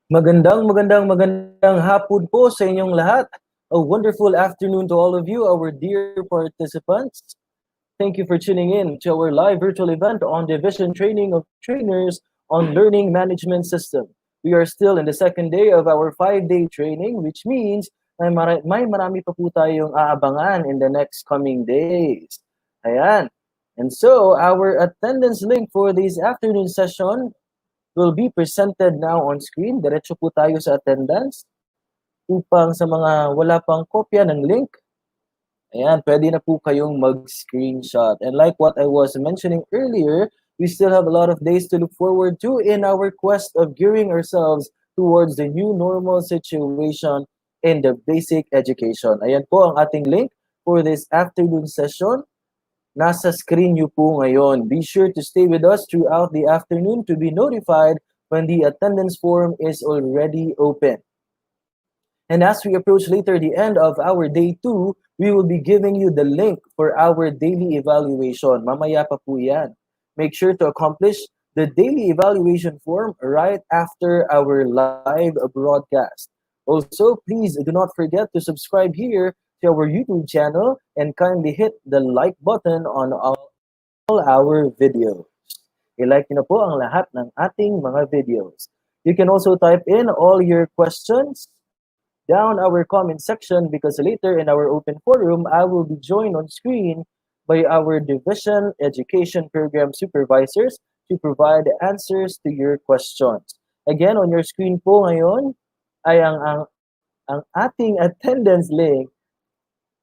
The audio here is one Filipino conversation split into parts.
Magandang hapon po sa inyong lahat. A wonderful afternoon to all of you, our dear participants. Thank you for tuning in to our live virtual event on Division Training of Trainers on Learning Management System. We are still in the second day of our 5-day training, which means may marami pa po tayong aabangan in the next coming days. Ayan. And so, our attendance link for this afternoon session will be presented now on screen. Diretso po tayo sa attendance. Upang sa mga wala pang kopya ng link, ayan, pwede na po kayong mag-screenshot. And like what I was mentioning earlier, we still have a lot of days to look forward to in our quest of gearing ourselves towards the new normal situation in the basic education. Ayan po ang ating link for this afternoon session. Nasa screen nyo po ngayon. Be sure to stay with us throughout the afternoon to be notified when the attendance form is already open. And as we approach later the end of our day 2, we will be giving you the link for our daily evaluation. Mamaya pa po yan. Make sure to accomplish the daily evaluation form right after our live broadcast. Also, please do not forget to subscribe here to our YouTube channel and kindly hit the like button on all our videos. I-like nyo na po ang lahat ng ating mga videos. You can also type in all your questions down our comment section because later in our open forum, I will be joined on screen by our Division Education Program Supervisors to provide answers to your questions. Again, on your screen po ngayon ay ang ating attendance link.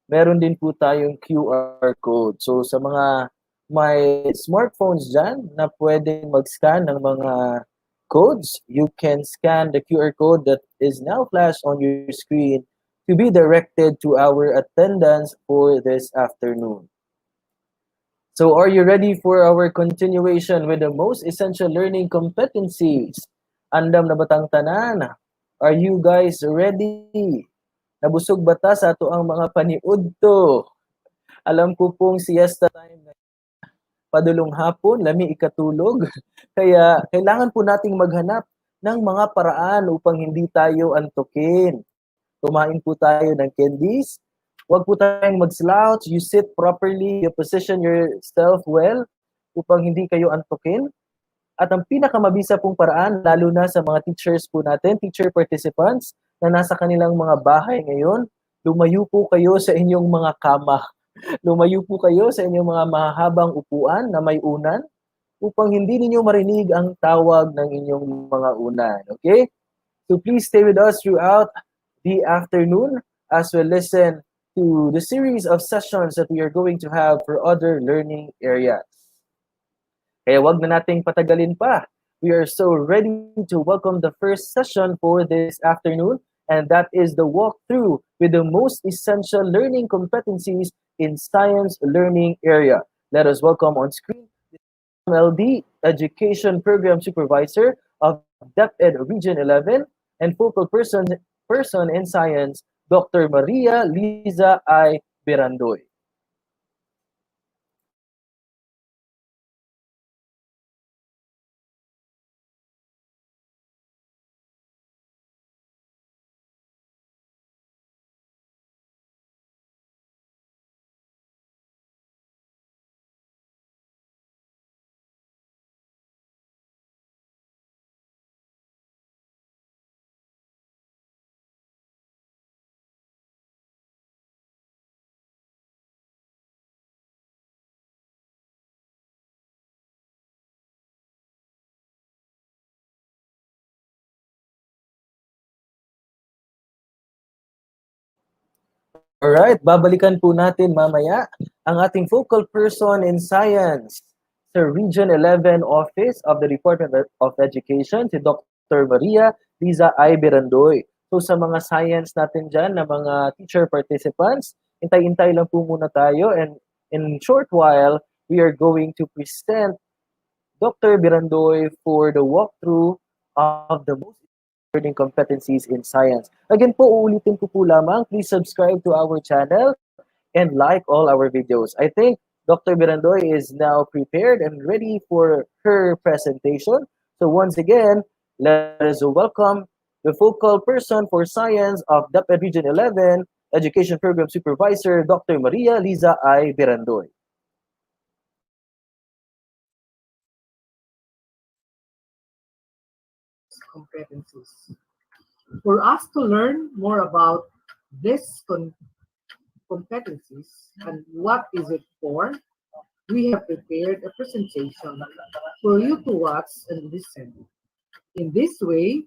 Meron din po tayong QR code. So sa mga may smartphones dyan na pwedeng mag-scan ng mga codes, you can scan the QR code that is now flashed on your screen to be directed to our attendance for this afternoon. So are you ready for our continuation with the most essential learning competencies? Andam na batang tanan? Are you guys ready? Nabusog ba ta sa ato ang mga paniud to? Alam ko pong siesta time na padulong hapon, lami ikatulog. Kaya kailangan po nating maghanap ng mga paraan upang hindi tayo antukin. Kumain po tayo ng candies. Huwag po tayong mag-slouch. You sit properly. You position yourself well upang hindi kayo antukin. At ang pinakamabisa pong paraan, lalo na sa mga teachers po natin, teacher participants, na nasa kanilang mga bahay ngayon, lumayo po kayo sa inyong mga kama. Lumayo po kayo sa inyong mga mahabang upuan na may unan upang hindi ninyo marinig ang tawag ng inyong mga unan. Okay? So please stay with us throughout the afternoon as we listen to the series of sessions that we are going to have for other learning areas. Kaya wag na nating patagalin pa. We are so ready to welcome the first session for this afternoon, and that is the walkthrough with the most essential learning competencies in science learning area. Let us welcome on screen the MLD Education Program Supervisor of DepEd Region 11 and focal person in science, Dr. Maria Liza I. Berandoy. Alright, babalikan po natin mamaya ang ating focal person in science sa Region 11 Office of the Department of Education, si Dr. Maria Liza I. Berandoy. So sa mga science natin dyan, na mga teacher participants, intay-intay lang po muna tayo, and in short while, we are going to present Dr. Berandoy for the walkthrough of the most learning competencies in science. Again po, uulitin ko po lamang, please subscribe to our channel and like all our videos. I think Dr. Berandoy is now prepared and ready for her presentation. So once again, let us welcome the focal person for science of DepEd Region 11, Education Program Supervisor, Dr. Maria Liza I. Berandoy. Competencies. For us to learn more about these competencies and what is it for, we have prepared a presentation for you to watch and listen. In this way,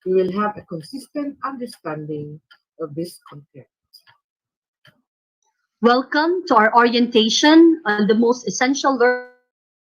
you will have a consistent understanding of this content. Welcome to our orientation on the most essential learning competencies for students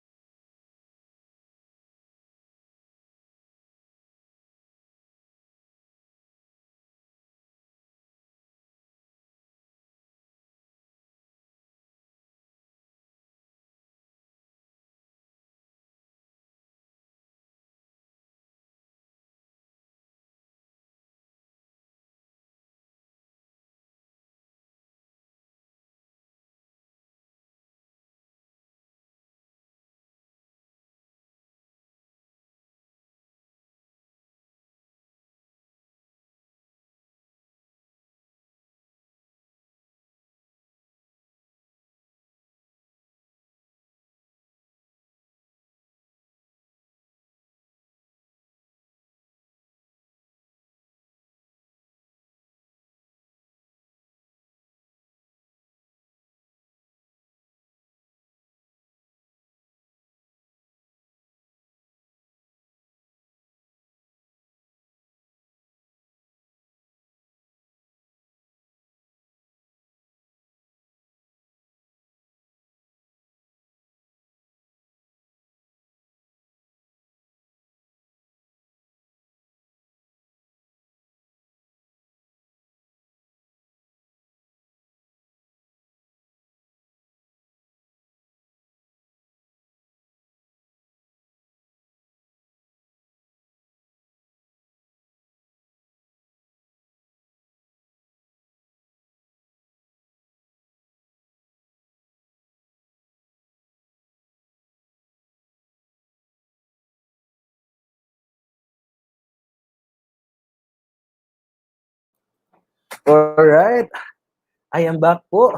in grade 12. Alright, I am back po.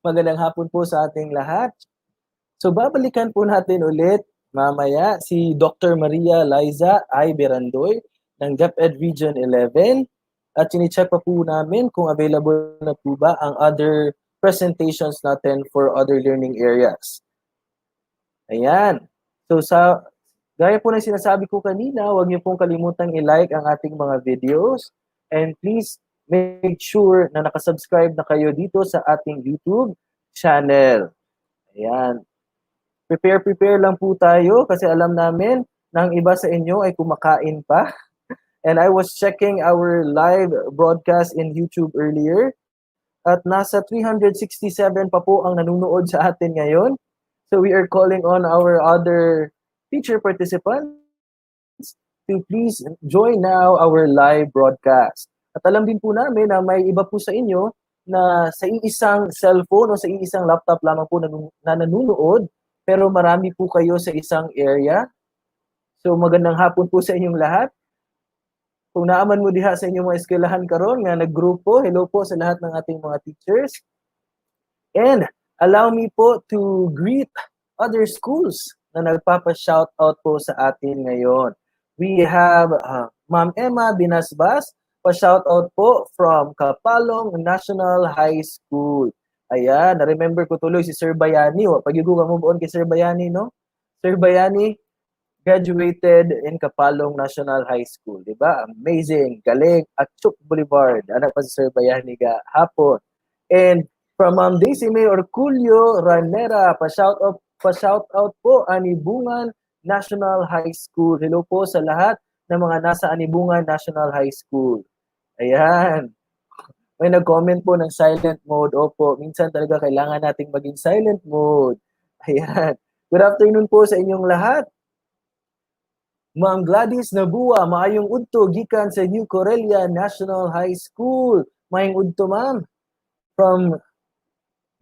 Magandang hapon po sa ating lahat. So babalikan po natin ulit mamaya si Dr. Maria Liza I. Berandoy ng DepEd Region 11 at chine-check pa po namin kung available na po ba ang other presentations natin for other learning areas. Ayan. So gaya po ng sinasabi ko kanina, huwag niyo pong kalimutang i-like ang ating mga videos and please make sure na nakasubscribe na kayo dito sa ating YouTube channel. Ayan. Prepare lang po tayo kasi alam namin na ang iba sa inyo ay kumakain pa. And I was checking our live broadcast in YouTube earlier at nasa 367 pa po ang nanonood sa atin ngayon. So we are calling on our other teacher participants to please join now our live broadcast. At alam din po namin na may iba po sa inyo na sa iisang cellphone o sa iisang laptop lamang po na nanonood, pero marami po kayo sa isang area. So magandang hapon po sa inyong lahat. Kung naaman mo diha sa inyong mga eskwelahan karon nga naggrupo, hello po sa lahat ng ating mga teachers. And allow me po to greet other schools na nagpapa-shoutout po sa atin ngayon. We have Ma'am Emma Binasbas, pa-shoutout po from Kapalong National High School. Ayan, na-remember ko tuloy si Sir Bayani. Pag-igugang mo buon kay Sir Bayani, no? Sir Bayani graduated in Kapalong National High School, di ba? Amazing, galing, Atchuk Boulevard. Anak pa si Sir Bayani ga hapon. And from Daisy May Orculio Ranera, pa-shoutout po Anibungan National High School. Hello po sa lahat ng mga nasa Anibungan National High School. Ayan. May nag-comment po ng silent mode. Opo, minsan talaga kailangan nating maging silent mode. Ayan. Good afternoon po sa inyong lahat. Ma'am Gladys Nabua, maayong udto gikan sa New Corelia National High School. Maayong udto, ma'am. From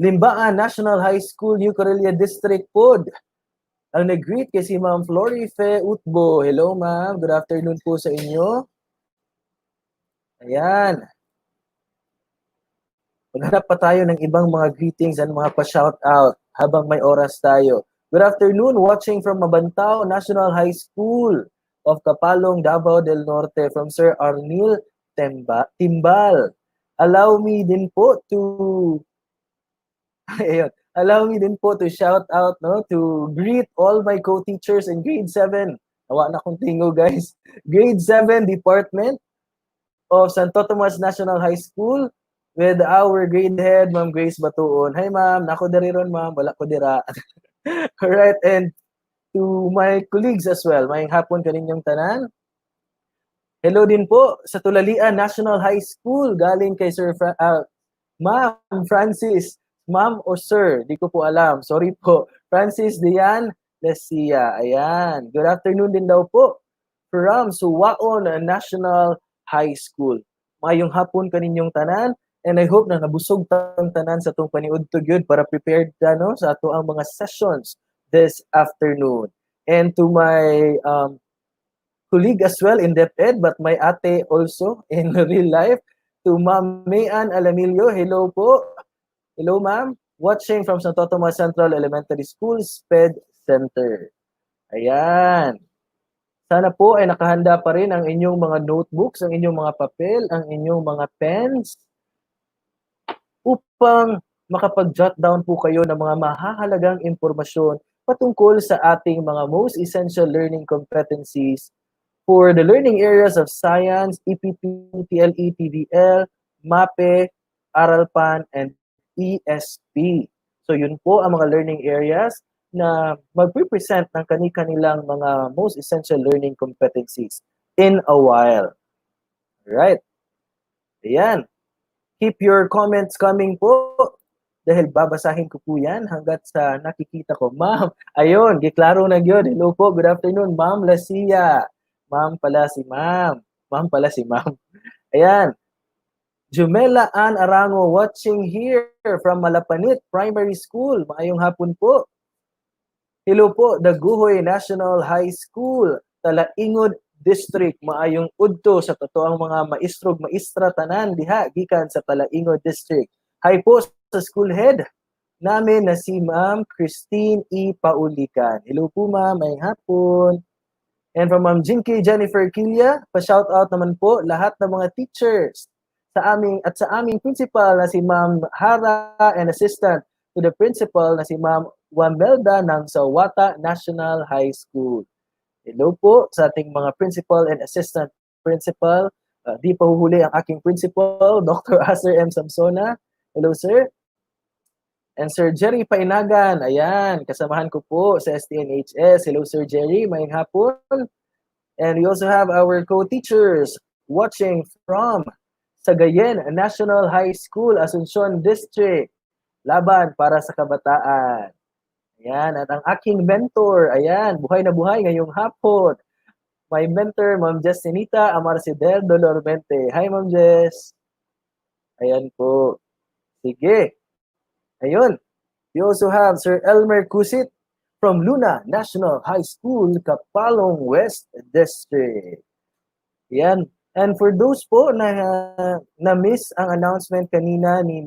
Limbaan National High School, New Corelia District Pod. Ang nag-greet kay si Ma'am Florife Utbo. Hello, ma'am. Good afternoon po sa inyo. Ayan. Maghanap pa tayo ng ibang mga greetings and mga pa-shoutout habang may oras tayo. Good afternoon, watching from Mabantao National High School of Kapalong, Davao del Norte from Sir Arnil Timbal. Allow me din po to ayun, allow me din po to shout out, no, to greet all my co-teachers in grade 7. Nawa na kong tingo, guys. Grade 7 Department of Santo Tomas National High School with our grade head, Ma'am Grace Batuon. Hi, ma'am. Nako diri ron, ma'am. Wala ko dira. Alright, and to my colleagues as well. May hapon kaninyong tanan. Hello din po sa Tulalian National High School. Galing kay Ma'am Francis. Ma'am o sir, di ko po alam. Sorry po. Francis Dian Lesia. Ayan. Good afternoon din daw po from Suwaon National High School. Mayong hapon kaninyong tanan. And I hope na nabusog tang tanan sa itong paniudto gyud para prepared ka, no, sa ato ang mga sessions this afternoon. And to my colleague as well in DepEd, but my ate also in real life, to Ma'am Mayan Alamilio. Hello po. Hello, ma'am. Watching from Santo Tomas Central Elementary School, SPED Center. Ayan. Sana po ay nakahanda pa rin ang inyong mga notebooks, ang inyong mga papel, ang inyong mga pens, upang makapag-jot down po kayo ng mga mahahalagang impormasyon patungkol sa ating mga most essential learning competencies for the learning areas of science, EPP, TLE, TVL, MAPEH, Aralpan, and ESP. So yun po ang mga learning areas na mag-represent ng kani-kanilang mga most essential learning competencies in a while. Right. Ayan. Keep your comments coming po dahil babasahin ko po yan hanggat sa nakikita ko. Ma'am, ayun, giklaro na yun. Hello po, good afternoon, Ma'am Lacia. Ma'am pala si Ma'am. Ma'am pala si Ma'am. Ayan. Jumela Ann Arango watching here from Malapanit Primary School. Maayong hapon po. Hello po, Daguhoy National High School, Talaingod District. Maayong udto sa totoang mga maestrog maestra tanan diha gikan sa Talaingod District. Hi po sa school head namin na si Ma'am Christine E. Paulikan. Hello po, ma'am, maayong hapon. And from Ma'am Jinky Jennifer Kilia, pa-shout out naman po lahat ng mga teachers sa aming principal na si Ma'am Hara and assistant to the principal na si Ma'am Wamelda ng Sawata National High School. Hello po sa ating mga principal and assistant principal. Di pa huhuli ang aking principal, Dr. Aser M. Samsona. Hello, sir. And Sir Jerry Painagan, ayan, kasamahan ko po sa STNHS. Hello, Sir Jerry, maying hapon. And we also have our co-teachers watching from Sagayen National High School, Asuncion District. Laban para sa kabataan. Ayan, at ang aking mentor, ayan, buhay na buhay ngayong hapon. My mentor, Ma'am Jessinita Amarcidel Dolormente. Hi, Ma'am Jess. Ayan po. Sige. Ayun. We also have Sir Elmer Kusit from Luna National High School, Kapalong West District. Ayan. And for those po na miss ang announcement kanina ni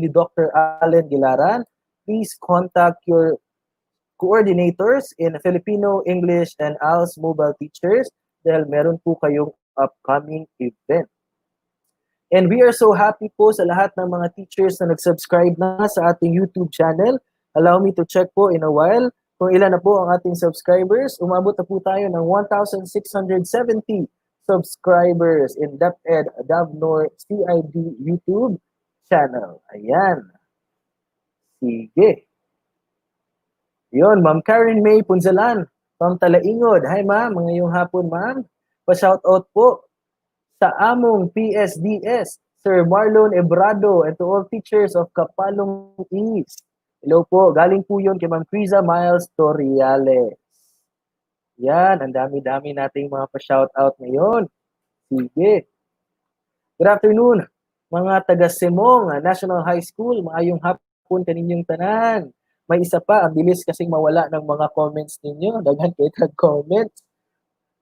Dr. Allen Gilaran, please contact your coordinators in Filipino, English, and ALS mobile teachers dahil meron po kayong upcoming event. And we are so happy po sa lahat ng mga teachers na nag-subscribe na sa ating YouTube channel. Allow me to check po in a while kung ilan na po ang ating subscribers. Umabot na po tayo ng 1,670 subscribers in DepEd Davnor CID YouTube channel. Ayan. Sige. Yun, Ma'am Karen May Punzalan from Talaingod. Hi, ma'am. Ngayong hapon, ma'am. Pa-shoutout po sa among PSDS, Sir Marlon Ebrado, and to all teachers of Kapalong East. Hello po. Galing po yun kay Ma'am Criza Miles Torriales. Yan, ang dami-dami nating mga pa-shoutout ngayon. Sige. Good afternoon, mga taga-Semong National High School. Maayong hapon kaninyong tanan. May isa pa, ang bilis kasing mawala ng mga comments ninyo. Daghan kayo tag-comments.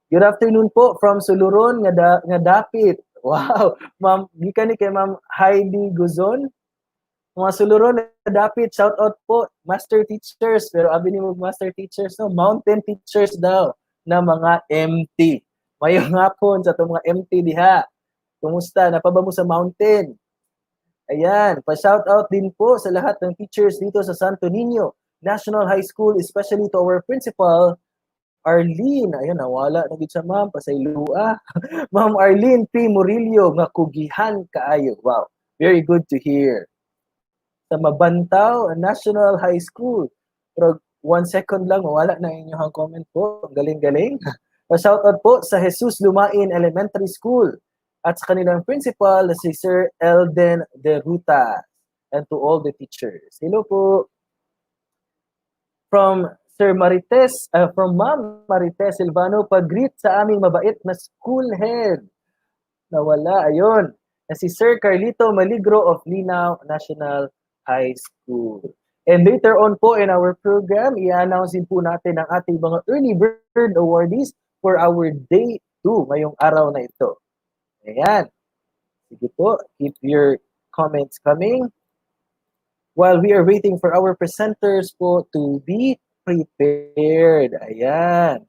Good afternoon po from Suluron nga dapit Wow, ma'am, gikan ni kay Ma'am Heidi Guzon. Mga suluron na dapit, shout out po, master teachers, pero abi ni mo master teachers, no, mountain teachers daw na mga MT. Mayong hapon sa itong mga MT diha. Kumusta? Napaba mo sa mountain? Ayan, pa-shout out din po sa lahat ng teachers dito sa Santo Niño National High School, especially to our principal, Arlene. Ayan, nawala na gid sa ma'am, pasaylua. Ma'am Arlene P. Murillo, nga kugihan kaayo. Wow, very good to hear. Sa Mabantaw National High School. Pero 1 second lang, mawala na inyong comment po. Galing-galing. Pa-shout out po sa Jesus Lumain Elementary School at sa kanilang principal, si Sir Elden De Ruta, and to all the teachers. Hello po. From from Ma'am Marites Silvano, pag-greet sa aming mabait na school head. Nawala, ayun. Na si Sir Carlito Maligro of Linao National High School. And later on po in our program, i-announce din po natin ang ating mga early bird awardees for our day 2 ngayong araw na ito. Ayan. Sige po, keep your comments coming. While we are waiting for our presenters po to be prepared. Ayan.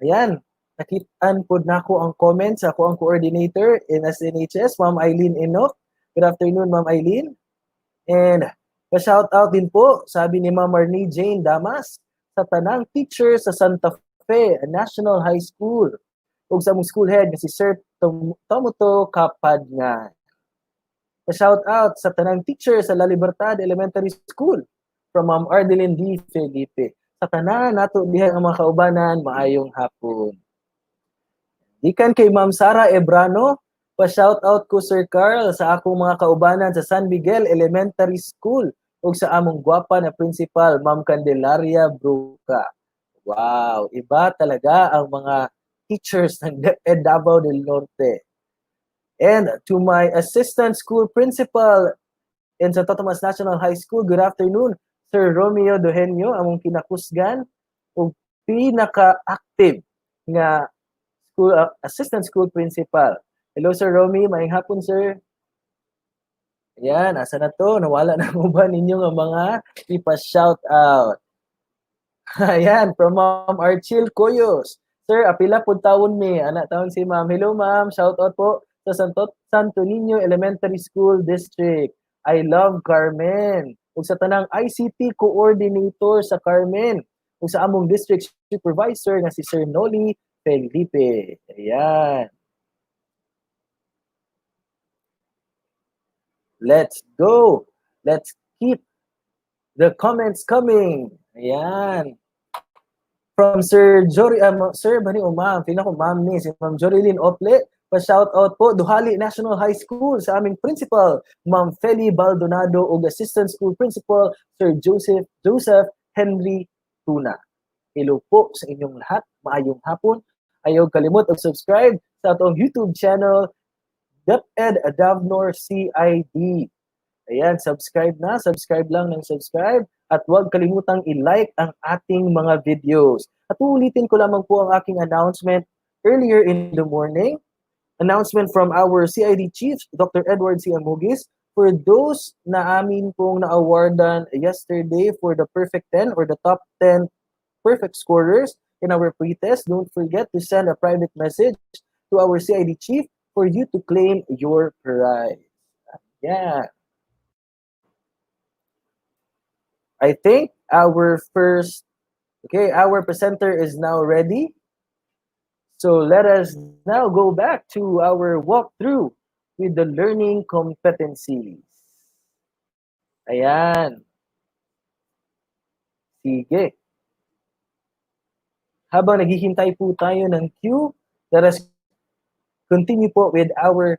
Ayan. Nakitaan po na ako ang comments. Ako ang coordinator in SNHS, Ma'am Eileen Enoch. Good afternoon, Ma'am Eileen. And pa-shout out din po, sabi ni Ma'am Marnie Jane Damas, sa tanang teacher sa Santa Fe National High School. Ug sa among school head si Sir Tomoto Kapadngan. Pa-shout out sa tanang teacher sa La Libertad Elementary School from Ma'am Ardeline D. Felipe. Sa tanan nato diha ang mga kaubanan, maayong hapon. Gikan kay Ma'am Sara Ebrano, pa-shout out ko Sir Carl sa akong mga kaubanan sa San Miguel Elementary School ug sa among gwapa na principal, Ma'am Candelaria Bruca. Wow, iba talaga ang mga teachers ng Davao del Norte. And to my assistant school principal in Santo Tomas National High School, good afternoon, Sir Romeo Dohenyo, among kinakusgan ug pinaka-active nga school assistant school principal. Hello Sir Romy, maayong hapon sir. Ayan, asa na to? Nawala na mo ba ninyo nga mga ipa-shout out? Ayan, from Ma'am Archil Coyos. Sir, apila po taon mi. Anak taon si Ma'am. Hello Ma'am, shout out po sa Santo Niño Elementary School District. I love Carmen. Ug sa tanang ICT coordinator sa Carmen. Ug sa among district supervisor nga si Sir Noli Felipe. Ayan. Let's go. Let's keep the comments coming. Ayan. From Sir Jory, Sir Bani o Ma'am, pila ko Ma'am ni, si Ma'am Jorilyn Ople, pa-shout out po, Duhali National High School sa aming principal, Ma'am Feli Baldonado, ug Assistant School Principal, Sir Joseph Henry Tuna. Hello po sa inyong lahat, maayong hapon. Ayaw kalimot og subscribe sa atong YouTube channel, DepEd Davnor CID. Ayan, subscribe lang ng subscribe at huwag kalimutang i-like ang ating mga videos. At uulitin ko lamang po ang aking announcement earlier in the morning. Announcement from our CID Chief, Dr. Edward C. Amugis, for those na amin pong na-awardan yesterday for the perfect 10 or the top 10 perfect scorers in our pretest. Don't forget to send a private message to our CID Chief for you to claim your prize. Yeah. I think our presenter is now ready. So let us now go back to our walkthrough with the learning competencies. Ayan. Sige. Habang naghihintay po tayo ng cue, let us continue po with our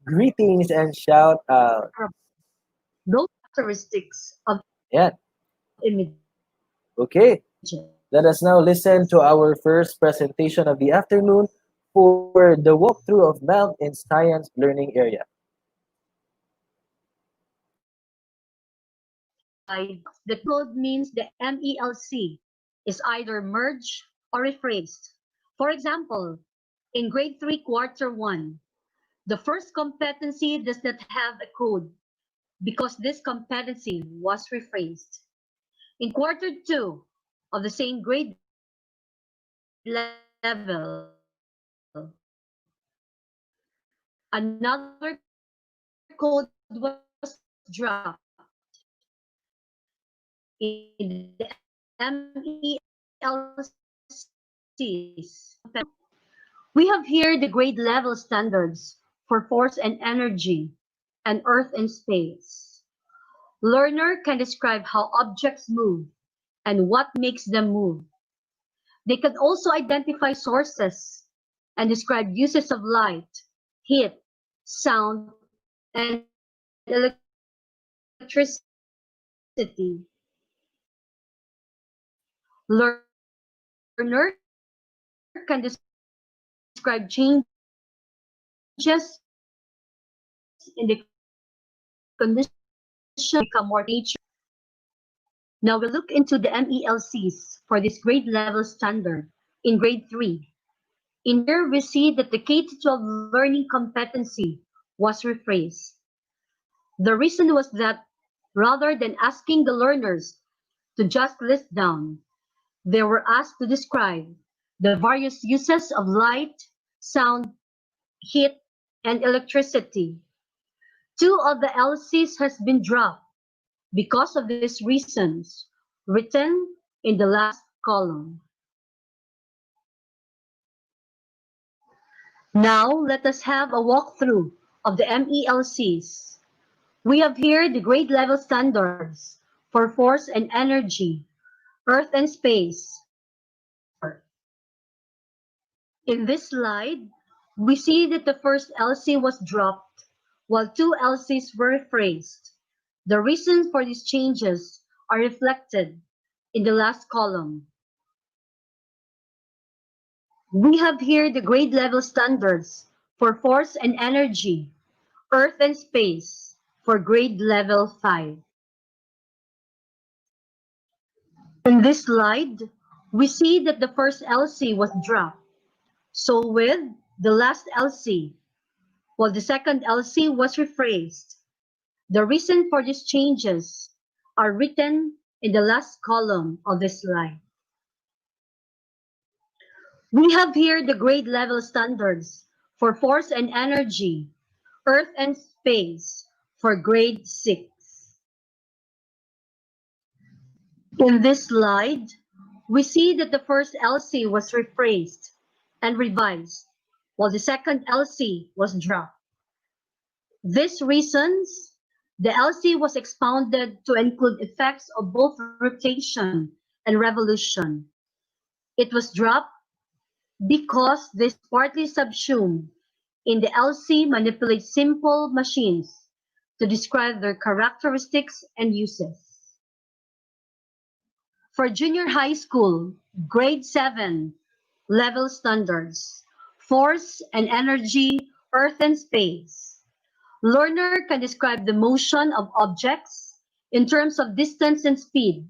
greetings and shout out. Those characteristics of Ayan. image. Okay. Let us now listen to our first presentation of the afternoon for the walkthrough of MELC in Science Learning Area. The code means the MELC is either merged or rephrased. For example, in grade 3, quarter 1, The first competency does not have a code because this competency was rephrased. In quarter 2 of the same grade level, another code was dropped in the MELCs. We have here the grade level standards for force and energy and earth and space. Learner can describe how objects move and what makes them move. They can also identify sources and describe uses of light, heat, sound, and electricity. Learner can describe changes in the condition become more nature. Now we look into the MELCs for this grade level standard in grade 3. In here, we see that the K-12 learning competency was rephrased. The reason was that rather than asking the learners to just list down, they were asked to describe the various uses of light, sound, heat, and electricity. 2 of the LCs has been dropped because of these reasons, written in the last column. Now, let us have a walkthrough of the MELCs. We have here the grade level standards for force and energy, earth and space. In this slide, we see that the first LC was dropped, while 2 LCs were rephrased. The reasons for these changes are reflected in the last column. We have here the grade level standards for force and energy, earth and space for grade level 5. In this slide, we see that the first LC was dropped. So with the last LC, while the second LC was rephrased. The reason for these changes are written in the last column of this slide. We have here the grade level standards for force and energy, earth and space for grade 6. In this slide, we see that the first LC was rephrased and revised, while the second LC was dropped. These reasons, the LC was expounded to include effects of both rotation and revolution. It was dropped because this partly subsumed in the LC manipulates simple machines to describe their characteristics and uses. For junior high school, grade 7, level standards, force and energy, earth and space. Learner can describe the motion of objects in terms of distance and speed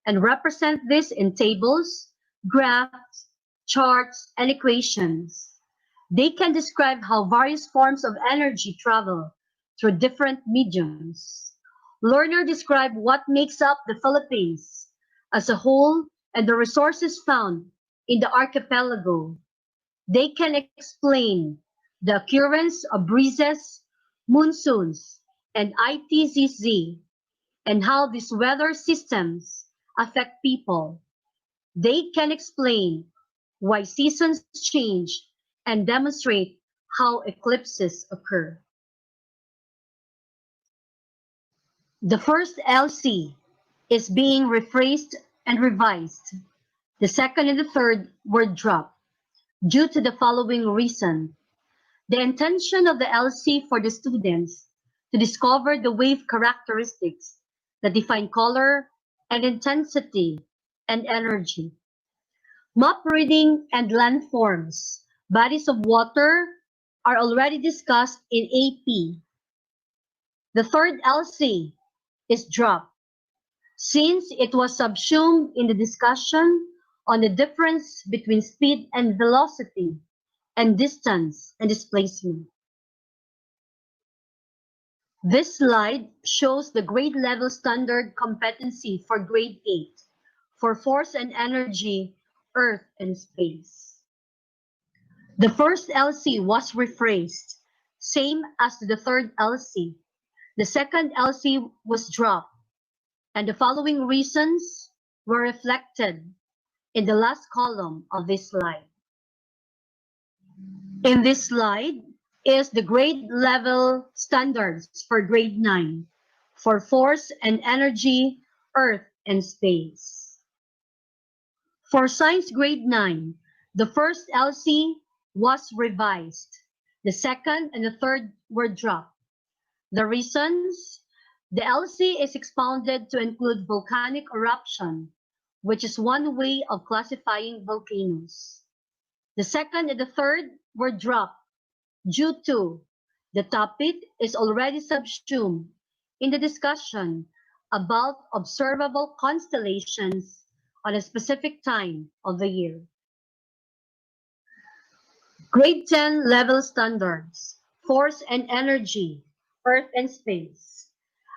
and represent this in tables, graphs, charts, and equations. They can describe how various forms of energy travel through different mediums. Learner describe what makes up the Philippines as a whole and the resources found in the archipelago. They can explain the occurrence of breezes, monsoons, and ITZZ, and how these weather systems affect people. They can explain why seasons change and demonstrate how eclipses occur. The first LC is being rephrased and revised. The second and the third were dropped due to the following reason. The intention of the LC for the students to discover the wave characteristics that define color and intensity and energy. Map reading and landforms, bodies of water are already discussed in AP. The third LC is dropped since it was subsumed in the discussion on the difference between speed and velocity and distance and displacement. This slide shows the grade level standard competency for grade 8 for force and energy, earth and space. The first LC was rephrased, same as the third LC. The second LC was dropped, and the following reasons were reflected in the last column of this slide. In this slide is the grade level standards for grade 9 for force and energy, earth and space. For science grade 9, the first LC was revised. The second and the third were dropped. The reasons: the LC is expounded to include volcanic eruption, which is one way of classifying volcanoes. The second and the third were dropped due to the topic is already subsumed in the discussion about observable constellations on a specific time of the year. Grade 10 level standards, force and energy, earth and space.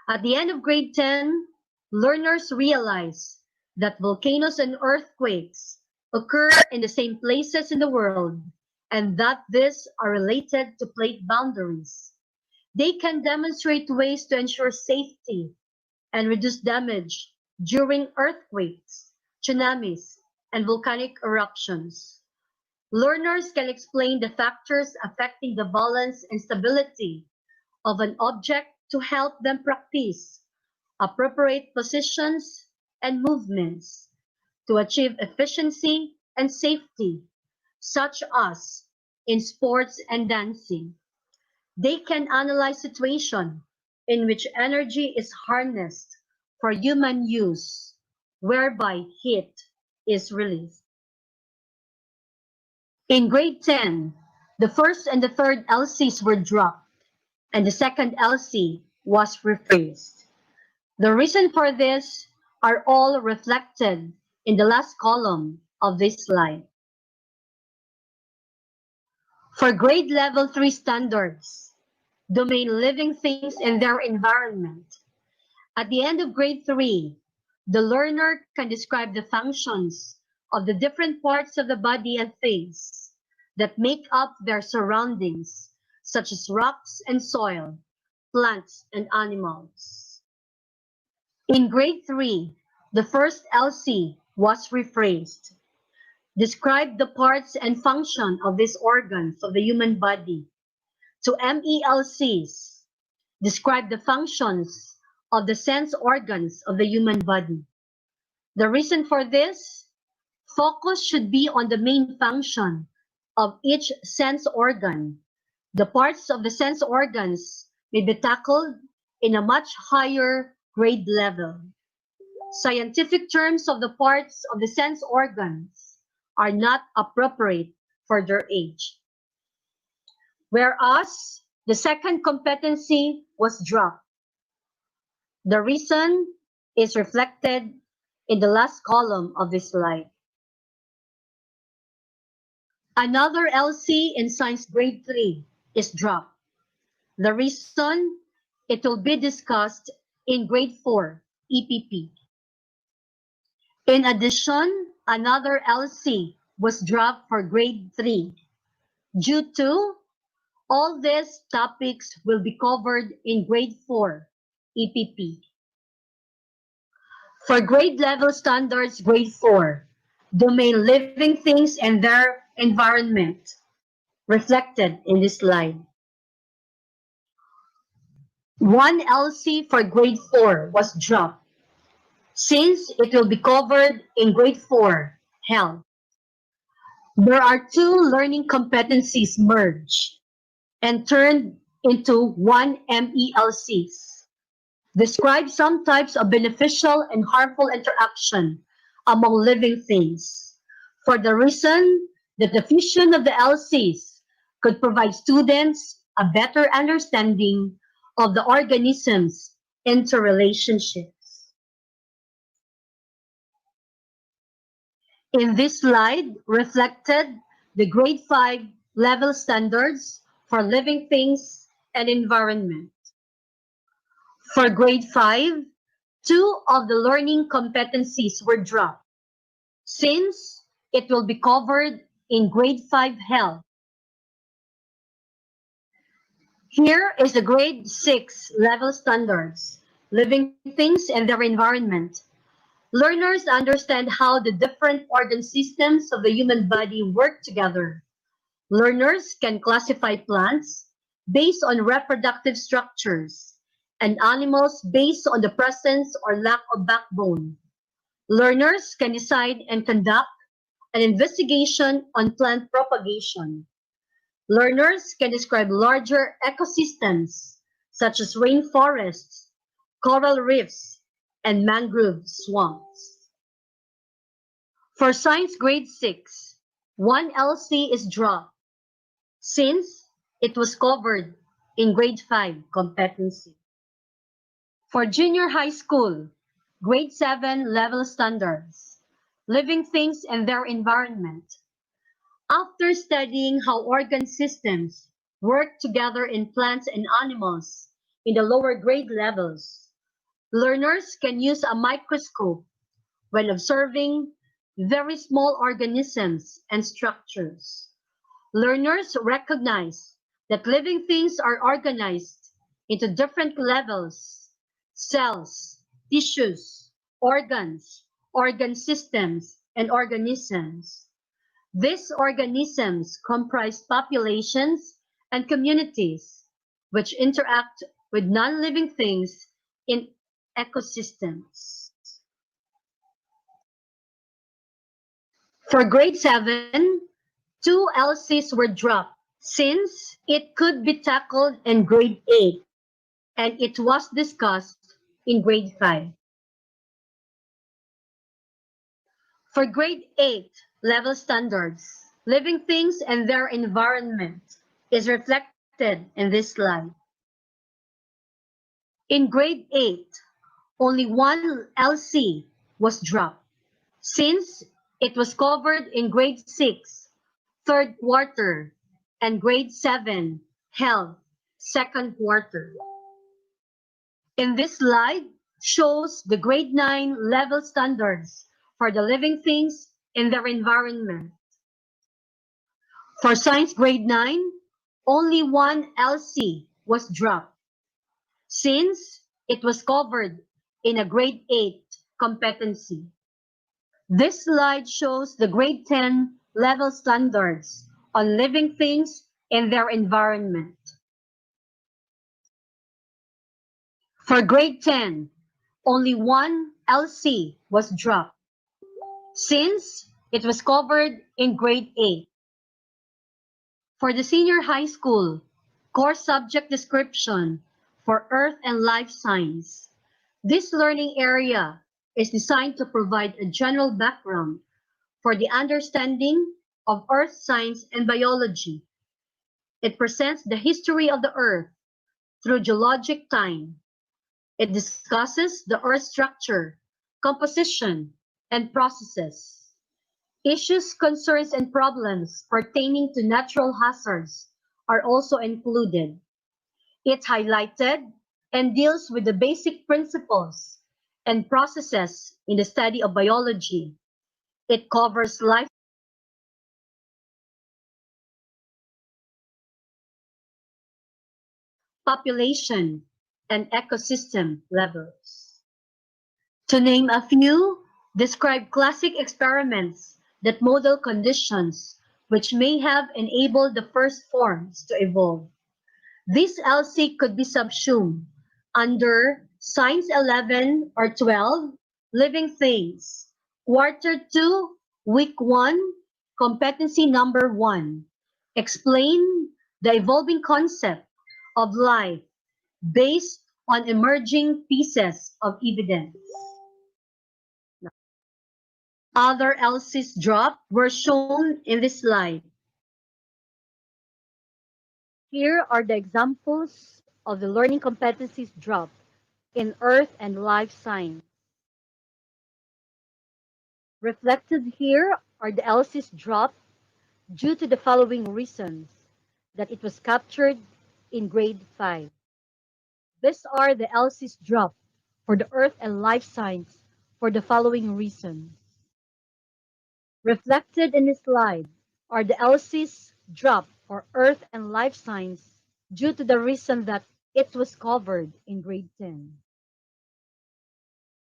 At the end of grade 10, learners realize that volcanoes and earthquakes occur in the same places in the world and that these are related to plate boundaries. They can demonstrate ways to ensure safety and reduce damage during earthquakes, tsunamis, and volcanic eruptions. Learners can explain the factors affecting the balance and stability of an object to help them practice appropriate positions and movements to achieve efficiency and safety, such as in sports and dancing. They can analyze situations in which energy is harnessed for human use, whereby heat is released. In grade 10, the first and the third LCs were dropped, and the second LC was rephrased. The reason for this are all reflected in the last column of this slide. For grade level 3 standards, domain living things in their environment. At the end of grade 3, the learner can describe the functions of the different parts of the body and things that make up their surroundings, such as rocks and soil, plants and animals. In grade 3, the first LC was rephrased. Describe the parts and function of these organs of the human body. To MELCs, describe the functions of the sense organs of the human body. The reason for this: focus should be on the main function of each sense organ. The parts of the sense organs may be tackled in a much higher grade level. Scientific terms of the parts of the sense organs are not appropriate for their age. Whereas the second competency was dropped. The reason is reflected in the last column of this slide. Another LC in science grade 3 is dropped. The reason: it will be discussed in grade 4 EPP. In addition, another LC was dropped for grade 3 due to all these topics will be covered in grade 4 EPP. For grade level standards grade 4, domain living things and their environment, reflected in this slide. One LC for grade 4 was dropped, since it will be covered in grade 4 health. There are two learning competencies merged and turned into one MELCs. Describe some types of beneficial and harmful interaction among living things, for the reason that the fusion of the LCs could provide students a better understanding of the organisms' interrelationships. In this slide, reflected the grade 5 level standards for living things and environment. For grade 5, 2 of the learning competencies were dropped, since it will be covered in grade 5 health. Here is the grade 6 level standards, living things and their environment. Learners understand how the different organ systems of the human body work together. Learners can classify plants based on reproductive structures and animals based on the presence or lack of backbone. Learners can decide and conduct an investigation on plant propagation. Learners can describe larger ecosystems such as rainforests, coral reefs, and mangrove swamps. For Science Grade 6, 1 LC is dropped since it was covered in Grade 5 competency. For Junior High School, Grade 7 level standards, living things and their environment. After studying how organ systems work together in plants and animals in the lower grade levels, learners can use a microscope when observing very small organisms and structures. Learners recognize that living things are organized into different levels: cells, tissues, organs, organ systems, and organisms. These organisms comprise populations and communities which interact with non-living things in ecosystems. For grade 7, 2 LCs were dropped since it could be tackled in grade 8 and it was discussed in grade 5. For grade 8 level standards, living things and their environment is reflected in this slide. In grade 8, only 1 LC was dropped since it was covered in grade 6, third quarter, and grade 7, health, second quarter. In this slide shows the grade 9 level standards for the living things in their environment. For Science Grade 9, only 1 LC was dropped since it was covered in a grade 8 competency. This slide shows the grade 10 level standards on living things in their environment. For grade 10, only 1 LC was dropped since it was covered in grade 8. For the senior high school, course subject description for Earth and Life Science, this learning area is designed to provide a general background for the understanding of Earth science and biology. It presents the history of the Earth through geologic time. It discusses the Earth's structure, composition, and processes. Issues, concerns, and problems pertaining to natural hazards are also included. It highlighted and deals with the basic principles and processes in the study of biology. It covers life, population, and ecosystem levels. To name a few, describe classic experiments that model conditions which may have enabled the first forms to evolve. This LC could be subsumed under Science 11 or 12, Living Things, Quarter 2, Week 1, Competency Number 1. Explain the evolving concept of life based on emerging pieces of evidence. Other LCs dropped were shown in this slide. Here are the examples of the learning competencies dropped in Earth and Life Science. Reflected here are the LCs dropped due to the following reasons: that it was captured in grade 5. These are the LCs dropped for the Earth and Life Science for the following reason. Reflected in this slide are the LCs dropped for Earth and Life Science due to the reason that it was covered in grade 10.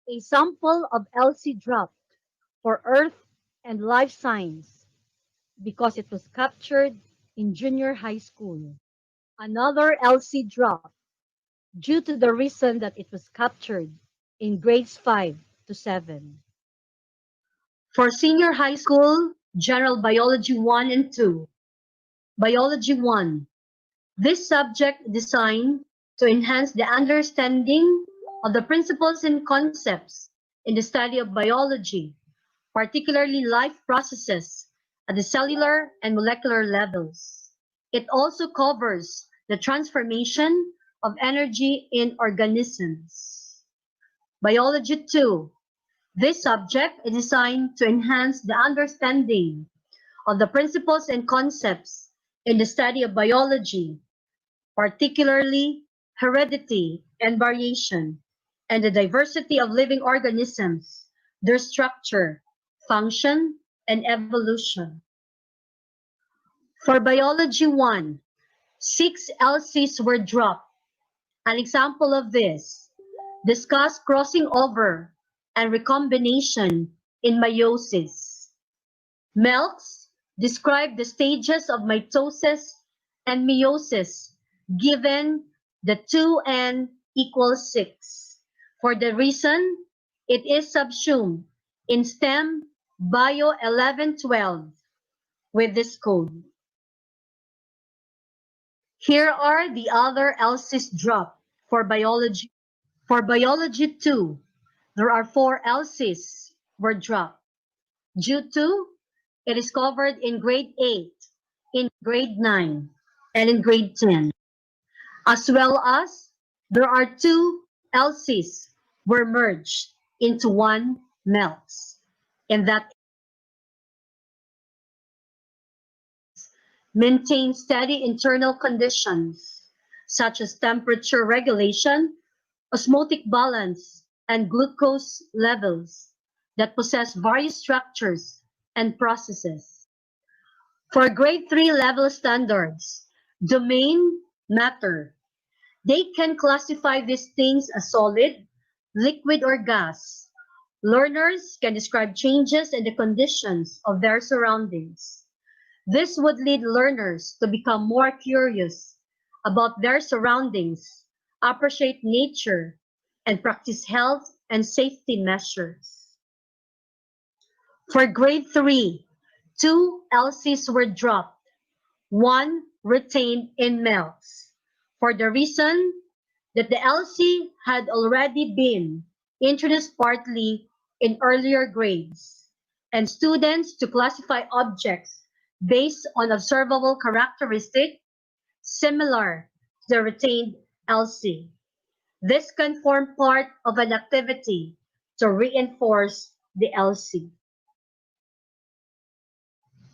A sample of LC dropped for Earth and Life Science because it was captured in junior high school. Another LC dropped due to the reason that it was captured in grades 5 to 7. For senior high school, General Biology 1 and 2. Biology 1. This subject designed to enhance the understanding of the principles and concepts in the study of biology, particularly life processes at the cellular and molecular levels. It also covers the transformation of energy in organisms. Biology 2. This subject is designed to enhance the understanding of the principles and concepts in the study of biology, particularly heredity and variation, and the diversity of living organisms, their structure, function, and evolution. For Biology 1, 6 LCs were dropped. An example of this: discuss crossing over and recombination in meiosis. MELCs describe the stages of mitosis and meiosis given the 2n equals 6. For the reason, it is subsumed in STEM Bio 1112 with this code. Here are the other LCs dropped for biology. For biology 2, there are 4 LCs were dropped due to it is covered in grade 8, in grade 9, and in grade 10. As well as there are 2 LCs were merged into one MELCs, and that maintain steady internal conditions such as temperature regulation, osmotic balance, and glucose levels that possess various structures and processes. For grade 3 level standards, domain matter. They can classify these things as solid, liquid, or gas. Learners can describe changes in the conditions of their surroundings. This would lead learners to become more curious about their surroundings, appreciate nature, and practice health and safety measures. For grade 3, 2 LCs were dropped, 1 retained in MELCs, for the reason that the LC had already been introduced partly in earlier grades, and students to classify objects based on observable characteristics similar to the retained LC. This can form part of an activity to reinforce the LC.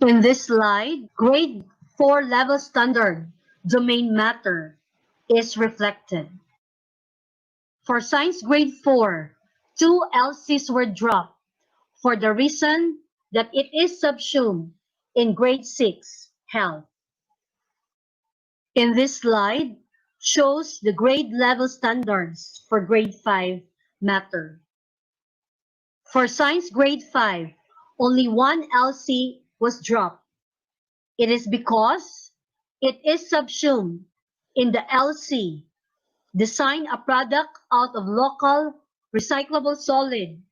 In this slide, grade 4 level standard domain matter is reflected. For science grade 4, 2 LCs were dropped for the reason that it is subsumed in grade 6 health. In this slide, shows the grade level standards for grade 5 matter. For science grade 5, only 1 LC was dropped. It is because it is subsumed in the LC, design a product out of local recyclable solid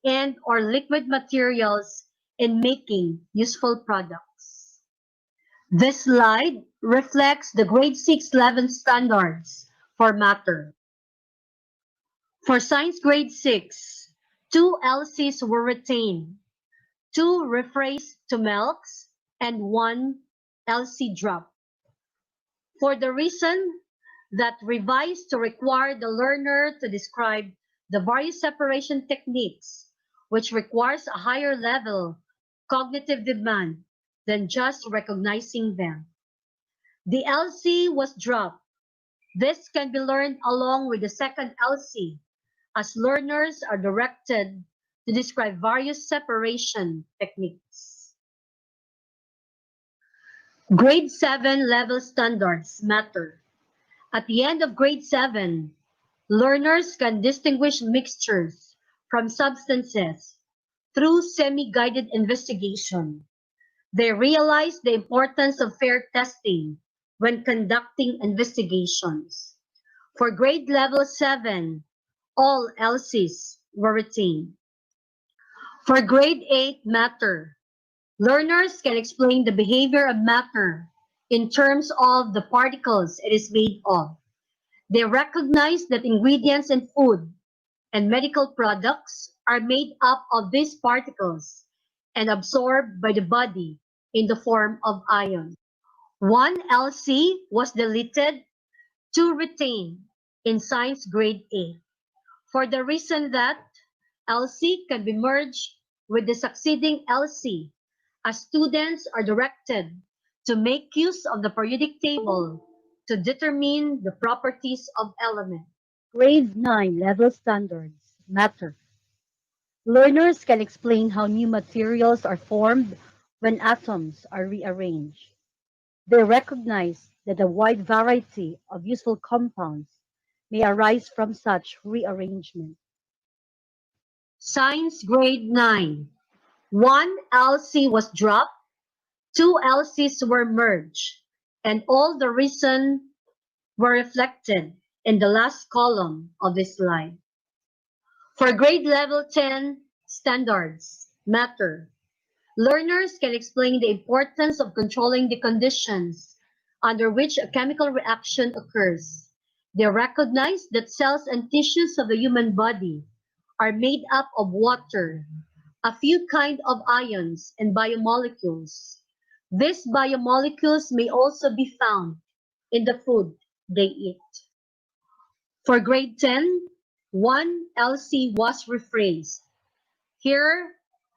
and or liquid materials in making useful products. This slide reflects the grade 6 level standards for matter. For science grade 6, 2 LCs were retained, 2 rephrased to MELCs, and 1 LC dropped. For the reason that revised to require the learner to describe the various separation techniques, which requires a higher level cognitive demand than just recognizing them. The LC was dropped This can be learned along with the second LC, as learners are directed to describe various separation techniques. Grade 7 level standards matter. At the end of grade 7, learners can distinguish mixtures from substances through semi-guided investigation. They realize the importance of fair testing when conducting investigations. For grade level 7, all LCs were retained. For grade 8 matter, learners can explain the behavior of matter in terms of the particles it is made of. They recognize that ingredients in food and medical products are made up of these particles and absorbed by the body in the form of ions. One LC was deleted to retain in science grade 8 for the reason that LC can be merged with the succeeding LC as students are directed to make use of the periodic table to determine the properties of elements. Grade 9 level standards matter. Learners can explain how new materials are formed when atoms are rearranged. They recognize that a wide variety of useful compounds may arise from such rearrangement. Science grade 9. One LC was dropped, two LCs were merged, and all the reasons were reflected in the last column of this slide. For grade level 10, standards matter. Learners can explain the importance of controlling the conditions under which a chemical reaction occurs. They recognize that cells and tissues of the human body are made up of water, a few kinds of ions, and biomolecules. These biomolecules may also be found in the food they eat. For grade 10, one LC was rephrased. Here,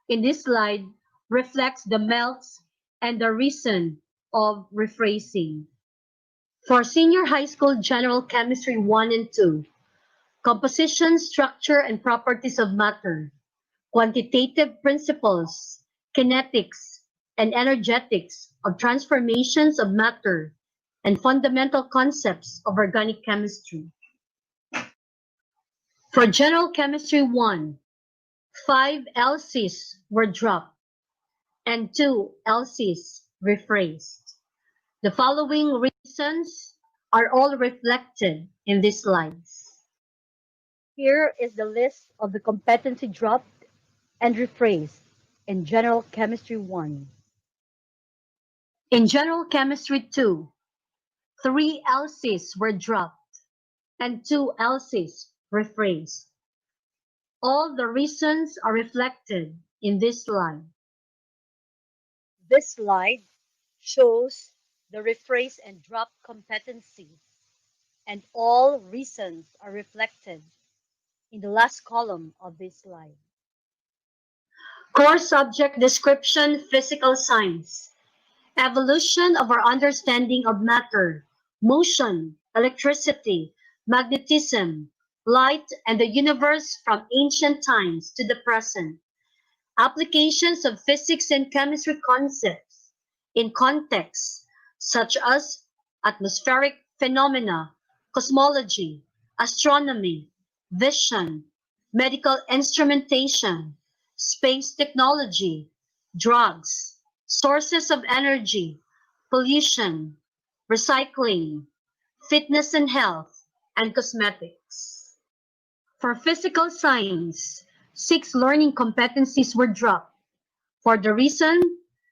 in this slide, reflects the MELCs and the reason of rephrasing. For senior high school general chemistry 1 and 2, composition, structure, and properties of matter, quantitative principles, kinetics, and energetics of transformations of matter, and fundamental concepts of organic chemistry. For general chemistry 1, 5 LCs were dropped and 2 LCs rephrased. The following reasons are all reflected in these slides. Here is the list of the competency dropped and rephrased in General Chemistry 1. In General Chemistry 2, 3 LCs were dropped and 2 LCs rephrased. All the reasons are reflected in this slide. This slide shows the rephrase and drop competencies, and all reasons are reflected in the last column of this slide. Core subject description, physical science. Evolution of our understanding of matter, motion, electricity, magnetism, light, and the universe from ancient times to the present. Applications of physics and chemistry concepts in contexts such as atmospheric phenomena, cosmology, astronomy, vision, medical instrumentation, space technology, drugs, sources of energy, pollution, recycling, fitness and health, and cosmetics. For physical science, 6 learning competencies were dropped for the reason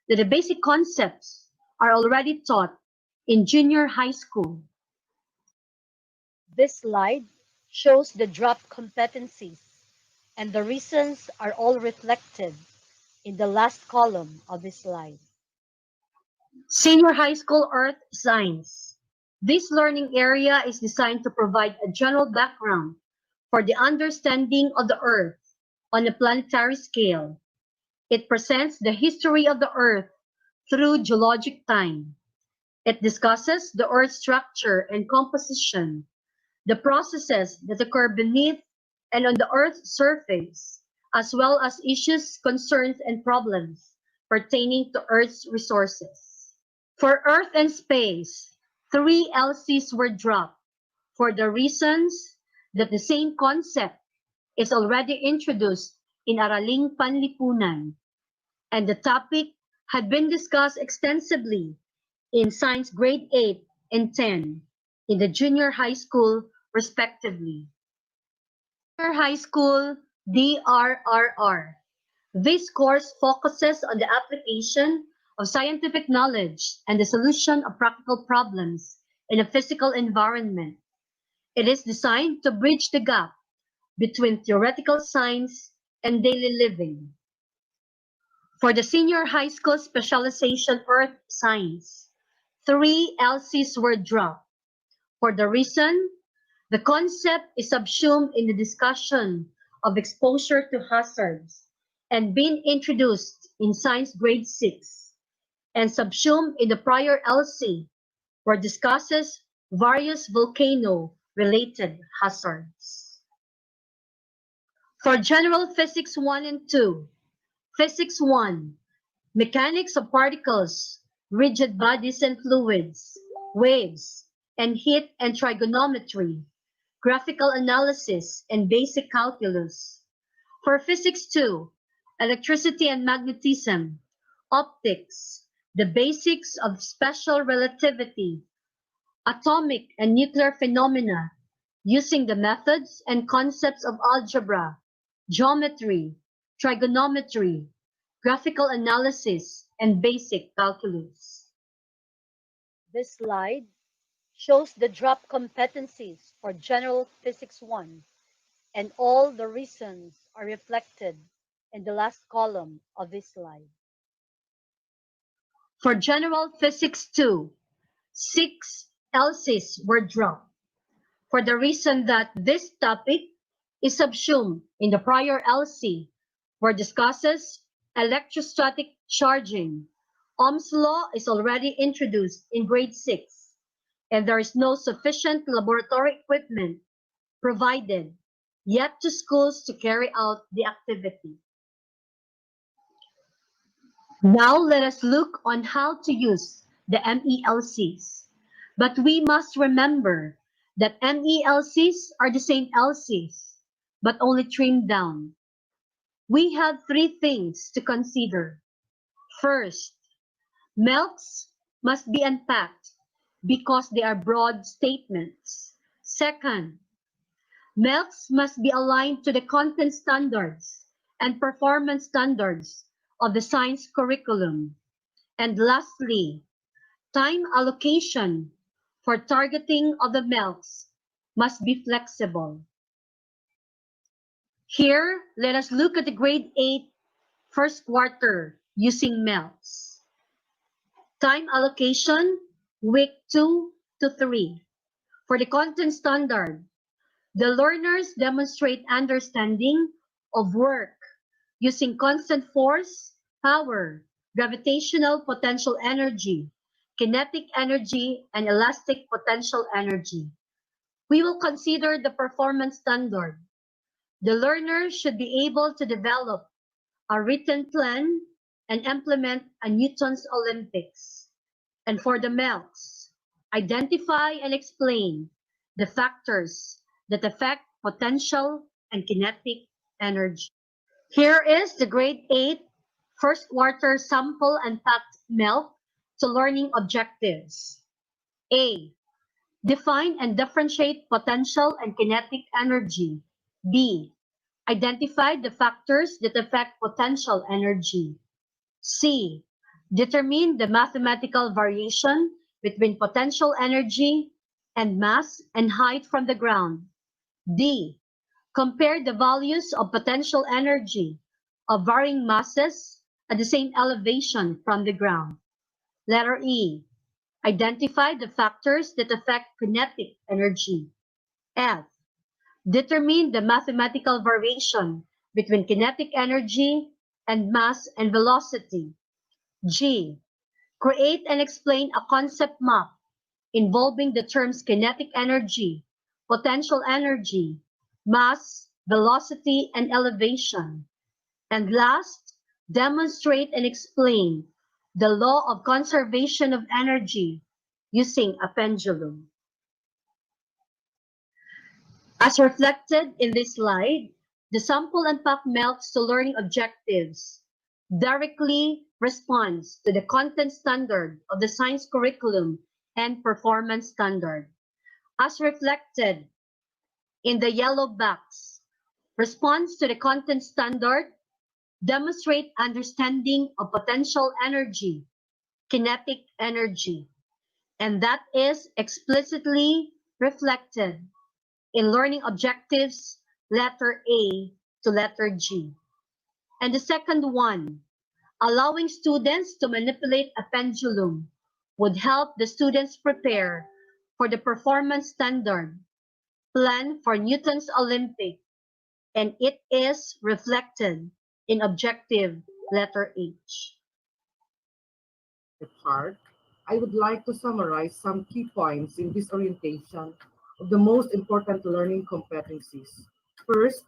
that the basic concepts are already taught in junior high school. This slide shows the dropped competencies, and the reasons are all reflected in the last column of this slide. Senior high school earth science. This learning area is designed to provide a general background for the understanding of the earth on a planetary scale. It presents the history of the earth through geologic time. It discusses the Earth's structure and composition, the processes that occur beneath and on the Earth's surface, as well as issues, concerns, and problems pertaining to Earth's resources. For Earth and Space, 3 LCs were dropped for the reasons that the same concept is already introduced in Araling, Panlipunan, and the topic had been discussed extensively in Science Grade 8 and 10 in the junior high school, respectively. Junior high school DRRR. This course focuses on the application of scientific knowledge and the solution of practical problems in a physical environment. It is designed to bridge the gap between theoretical science and daily living. For the senior high school specialization Earth Science, 3 LCs were dropped. For the reason, the concept is subsumed in the discussion of exposure to hazards and being introduced in Science Grade 6 and subsumed in the prior LC, where discusses various volcano-related hazards. For General Physics 1 and 2, Physics 1, Mechanics of Particles, Rigid Bodies and Fluids, Waves, and Heat and Trigonometry, Graphical Analysis, and Basic Calculus. For Physics 2, Electricity and Magnetism, Optics, the Basics of Special Relativity, Atomic and Nuclear Phenomena, using the methods and concepts of algebra, geometry, trigonometry, graphical analysis, and basic calculus. This slide shows the drop competencies for General Physics 1, and all the reasons are reflected in the last column of this slide. For General Physics 2, 6 LCs were dropped for the reason that this topic is subsumed in the prior LC, where discusses electrostatic charging. Ohm's law is already introduced in grade 6, and there is no sufficient laboratory equipment provided yet to schools to carry out the activity. Now let us look on how to use the MELCs. But we must remember that MELCs are the same LCs, but only trimmed down. We have 3 things to consider. First, MELCs must be unpacked because they are broad statements. Second, MELCs must be aligned to the content standards and performance standards of the science curriculum. And lastly, time allocation for targeting of the MELCs must be flexible. Here, let us look at the grade 8 first quarter using MELCs. Time allocation, week 2 to 3. For the content standard, the learners demonstrate understanding of work using constant force, power, gravitational potential energy, kinetic energy, and elastic potential energy. We will consider the performance standard. The learner should be able to develop a written plan and implement a Newton's Olympics. And for the MELCs, identify and explain the factors that affect potential and kinetic energy. Here is the grade 8 first quarter sample unpacked MELC to learning objectives. A. Define and differentiate potential and kinetic energy. B. Identify the factors that affect potential energy. C. Determine the mathematical variation between potential energy and mass and height from the ground. D. Compare the values of potential energy of varying masses at the same elevation from the ground. Letter E. Identify the factors that affect kinetic energy. F. Determine the mathematical variation between kinetic energy and mass and velocity. G. Create and explain a concept map involving the terms kinetic energy, potential energy, mass, velocity, and elevation. And last, demonstrate and explain the law of conservation of energy using a pendulum. As reflected in this slide, the sample Unpack MELCs to learning objectives directly responds to the content standard of the science curriculum and performance standard. As reflected in the yellow box, responds to the content standard, demonstrate understanding of potential energy, kinetic energy, and that is explicitly reflected in learning objectives letter A to letter G. And the second one, allowing students to manipulate a pendulum would help the students prepare for the performance standard plan for Newton's Olympic, and it is reflected in objective letter H. Part, I would like to summarize some key points in this orientation of the most important learning competencies. First,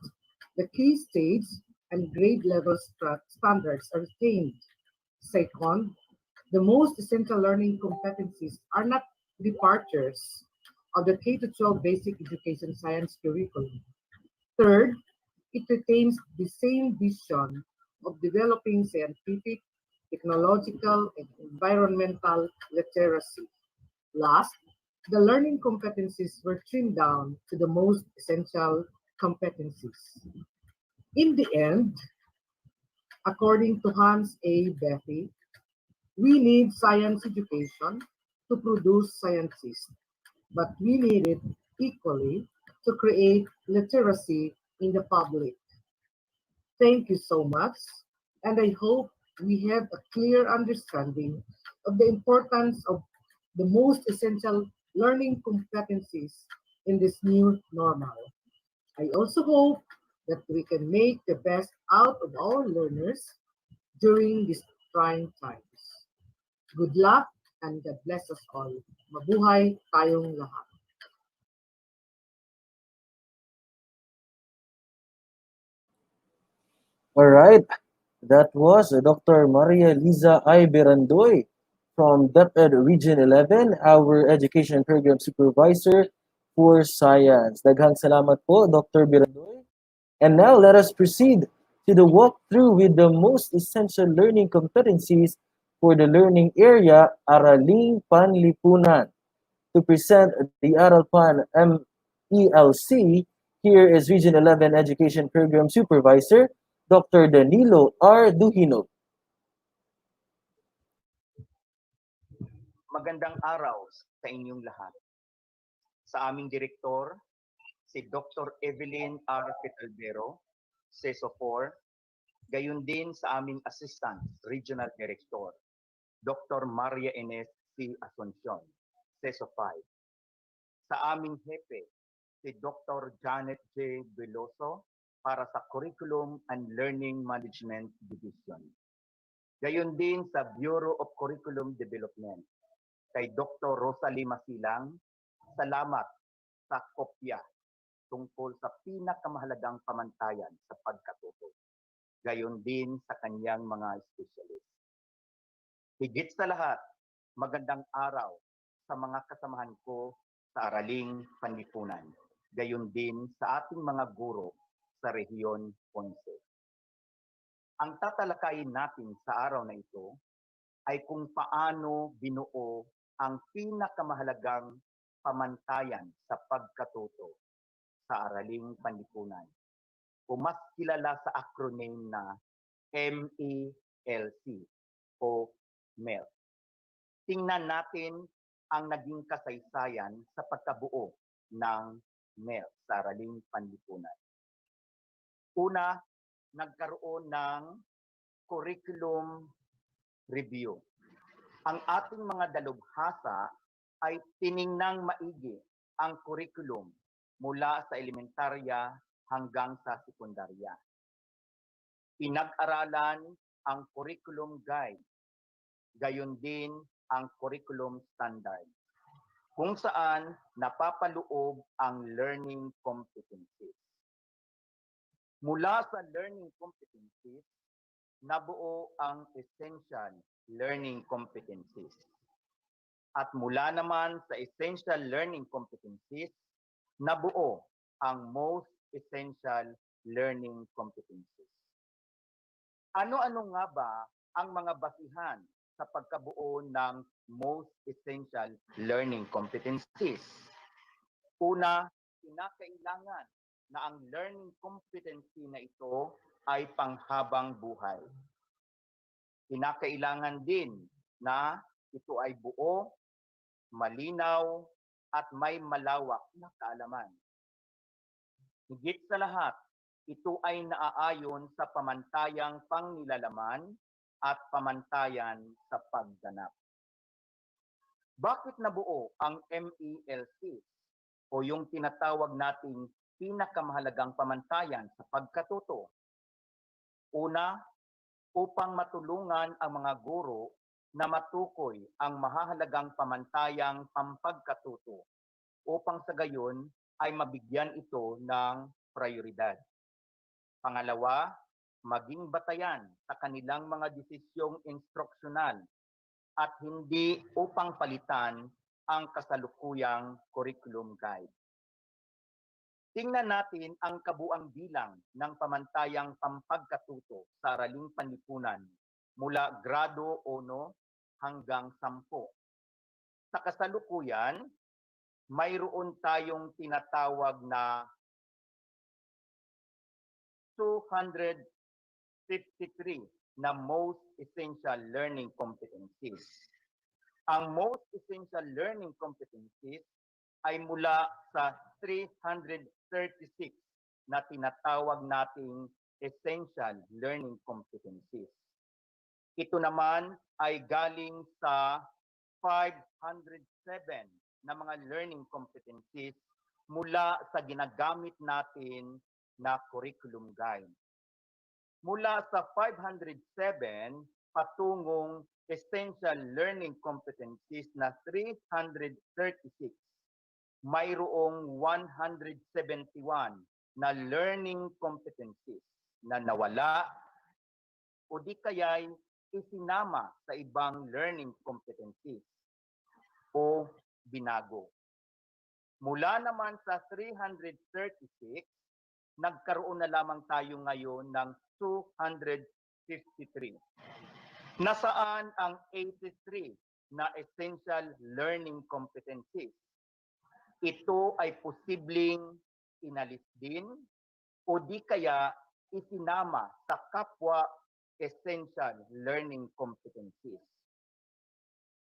the key stage and grade level standards are retained. Second, the most essential learning competencies are not departures of the K-12 basic education science curriculum. Third, it retains the same vision of developing scientific, technological, and environmental literacy. Last, the learning competencies were trimmed down to the most essential competencies. In the end, according to Hans A. Bethe, we need science education to produce scientists, but we need it equally to create literacy in the public. Thank you so much, and I hope we have a clear understanding of the importance of the most essential learning competencies in this new normal. I also hope that we can make the best out of our learners during these trying times. Good luck and God bless us all. Mabuhay tayong lahat. All right, that was Dr. Maria Liza I. Berandoy from DepEd Region 11, our Education Program Supervisor for Science. Daghang salamat po, Dr. Berandoy. And now let us proceed to the walkthrough with the most essential learning competencies for the learning area Araling Panlipunan. To present the Aralpan MELC, here is Region 11 Education Program Supervisor, Dr. Danilo R. Duhino. Magandang araw sa inyong lahat. Sa aming direktor, si Dr. Evelyn R. Petalbero, CESO 4, gayon din sa aming Assistant Regional Director, Dr. Maria Ines C. Asuncion, CESO 5. Sa aming hepe, si Dr. Janet J. Veloso para sa Curriculum and Learning Management Division. Gayon din sa Bureau of Curriculum Development, kay Dr. Rosalie Masilang, salamat sa kopya tungkol sa pinakamahalagang pamantayan sa pagkatuto. Gayon din sa kanyang mga specialist. Higit sa lahat, magandang araw sa mga kasamahan ko sa Araling Panlipunan. Gayon din sa ating mga guro sa Rehiyon 11. Ang tatalakayin natin sa araw na ito ay kung paano binuo ang pinakamahalagang pamantayan sa pagkatuto sa Araling Panlipunan, o mas kilala sa acronym na MELC o MELC. Tingnan natin ang naging kasaysayan sa pagkabuo ng MELC sa Araling Panlipunan. Una, nagkaroon ng curriculum review. Ang ating mga dalubhasa ay tiningnang maigi ang curriculum mula sa elementarya hanggang sa sekundarya. Pinag-aralan ang curriculum guide gayon din ang curriculum standard, kung saan napapaloob ang learning competencies. Mula sa learning competencies, nabuo ang essential learning competencies. At mula naman sa essential learning competencies, nabuo ang most essential learning competencies. Ano-ano nga ba ang mga basihan sa pagkabuo ng most essential learning competencies? Una, kinakailangan na ang learning competency na ito ay panghabang buhay. Kinakailangan din na ito ay buo, malinaw, at may malawak na kaalaman. Higit sa lahat, ito ay naaayon sa pamantayang pangnilalaman at pamantayan sa pagganap. Bakit nabuo ang MELCs o yung tinatawag nating pinakamahalagang pamantayan sa pagkatuto? Una, upang matulungan ang mga guro na matukoy ang mahahalagang pamantayang pampagkatuto upang sa gayon ay mabigyan ito ng prioridad. Pangalawa, maging batayan sa kanilang mga desisyong instruksyonal at hindi upang palitan ang kasalukuyang curriculum guide. Tingnan natin ang kabuang bilang ng pamantayang pampagkatuto sa Araling Panlipunan mula grado 1 hanggang 10. Sa kasalukuyan, mayroon tayong tinatawag na 253 na most essential learning competencies. Ang most essential learning competencies ay mula sa 336 na tinatawag nating essential learning competencies. Ito naman ay galing sa 507 na mga learning competencies mula sa ginagamit natin na curriculum guide. Mula sa 507 patungong essential learning competencies na 336, mayroong 171 na learning competencies na nawala o di kaya'y isinama sa ibang learning competencies o binago. Mula naman sa 336, nagkaroon na lamang tayo ngayon ng 253. Nasaan ang 83 na essential learning competencies? Ito ay posibleng inalis din o di kaya isinama sa kapwa essential learning competencies.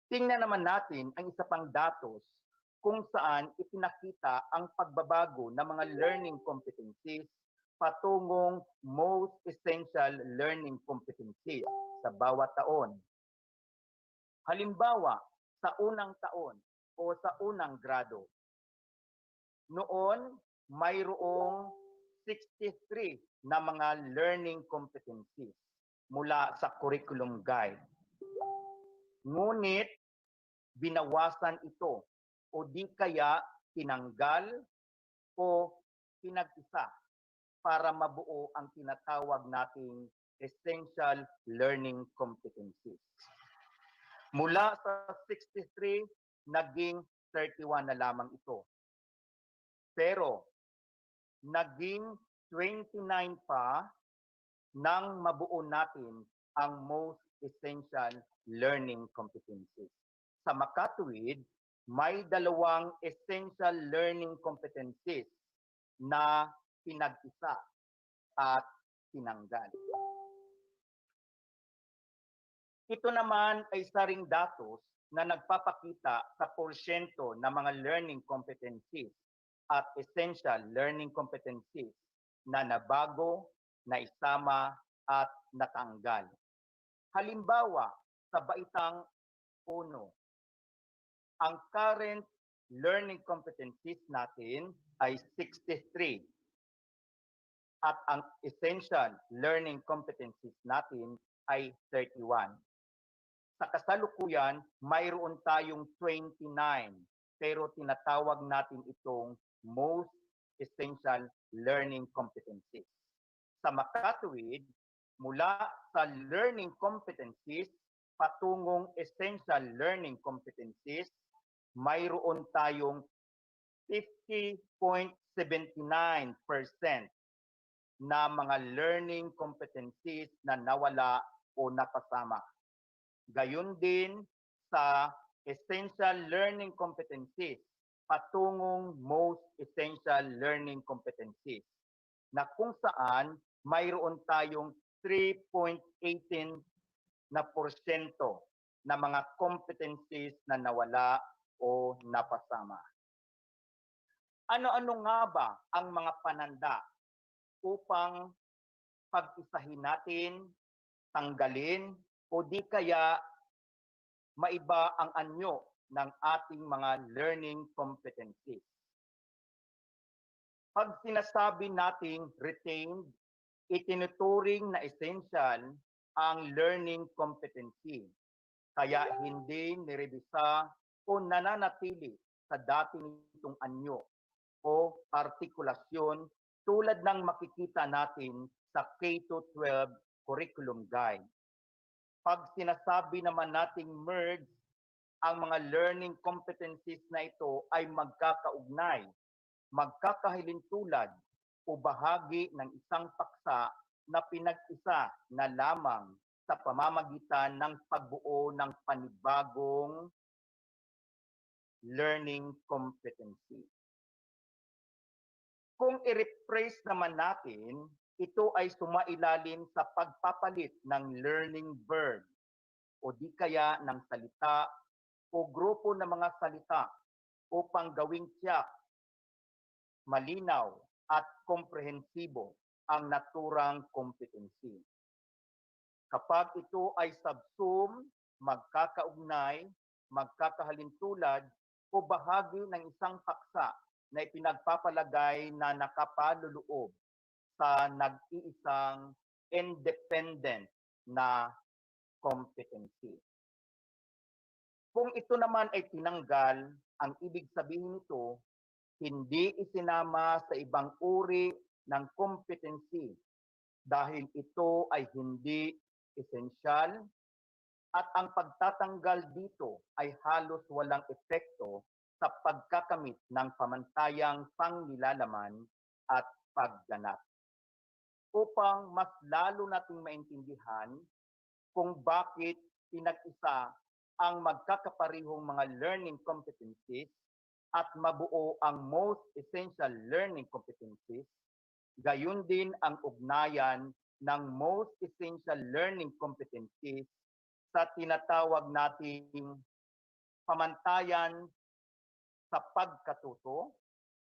Tingnan naman natin ang isa pang datos kung saan ipinakita ang pagbabago ng mga learning competencies patungong most essential learning competencies sa bawat taon. Halimbawa, sa unang taon o sa unang grado, noon mayroong 63 na mga learning competencies mula sa curriculum guide. Ngunit binawasan ito o di kaya tinanggal o pinag-isa para mabuo ang tinatawag nating essential learning competencies. Mula sa 63, naging 31 na lamang ito. Pero naging 29 pa nang mabuo natin ang most essential learning competencies. Sa makatuwid, may 2 essential learning competencies na pinag-isa at tinanggal. Ito naman ay isa ring datos na nagpapakita sa porsyento ng mga learning competencies at essential learning competencies na nabago, naisama at natanggal. Halimbawa, sa baitang 1, ang current learning competencies natin ay 63 at ang essential learning competencies natin ay 31. Sa kasalukuyan, mayroon tayong 29, pero tinatawag natin itong most essential learning competencies. Sa makatuwid, mula sa learning competencies patungong essential learning competencies, mayroon tayong 50.79% na mga learning competencies na nawala o napasama. Gayon din sa essential learning competencies patungong most essential learning competencies na kung saan mayroon tayong 3.18% na mga competencies na nawala o napasama. Ano-ano nga ba ang mga pananda upang pag-isahin natin, tanggalin, o di kaya maiba ang anyo ng ating mga learning competencies? Pag sinasabi nating retained, itinuturing na essential ang learning competency. Kaya hindi nirebisa o nananatili sa dati nitong anyo o artikulasyon tulad ng makikita natin sa K-12 Curriculum Guide. Pag sinasabi naman nating merge, ang mga learning competencies na ito ay magkakaugnay, magkakahilintulad o bahagi ng isang paksa na pinag-isa na lamang sa pamamagitan ng pagbuo ng panibagong learning competency. Kung i-rephrase naman natin, ito ay sumailalim sa pagpapalit ng learning verb o di kaya ng salita o grupo ng mga salita upang gawing tiyak, malinaw at komprehensibo ang naturang competency. Kapag ito ay subsume, magkakaugnay, magkakahalintulad o bahagi ng isang paksa na ipinagpapalagay na nakapaluloob sa nag-iisang independent na competency. Kung ito naman ay tinanggal, ang ibig sabihin nito, hindi isinama sa ibang uri ng competency dahil ito ay hindi esensyal at ang pagtatanggal dito ay halos walang epekto sa pagkakamit ng pamantayang pangnilalaman at pagganap. Upang mas lalo nating maintindihan kung bakit pinag-isa ang magkakaparihong mga learning competencies at mabuo ang most essential learning competencies, gayon din ang ugnayan ng most essential learning competencies sa tinatawag nating pamantayan sa pagkatuto,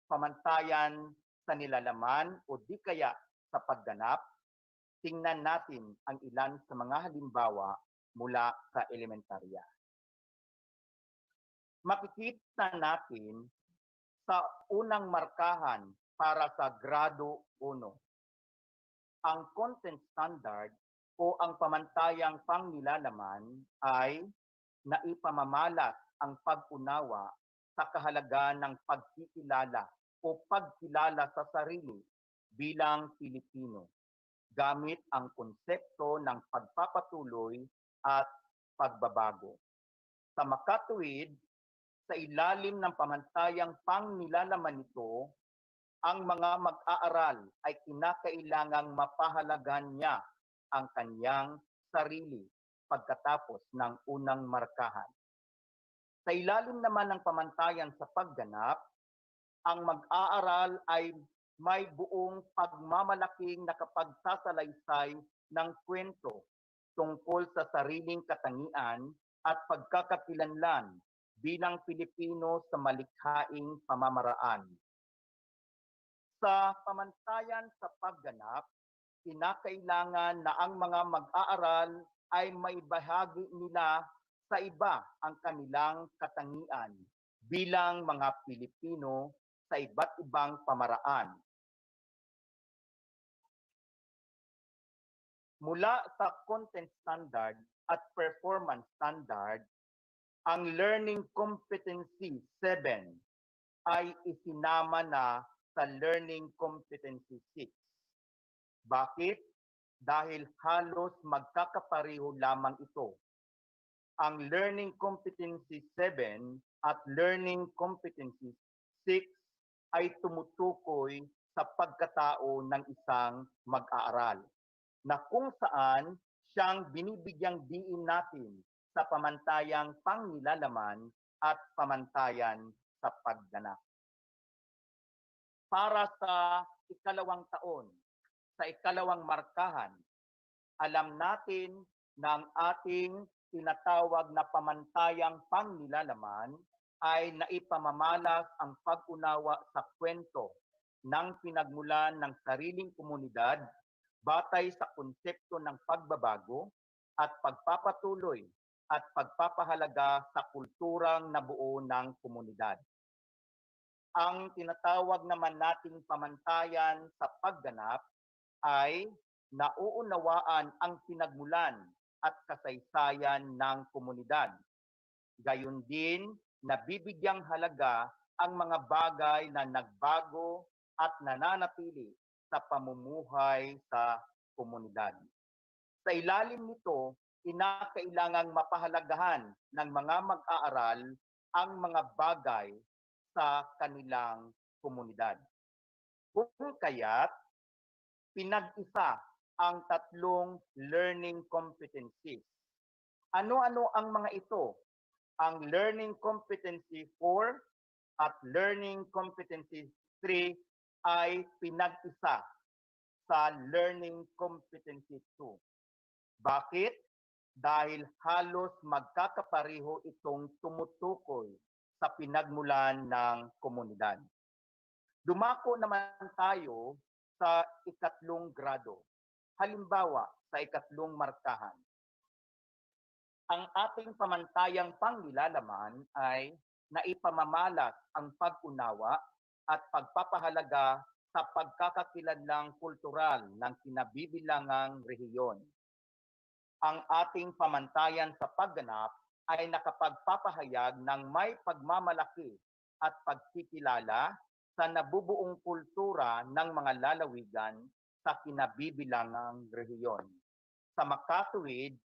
pamantayan sa nilalaman o di kaya sa pagganap. Tingnan natin ang ilan sa mga halimbawa mula sa elementarya. Makikita natin sa unang markahan para sa grado 1. Ang content standard o ang pamantayang pangnilalaman ay naipamamalas ang pag-unawa sa kahalagaan ng pagkikilala o pagkilala sa sarili bilang Pilipino gamit ang konsepto ng pagpapatuloy at pagbabago. Sa makatuwid, sa ilalim ng pamantayang pangnilalaman nito, ang mga mag-aaral ay kinakailangang mapahalagan niya ang kanyang sarili pagkatapos ng unang markahan. Sa ilalim naman ng pamantayan sa pagganap, ang mag-aaral ay may buong pagmamalaking nakapagsasalaysay ng kwento tungkol sa sariling katangian at pagkakakilanlan bilang Pilipino sa malikhaing pamamaraan. Sa pamantayan sa pagganap, kinakailangan na ang mga mag-aaral ay maibahagi nila sa iba ang kanilang katangian bilang mga Pilipino sa iba't ibang pamaraan. Mula sa content standard, at performance standard, ang Learning Competency 7 ay isinama na sa Learning Competency 6. Bakit? Dahil halos magkakapareho lamang ito. Ang Learning Competency 7 at Learning Competency 6 ay tumutukoy sa pagkatao ng isang mag-aaral, na kung saan siyang binibigyang diin natin sa pamantayang pangnilalaman at pamantayan sa pagganap. Para sa ikalawang taon, sa ikalawang markahan, alam natin na ang ating tinatawag na pamantayang pangnilalaman ay naipamamalas ang pag-unawa sa kwento ng pinagmulan ng sariling komunidad batay sa konsepto ng pagbabago at pagpapatuloy at pagpapahalaga sa kulturang nabuo ng komunidad. Ang tinatawag naman nating pamantayan sa pagganap ay nauunawaan ang pinagmulan at kasaysayan ng komunidad. Gayon din, nabibigyang halaga ang mga bagay na nagbago at nananatili sa pamumuhay sa komunidad. Sa ilalim nito, kinakailangang mapahalagahan ng mga mag-aaral ang mga bagay sa kanilang komunidad. Kung kaya't, pinag-isa ang tatlong learning competencies. Ano-ano ang mga ito? Ang Learning Competency 4 at Learning Competency 3 ay pinag-isa sa Learning Competency 2. Bakit? Dahil halos magkakapareho itong tumutukoy sa pinagmulan ng komunidad. Dumako naman tayo sa ikatlong grado. Halimbawa, sa ikatlong markahan. Ang ating pamantayang pangnilalaman ay naipamamalas ang pag-unawa at pagpapahalaga sa pagkakakilanlang kultural ng kinabibilangang rehiyon. Ang ating pamantayan sa pagganap ay nakapagpapahayag ng may pagmamalaki at pagkikilala sa nabubuong kultura ng mga lalawigan sa kinabibilangang rehiyon. Sa makatuwid,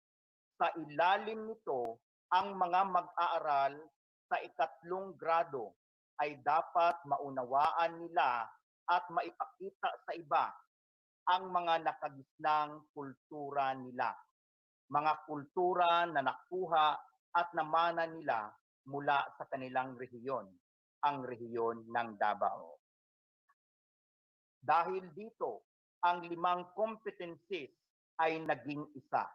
sa ilalim nito, ang mga mag-aaral sa ikatlong grado ay dapat maunawaan nila at maipakita sa iba ang mga nakagisnang kultura nila, mga kultura na nakuha at namana nila mula sa kanilang rehiyon, ang rehiyon ng Davao. Dahil dito, ang 5 competencies ay naging isa.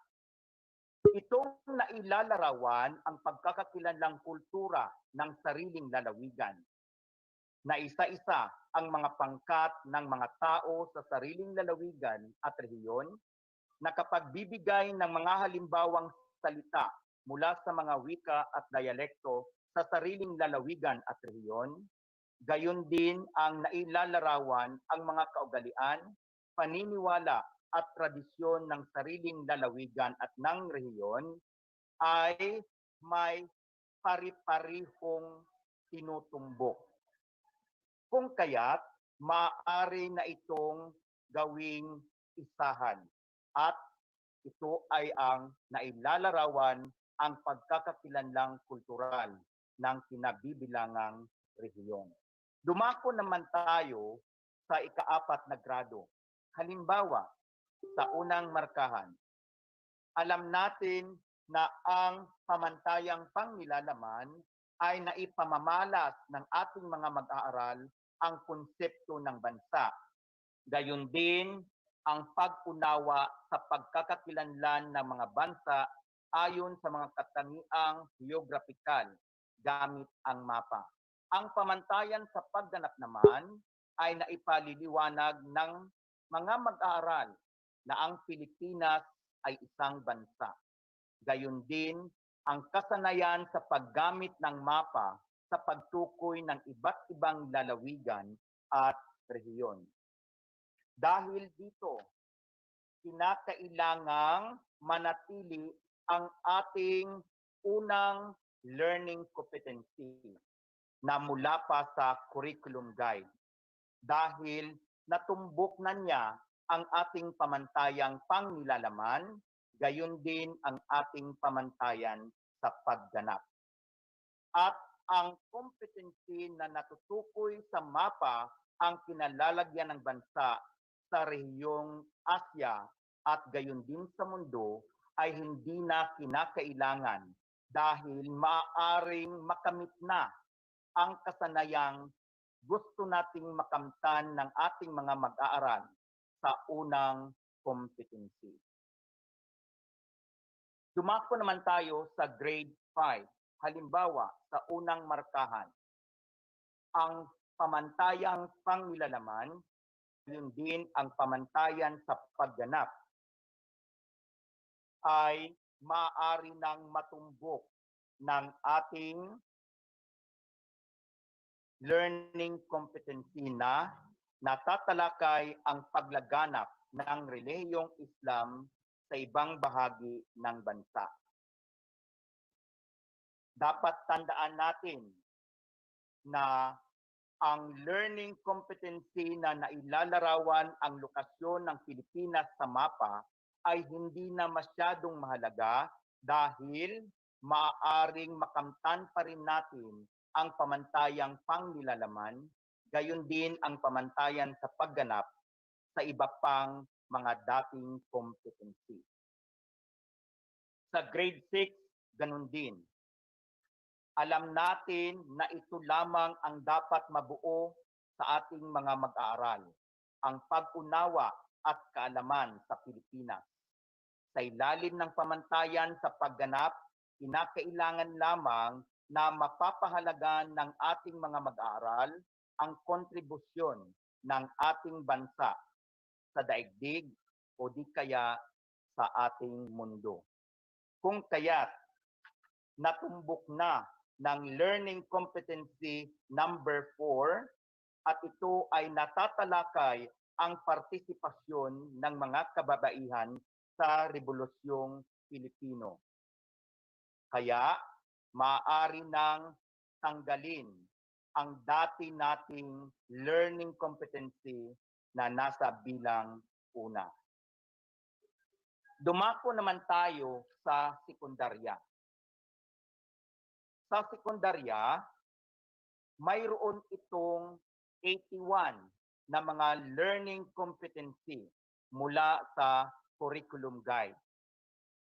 Itong nailalarawan ang pagkakakilanlang kultura ng sariling lalawigan, na isa-isa ang mga pangkat ng mga tao sa sariling lalawigan at rehiyon, nakapagbibigay ng mga halimbawang salita mula sa mga wika at dialekto sa sariling lalawigan at rehiyon. Gayon din ang nailalarawan ang mga kaugalian, paniniwala at tradisyon ng sariling lalawigan at ng rehiyon ay may pari-parihong tinutumbok. Kung kaya't, maaari na itong gawing isahan at ito ay ang nailalarawan ang pagkakakilanlang kultural ng kinabibilangang rehiyon. Dumako naman tayo sa ika-4 na grado. Halimbawa, sa unang markahan, alam natin na ang pamantayang pangnilalaman ay naipamamalas ng ating mga mag-aaral ang konsepto ng bansa. Gayon din ang pag-unawa sa pagkakakilanlan ng mga bansa ayon sa mga katangiang geographical gamit ang mapa. Ang pamantayan sa pagganap naman ay naipaliliwanag ng mga mag-aaral na ang Pilipinas ay isang bansa. Gayon din ang kasanayan sa paggamit ng mapa sa pagtukoy ng iba't ibang lalawigan at rehiyon. Dahil dito, kinakailangang manatili ang ating unang learning competency na mula pa sa curriculum guide dahil natumbok na niya ang ating pamantayang pangnilalaman, gayon din ang ating pamantayan sa pagganap. At ang competency na natutukoy sa mapa ang kinalalagyan ng bansa sa rehiyong Asya at gayon din sa mundo ay hindi na kinakailangan dahil maaaring makamit na ang kasanayang gusto nating makamtan ng ating mga mag-aaral sa unang competency. Dumako naman tayo sa grade 5. Halimbawa, sa unang markahan, ang pamantayang pangnilalaman, yun din ang pamantayan sa pagganap, ay maaari nang matumbok ng ating learning competency na natatalakay ang paglaganap ng relihiyong Islam sa ibang bahagi ng bansa. Dapat tandaan natin na ang learning competency na nailalarawan ang lokasyon ng Pilipinas sa mapa ay hindi na masyadong mahalaga dahil maaaring makamtan pa rin natin ang pamantayang pangnilalaman, gayon din ang pamantayan sa pagganap sa iba pang mga dating competency. Sa grade 6, ganun din. Alam natin na ito lamang ang dapat mabuo sa ating mga mag-aaral, ang pag-unawa at kaalaman sa Pilipinas. Sa ilalim ng pamantayan sa pagganap, kinakailangan lamang na mapapahalagan ng ating mga mag-aaral ang kontribusyon ng ating bansa sa daigdig o di kaya sa ating mundo. Kung kaya't natumbok na ng learning competency number 4 at ito ay natatalakay ang partisipasyon ng mga kababaihan sa Rebolusyong Pilipino. Kaya maaari nang tanggalin ang dati nating learning competency na nasa bilang una. Dumako naman tayo sa sekundarya. Sa sekundarya, mayroon itong 81 na mga learning competency mula sa curriculum guide.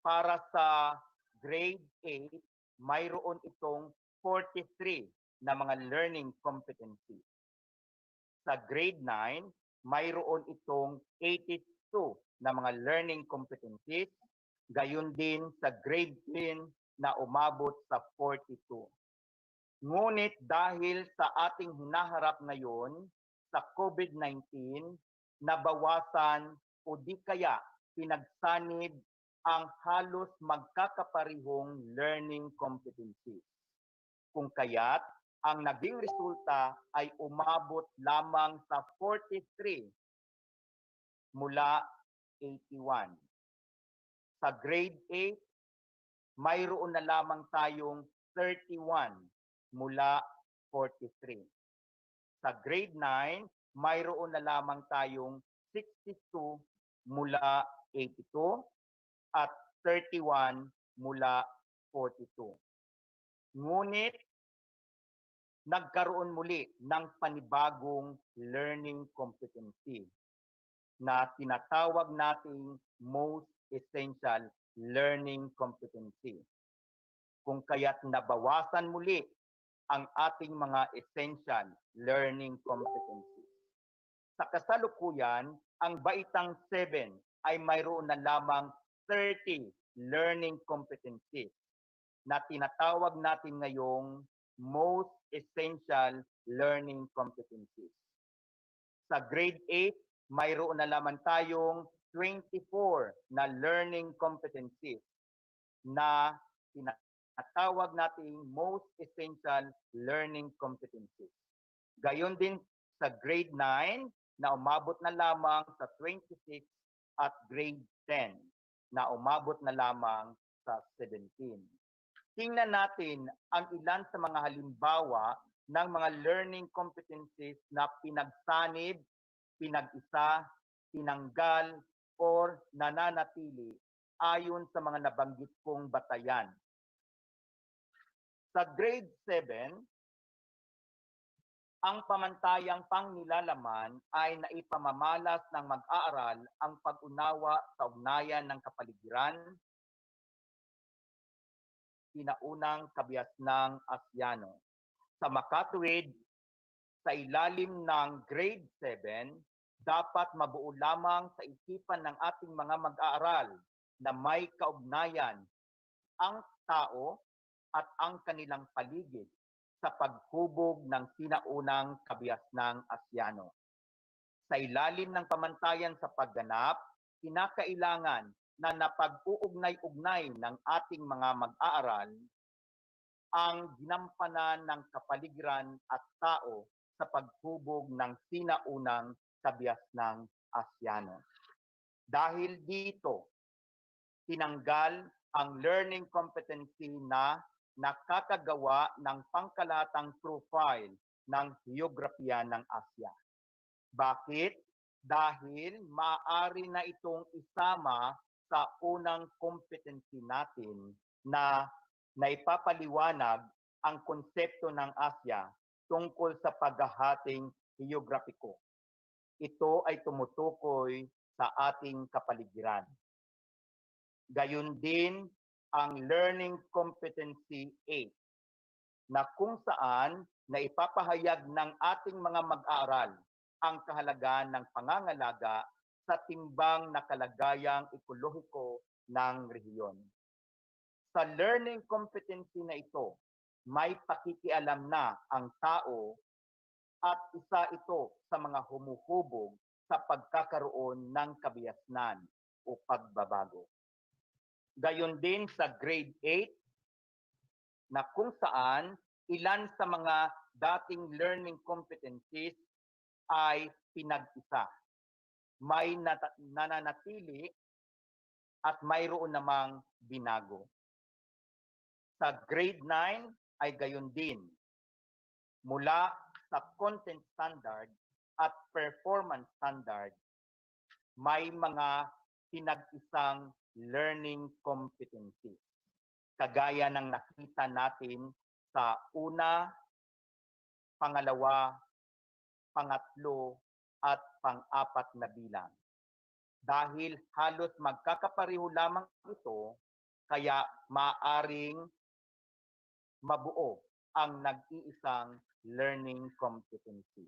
Para sa grade 8, mayroon itong 43 na mga learning competency. Sa grade 9, mayroon itong 82 na mga learning competencies, gayon din sa grade 10 na umabot sa 42. Ngunit dahil sa ating hinaharap ngayon sa COVID-19, nabawasan o di kaya pinagsanib ang halos magkakaparihong learning competencies. Kung kaya't ang naging resulta ay umabot lamang sa 43 mula 81. Sa grade 8, mayroon na lamang tayong 31 mula 43. Sa grade 9, mayroon na lamang tayong 62 mula 82 at 31 mula 42. Ngunit, nagkaroon muli ng panibagong learning competency na tinatawag nating most essential learning competency. Kung kaya't nabawasan muli ang ating mga essential learning competencies. Sa kasalukuyan, ang baitang 7 ay mayroon na lamang 30 learning competencies na tinatawag natin ngayong most essential learning competencies. Sa grade 8, mayroon na lamang tayong 24 na learning competencies na tinatawag nating most essential learning competencies. Gayon din sa grade 9 na umabot na lamang sa 26 at grade 10 na umabot na lamang sa 17. Tingnan natin ang ilan sa mga halimbawa ng mga learning competencies na pinagsanib, pinag-isa, tinanggal, or nananatili ayon sa mga nabanggit kong batayan. Sa grade 7, ang pamantayang pangnilalaman ay naipamamalas ng mag-aaral ang pag-unawa sa ugnayan ng kapaligiran, sinaunang kabias ng Asyano. Sa makatuwid, sa ilalim ng grade 7, dapat mabuo lamang sa isipan ng ating mga mag-aaral na may kaugnayan ang tao at ang kanilang paligid sa paghubog ng sinaunang kabias ng Asyano. Sa ilalim ng pamantayan sa pagganap, kinakailangan na napag-uugnay-ugnay ng ating mga mag-aaral ang ginampanan ng kapaligiran at tao sa paghubog ng sinaunang kabias ng Asyano. Dahil dito, tinanggal ang learning competency na nakakagawa ng pangkalatang profile ng geografiya ng Asya. Bakit? Dahil maaari na itong isama sa unang competency natin na naipapaliwanag ang konsepto ng Asya tungkol sa paghahating geograpiko. Ito ay tumutukoy sa ating kapaligiran. Gayon din ang Learning Competency 8 na kung saan naipapahayag ng ating mga mag-aaral ang kahalagahan ng pangangalaga sa timbang na kalagayang ekolohiko ng rehiyon. Sa learning competency na ito, may pakikialam na ang tao at isa ito sa mga humuhubog sa pagkakaroon ng kabihasnan o pagbabago. Gayon din sa grade 8 na kung saan ilan sa mga dating learning competencies ay pinag-isa. May nananatili at mayroon namang binago. Sa grade 9 ay gayon din. Mula sa content standard at performance standard, may mga pinag-isang learning competencies. Kagaya ng nakita natin sa una, pangalawa, pangatlo, at pang-apat na bilang. Dahil halos magkakapareho lamang ito, kaya maaring mabuo ang nag-iisang learning competency.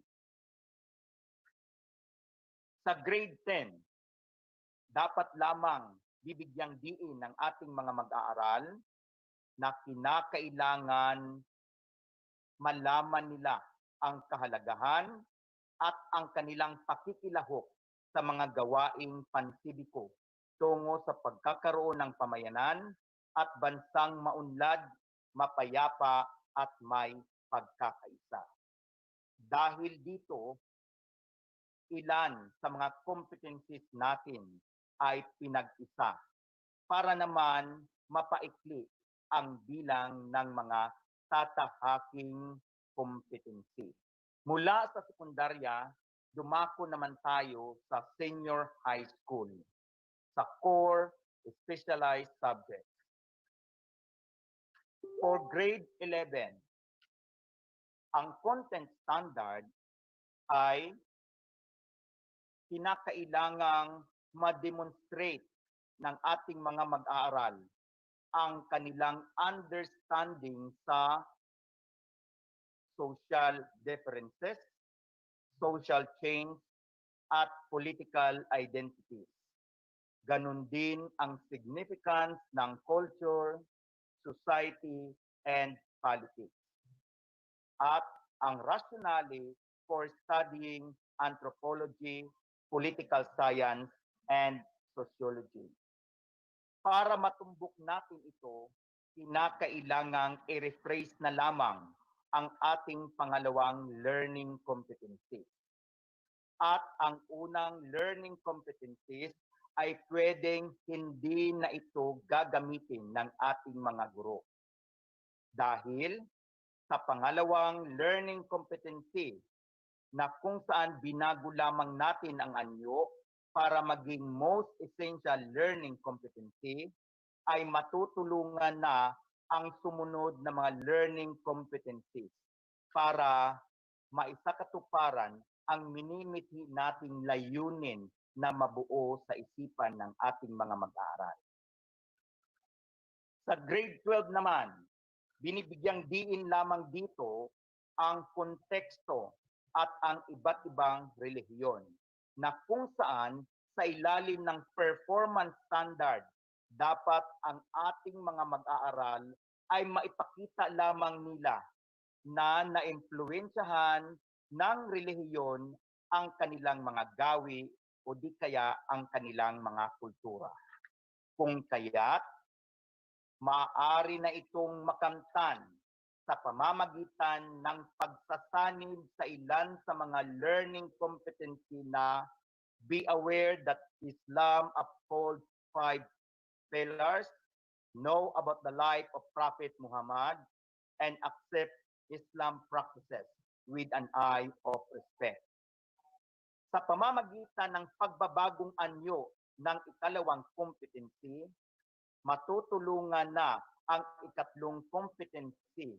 Sa grade 10, dapat lamang bibigyang diin ng ating mga mag-aaral na kinakailangan malaman nila ang kahalagahan at ang kanilang pakikilahok sa mga gawaing pansibiko tungo sa pagkakaroon ng pamayanan at bansang maunlad, mapayapa at may pagkakaisa. Dahil dito, ilan sa mga competencies natin ay pinag-isa para naman mapaikli ang bilang ng mga tatahaking competency. Mula sa sekundarya, dumako naman tayo sa senior high school, sa core specialized subjects. For grade 11, ang content standard ay kinakailangang ma-demonstrate ng ating mga mag-aaral ang kanilang understanding sa social differences, social change, at political identities. Ganon din ang significance ng culture, society, and politics. At ang rationale for studying anthropology, political science, and sociology. Para matumbok natin ito, kinakailangang i-rephrase na lamang ang ating pangalawang learning competencies. At ang unang learning competencies ay pwedeng hindi na ito gagamitin ng ating mga guro. Dahil sa pangalawang learning competency na kung saan binago lamang natin ang anyo para maging most essential learning competency, ay matutulungan na ang sumunod na mga learning competencies para maisakatuparan ang minimithi nating layunin na mabuo sa isipan ng ating mga mag-aaral. Sa grade 12 naman, binibigyang diin lamang dito ang konteksto at ang iba't ibang relihiyon na kung saan sa ilalim ng performance standard dapat ang ating mga mag-aaral ay maipakita lamang nila na naimpluwensyahan ng relihiyon ang kanilang mga gawi o di kaya ang kanilang mga kultura. Kung kaya't maaari na itong makamtan sa pamamagitan ng pagsasanib sa ilan sa mga learning competency na be aware that Islam upholds 5 pillars, know about the life of Prophet Muhammad, and accept Islam practices with an eye of respect. Sa pamamagitan ng pagbabagong anyo ng ikalawang competency, matutulungan na ang ikatlong competency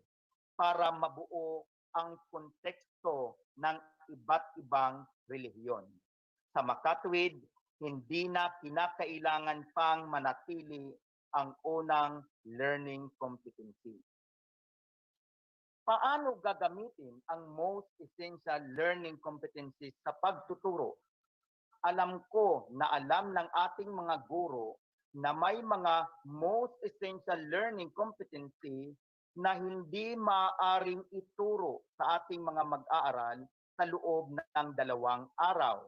para mabuo ang konteksto ng iba't ibang relihiyon. Sa makatwid, hindi na kinakailangan pang manatili ang unang learning competency. Paano gagamitin ang most essential learning competencies sa pagtuturo? Alam ko na alam ng ating mga guro na may mga most essential learning competency na hindi maaaring ituro sa ating mga mag-aaral sa loob ng 2 araw.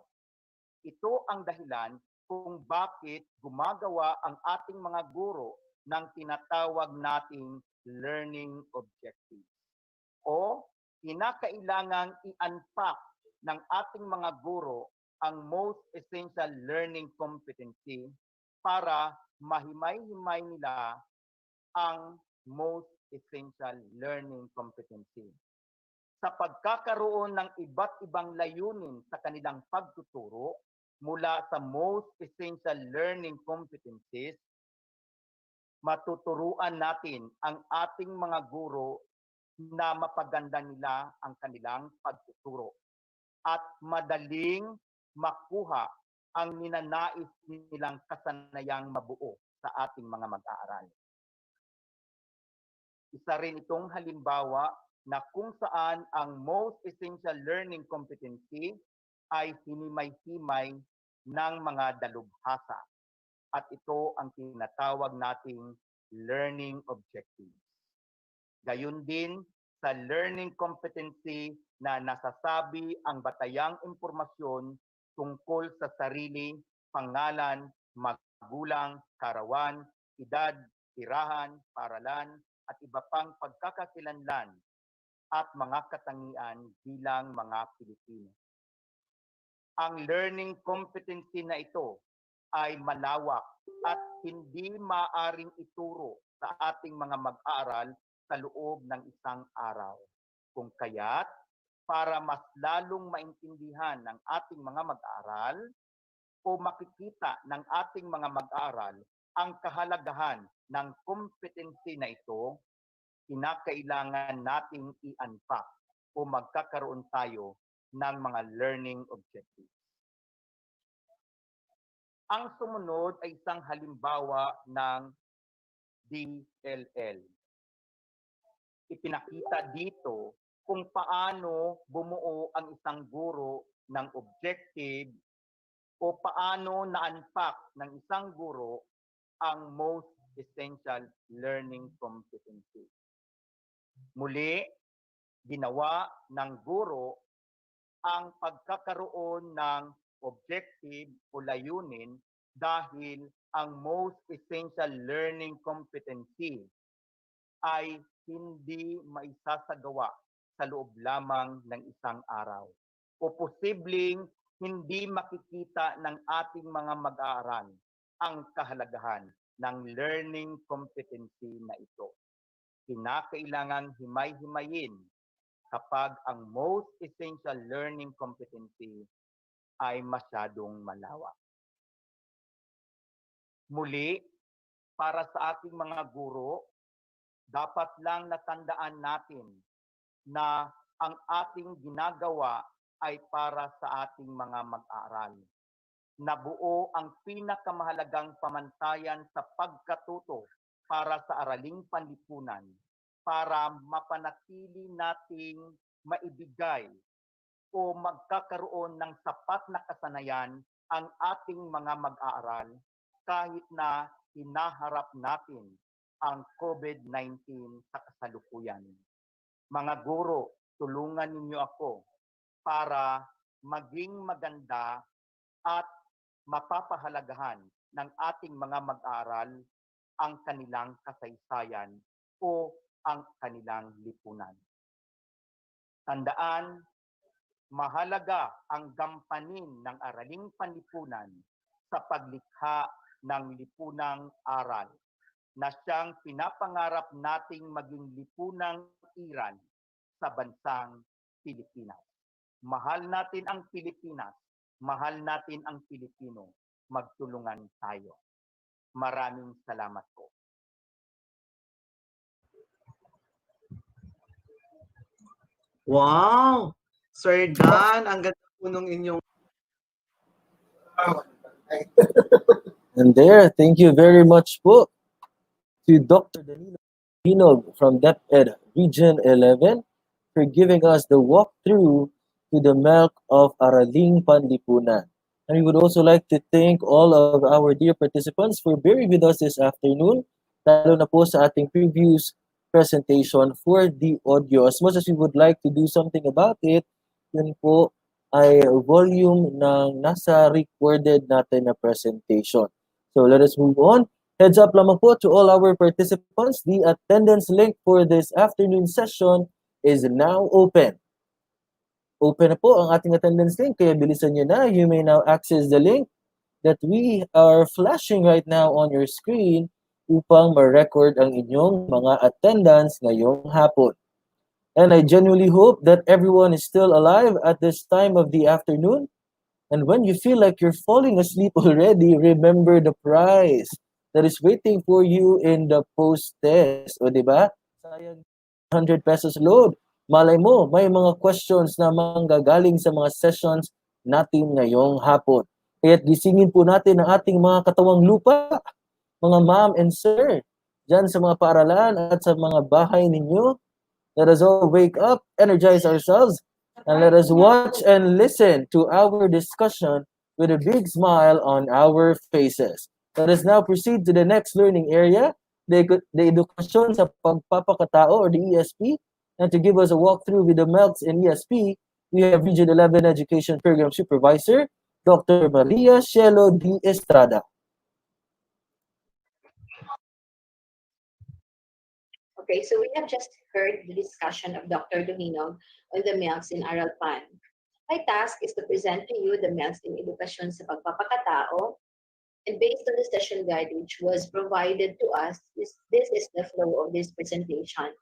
Ito ang dahilan kung bakit gumagawa ang ating mga guro ng tinatawag nating learning objectives. O kinakailangang i-unpack ng ating mga guro ang most essential learning competency para mahimay-himay nila ang most essential learning competency. Sa pagkakaroon ng iba't ibang layunin sa kanilang pagtuturo mula sa most essential learning competencies, matuturuan natin ang ating mga guro na mapaganda nila ang kanilang pagtuturo at madaling makuha ang ninanais nilang kasanayang mabuo sa ating mga mag-aaral. Isa rin itong halimbawa na kung saan ang most essential learning competency ay hinimay-himay ng mga dalubhasa at ito ang tinatawag nating learning objectives. Gayon din sa learning competency na nasasabi ang batayang impormasyon tungkol sa sarili, pangalan, magulang, karawan, edad, tirahan, paralan, at iba pang pagkakakilanlan at mga katangian bilang mga Pilipino. Ang learning competency na ito ay malawak at hindi maaring ituro sa ating mga mag-aaral sa loob ng 1 araw. Kung kaya't, para mas lalong maintindihan ng ating mga mag-aaral o makikita ng ating mga mag-aaral ang kahalagahan ng competency na ito, kinakailangan nating i-unpack o magkakaroon tayo ng mga learning objectives. Ang sumunod ay isang halimbawa ng DLL. Ipinakita dito kung paano bumuo ang isang guro ng objective o paano na-unpack ng isang guro ang most essential learning competency. Muli, ginawa ng guro ang pagkakaroon ng objective o layunin dahil ang most essential learning competency ay hindi maisasagawa sa loob lamang ng 1 araw o posibleng hindi makikita ng ating mga mag-aaral ang kahalagahan ng learning competency na ito. Kinakailangang himay-himayin kapag ang most essential learning competency ay masyadong malawak. Muli, para sa ating mga guro, dapat lang natandaan natin na ang ating ginagawa ay para sa ating mga mag-aaral. Nabuo ang pinakamahalagang pamantayan sa pagkatuto para sa Araling Panlipunan para mapanatili nating maibigay o magkakaroon ng sapat na kasanayan ang ating mga mag-aaral kahit na hinaharap natin ang COVID-19 sa kasalukuyan. Mga guro, tulungan ninyo ako para maging maganda at mapapahalagahan ng ating mga mag-aaral ang kanilang kasaysayan o ang kanilang lipunan. Tandaan, mahalaga ang gampanin ng Araling Panlipunan sa paglikha ng lipunang aral na siyang pinapangarap nating maging lipunang iran sa bansang Pilipinas. Mahal natin ang Pilipinas, mahal natin ang Pilipino, magtulungan tayo. Maraming salamat po. Wow! Sir Dan, ang ganda po nung inyong... And there, thank you very much po to Dr. Danilo Hinog from DepEd Region 11 for giving us the walkthrough to the milk of Araling Panlipunan. And we would also like to thank all of our dear participants for bearing with us this afternoon, lalo na po sa ating previous presentation for the audio. As much as we would like to do something about it, yun po ay volume ng nasa recorded natin na presentation. So let us move on. Heads up lamang po to all our participants. The attendance link for this afternoon session is now open. Open na po ang ating attendance link, kaya bilisan nyo na. You may now access the link that we are flashing right now on your screen upang ma-record ang inyong mga attendance ngayong hapon. And I genuinely hope that everyone is still alive at this time of the afternoon. And when you feel like you're falling asleep already, remember the prize that is waiting for you in the post-test. O diba? Sayang 100 pesos load. Malay mo, may mga questions na manggagaling sa mga sessions natin ngayong hapon. Kaya't gisingin po natin ang ating mga katawang lupa, mga ma'am and sir, dyan sa mga paaralan at sa mga bahay ninyo. Let us all wake up, energize ourselves, and let us watch and listen to our discussion with a big smile on our faces. Let us now proceed to the next learning area, the edukasyon sa pagpapakatao or the ESP. And to give us a walkthrough with the MELCs in ESP, we have Region 11 Education Program Supervisor, Dr. Maria Cielo D. Estrada. Okay, so we have just heard the discussion of Dr. Dominog on the MELCs in Aralpan. My task is to present to you the MELCs in Edukasyon sa Pagpapakatao, and based on the session guide which was provided to us, this is the flow of this presentation.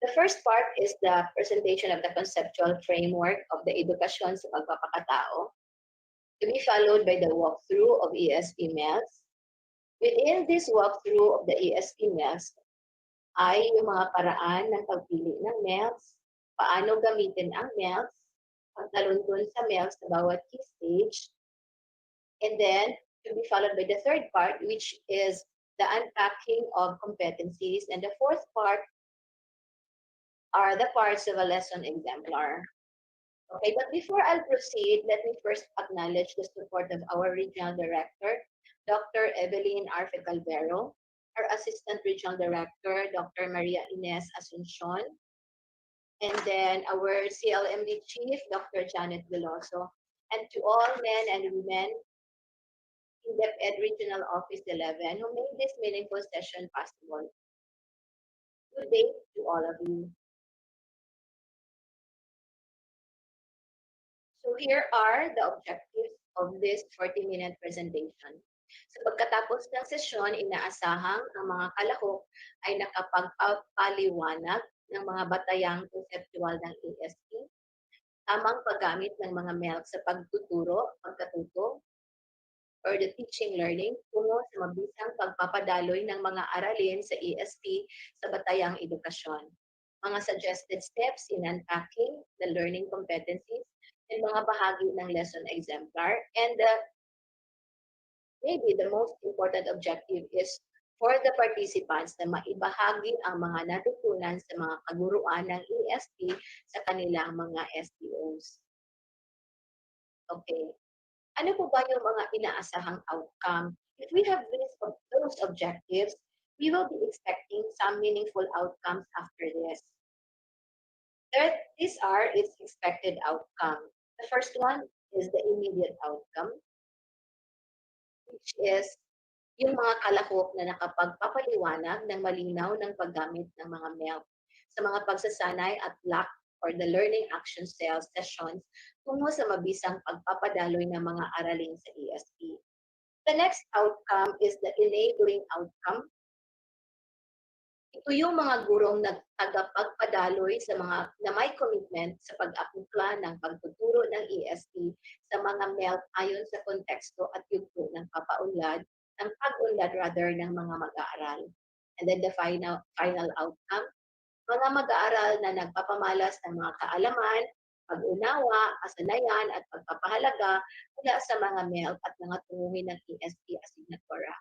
The first part is the presentation of the conceptual framework of the Edukasyon sa Pagpapakatao, to be followed by the walkthrough of ESP MELCs. Within this walkthrough of the ESP MELCs ay yung mga paraan ng pagpili ng MELCs, paano gamitin ang MELCs, pagtaluntun sa MELCs sa bawat key stage, and then to be followed by the third part, which is the unpacking of competencies, and the fourth part are the parts of a lesson exemplar. Okay, but before I'll proceed, let me first acknowledge the support of our Regional Director, Dr. Evelyn R. Calvero, our Assistant Regional Director, Dr. Maria Ines Asuncion, and then our CLMD Chief, Dr. Janet Veloso, and to all men and women in DepEd Regional Office 11 who made this meaningful session possible. Good day to all of you. So So here are the objectives of this 40-minute presentation. Sa pagkatapos ng sesyon, inaasahang ang mga kalahok ay nakapagpapaliwanag ng mga batayang conceptual ng ESP, tamang paggamit ng mga MELCs sa pagkatuto, or the teaching learning tungo sa mabisang pagpapadaloy ng mga aralin sa ESP sa batayang edukasyon. Mga suggested steps in unpacking the learning competencies and mga bahagi ng lesson exemplar. And maybe the most important objective is for the participants na maibahagi ang mga natutunan sa mga kaguruan ng ESP sa kanilang mga STOs. Okay. Ano po ba yung mga inaasahang outcome? If we have those objectives, we will be expecting some meaningful outcomes after this. These are its expected outcome. The first one is the immediate outcome, which is yung mga kalahok na nakapagpapaliwanag ng malinaw ng paggamit ng mga MELC sa mga pagsasanay at lock or the learning action cell sessions tungo sa mabisang pagpapadaloy ng mga aralin sa ESP. The next outcome is the enabling outcome. Ito yung mga gurong tagapagpadaloy sa mga na may commitment sa pag-aplikla ng pagtuturo ng ESP sa mga MELC ayon sa konteksto at yugto ng pag-unlad rather ng mga mag-aaral. And then the final outcome, mga mag-aaral na nagpapamalas ng mga kaalaman, pag-unawa, kasanayan at pagpapahalaga mula sa mga MELC at mga tungungin ng ESP asignatura.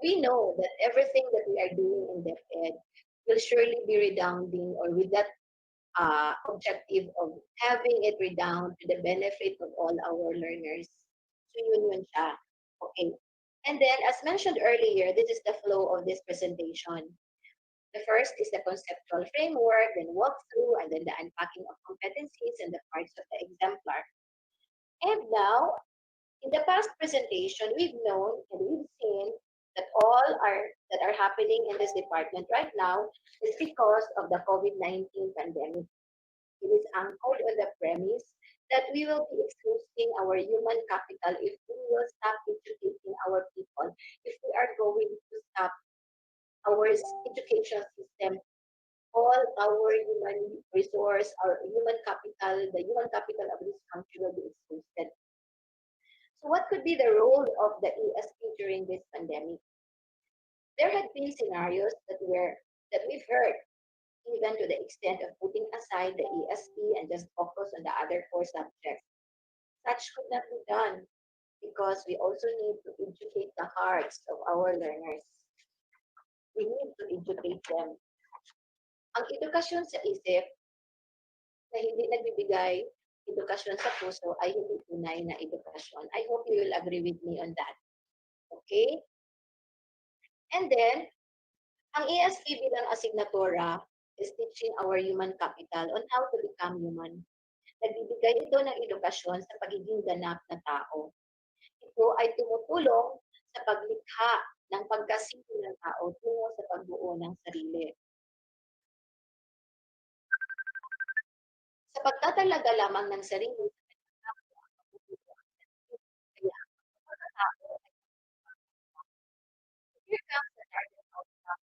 We know that everything that we are doing in DepEd will surely be redounding or with that objective of having it redound to the benefit of all our learners. So yun siya. Okay. And then, as mentioned earlier, this is the flow of this presentation. The first is the conceptual framework, then walkthrough, and then the unpacking of competencies and the parts of the exemplar. And now, in the past presentation, we've known and we've seen that all that are happening in this department right now is because of the COVID-19 pandemic. It is anchored on the premise that we will be exhausting our human capital if we will stop educating our people, if we are going to stop our education system, all our human resource, our human capital, the human capital of this country will be exhausted. So what could be the role of the ESP during this pandemic? There had been scenarios that we've heard, even to the extent of putting aside the ESP and just focus on the other core subjects. Such could not be done because we also need to educate the hearts of our learners. We need to educate them. Ang edukasyon sa isip na hindi nagbibigay edukasyon sa puso ay hindi tunay na edukasyon. I hope you will agree with me on that. Okay? And then, ang ESP bilang asignatura is teaching our human capital on how to become human. Nagbibigay ito ng edukasyon sa pagiging ganap na tao. Ito ay tumutulong sa paglikha ng pagkasino ng tao tungo sa pagbuo ng sarili. Sa pagtatalaga lamang ng sarili, here comes the target outcome.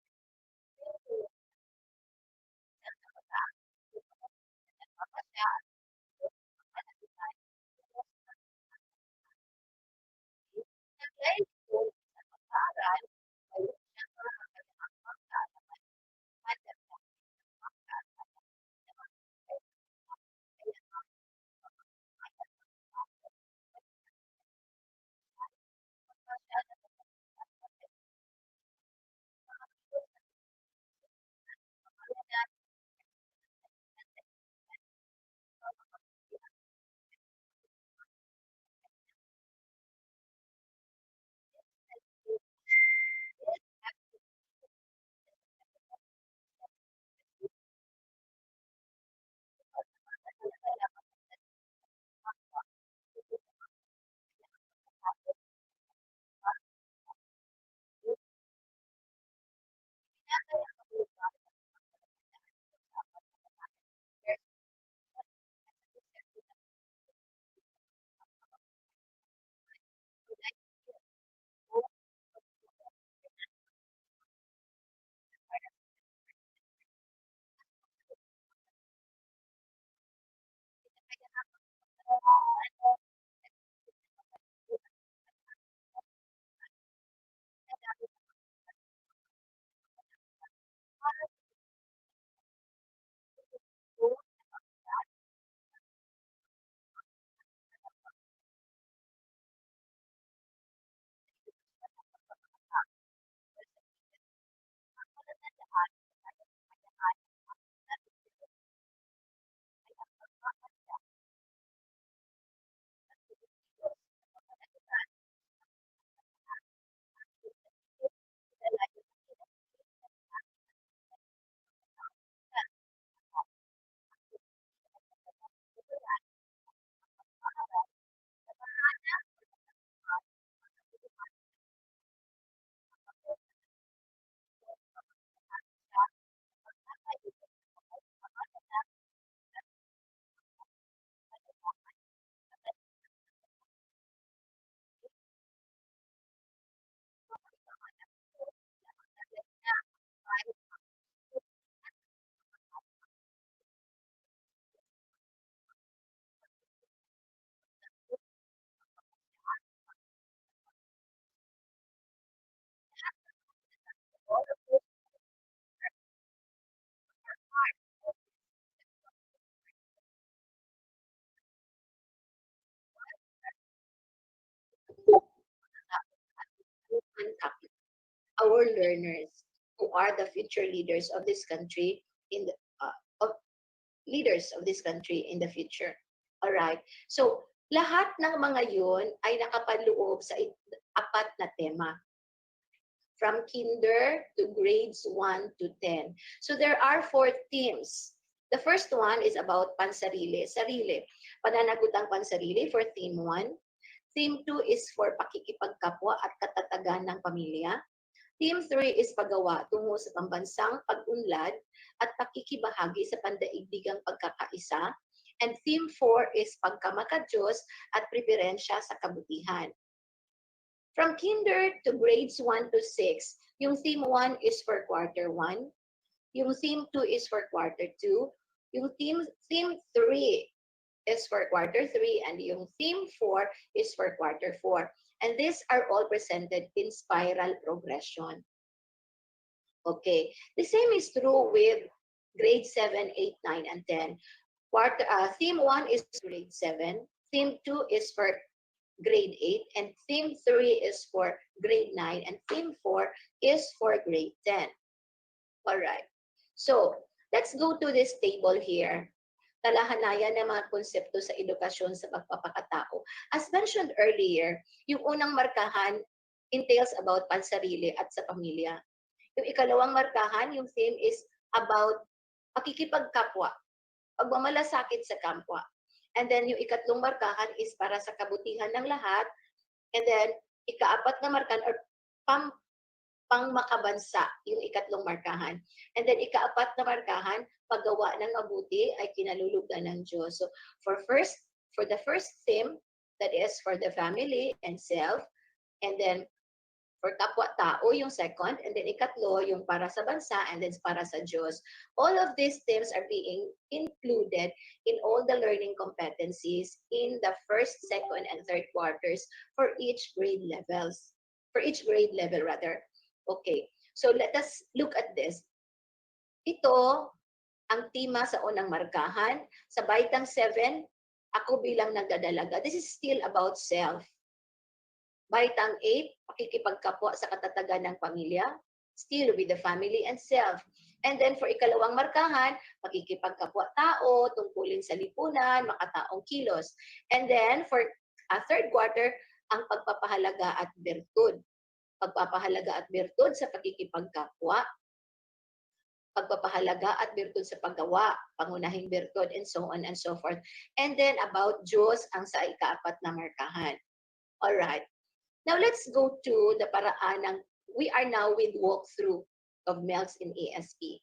Unpacking our learners who are the future leaders of this country in the of leaders of this country in the future. All right. So, lahat ng mga yun ay nakapaloob sa apat na tema. From kinder to grades 1 to 10. So there are 4 themes. The first one is about pansarili, sarili. Pananagutan pansarili for theme 1. Theme 2 is for pakikipagkapwa at katatagan ng pamilya. Theme 3 is paggawa tungo sa pambansang pag-unlad at pakikibahagi sa pandaigdigang pagkakaisa. And theme 4 is pagkamakadiyos at preferensya sa kabutihan. From kinder to grades 1 to 6, yung theme 1 is for quarter 1, yung theme 2 is for quarter 2, yung theme 3 is for quarter 3, and yung theme 4 is for quarter 4. And these are all presented in spiral progression. Okay, the same is true with grade 7, 8, 9, and 10. Theme 1 is grade 7, theme 2 is for grade 8, and theme 3 is for grade 9, and theme 4 is for grade 10. All right. So, let's go to this table here. Talahanayan ng mga konsepto sa edukasyon sa pagpapakatao. As mentioned earlier, yung unang markahan entails about pansarili at sa pamilya. Yung ikalawang markahan, yung theme is about pakikipagkapwa, pagmamalasakit sa kapwa. And then yung ikatlong markahan is para sa kabutihan ng lahat. And then ikaapat na markahan or pangmakabansa yung ikatlong markahan. And then ikaapat na markahan, paggawa ng mabuti ay kinalulugdan ng Diyos. So for the first theme, that is for the family and self, and then for kapwa-tao yung second, and then ikatlo yung para sa bansa, and then para sa Diyos. All of these themes are being included in all the learning competencies in the first, second, and third quarters for each grade level rather. Okay, so let us look at this. Ito ang tema sa unang markahan. Sa baitang 7, ako bilang nagdadalaga. This is still about self. Baitang 8, pakikipagkapwa sa katatagan ng pamilya, still with the family and self. And then for ikalawang markahan, pakikipagkapwa-tao, tungkulin sa lipunan, makataong kilos. And then for third quarter, ang pagpapahalaga at birtud. Pagpapahalaga at birtud sa pakikipagkapwa, pagpapahalaga at birtud sa paggawa, pangunahing birtud, and so on and so forth. And then about Diyos ang sa ikaapat na markahan. Alright. Now, let's go to the paraan ng, we are now with walkthrough of MELCs in ESP.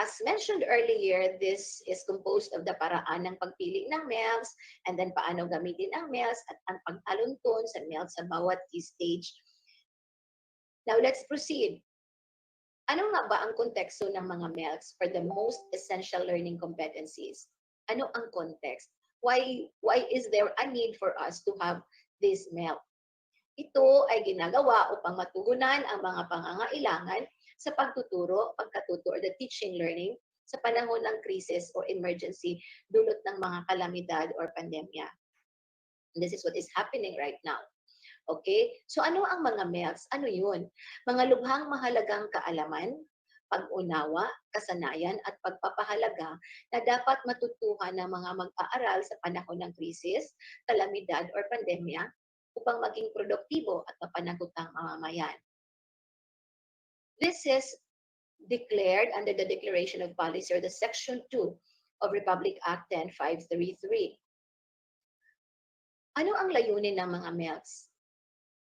As mentioned earlier, this is composed of the paraan ng pagpili ng MELCs, and then paano gamitin ang MELCs at ang pagtaluntun sa MELCs sa bawat key stage. Now, let's proceed. Ano nga ba ang konteksto ng mga MELCs for the most essential learning competencies? Ano ang context? why is there a need for us to have this MELC? Ito ay ginagawa upang matugunan ang mga pangangailangan sa pagkatuto, or the teaching learning sa panahon ng krisis o emergency dulot ng mga kalamidad or pandemya. And this is what is happening right now. Okay? So ano ang mga MELCs? Ano yun? Mga lubhang mahalagang kaalaman, pag-unawa, kasanayan at pagpapahalaga na dapat matutuhan ng mga mag-aaral sa panahon ng krisis, kalamidad or pandemya upang maging produktibo at mapanagutang mamamayan. This is declared under the Declaration of Policy, or the Section 2 of Republic Act 10533. Ano ang layunin ng mga MELCs?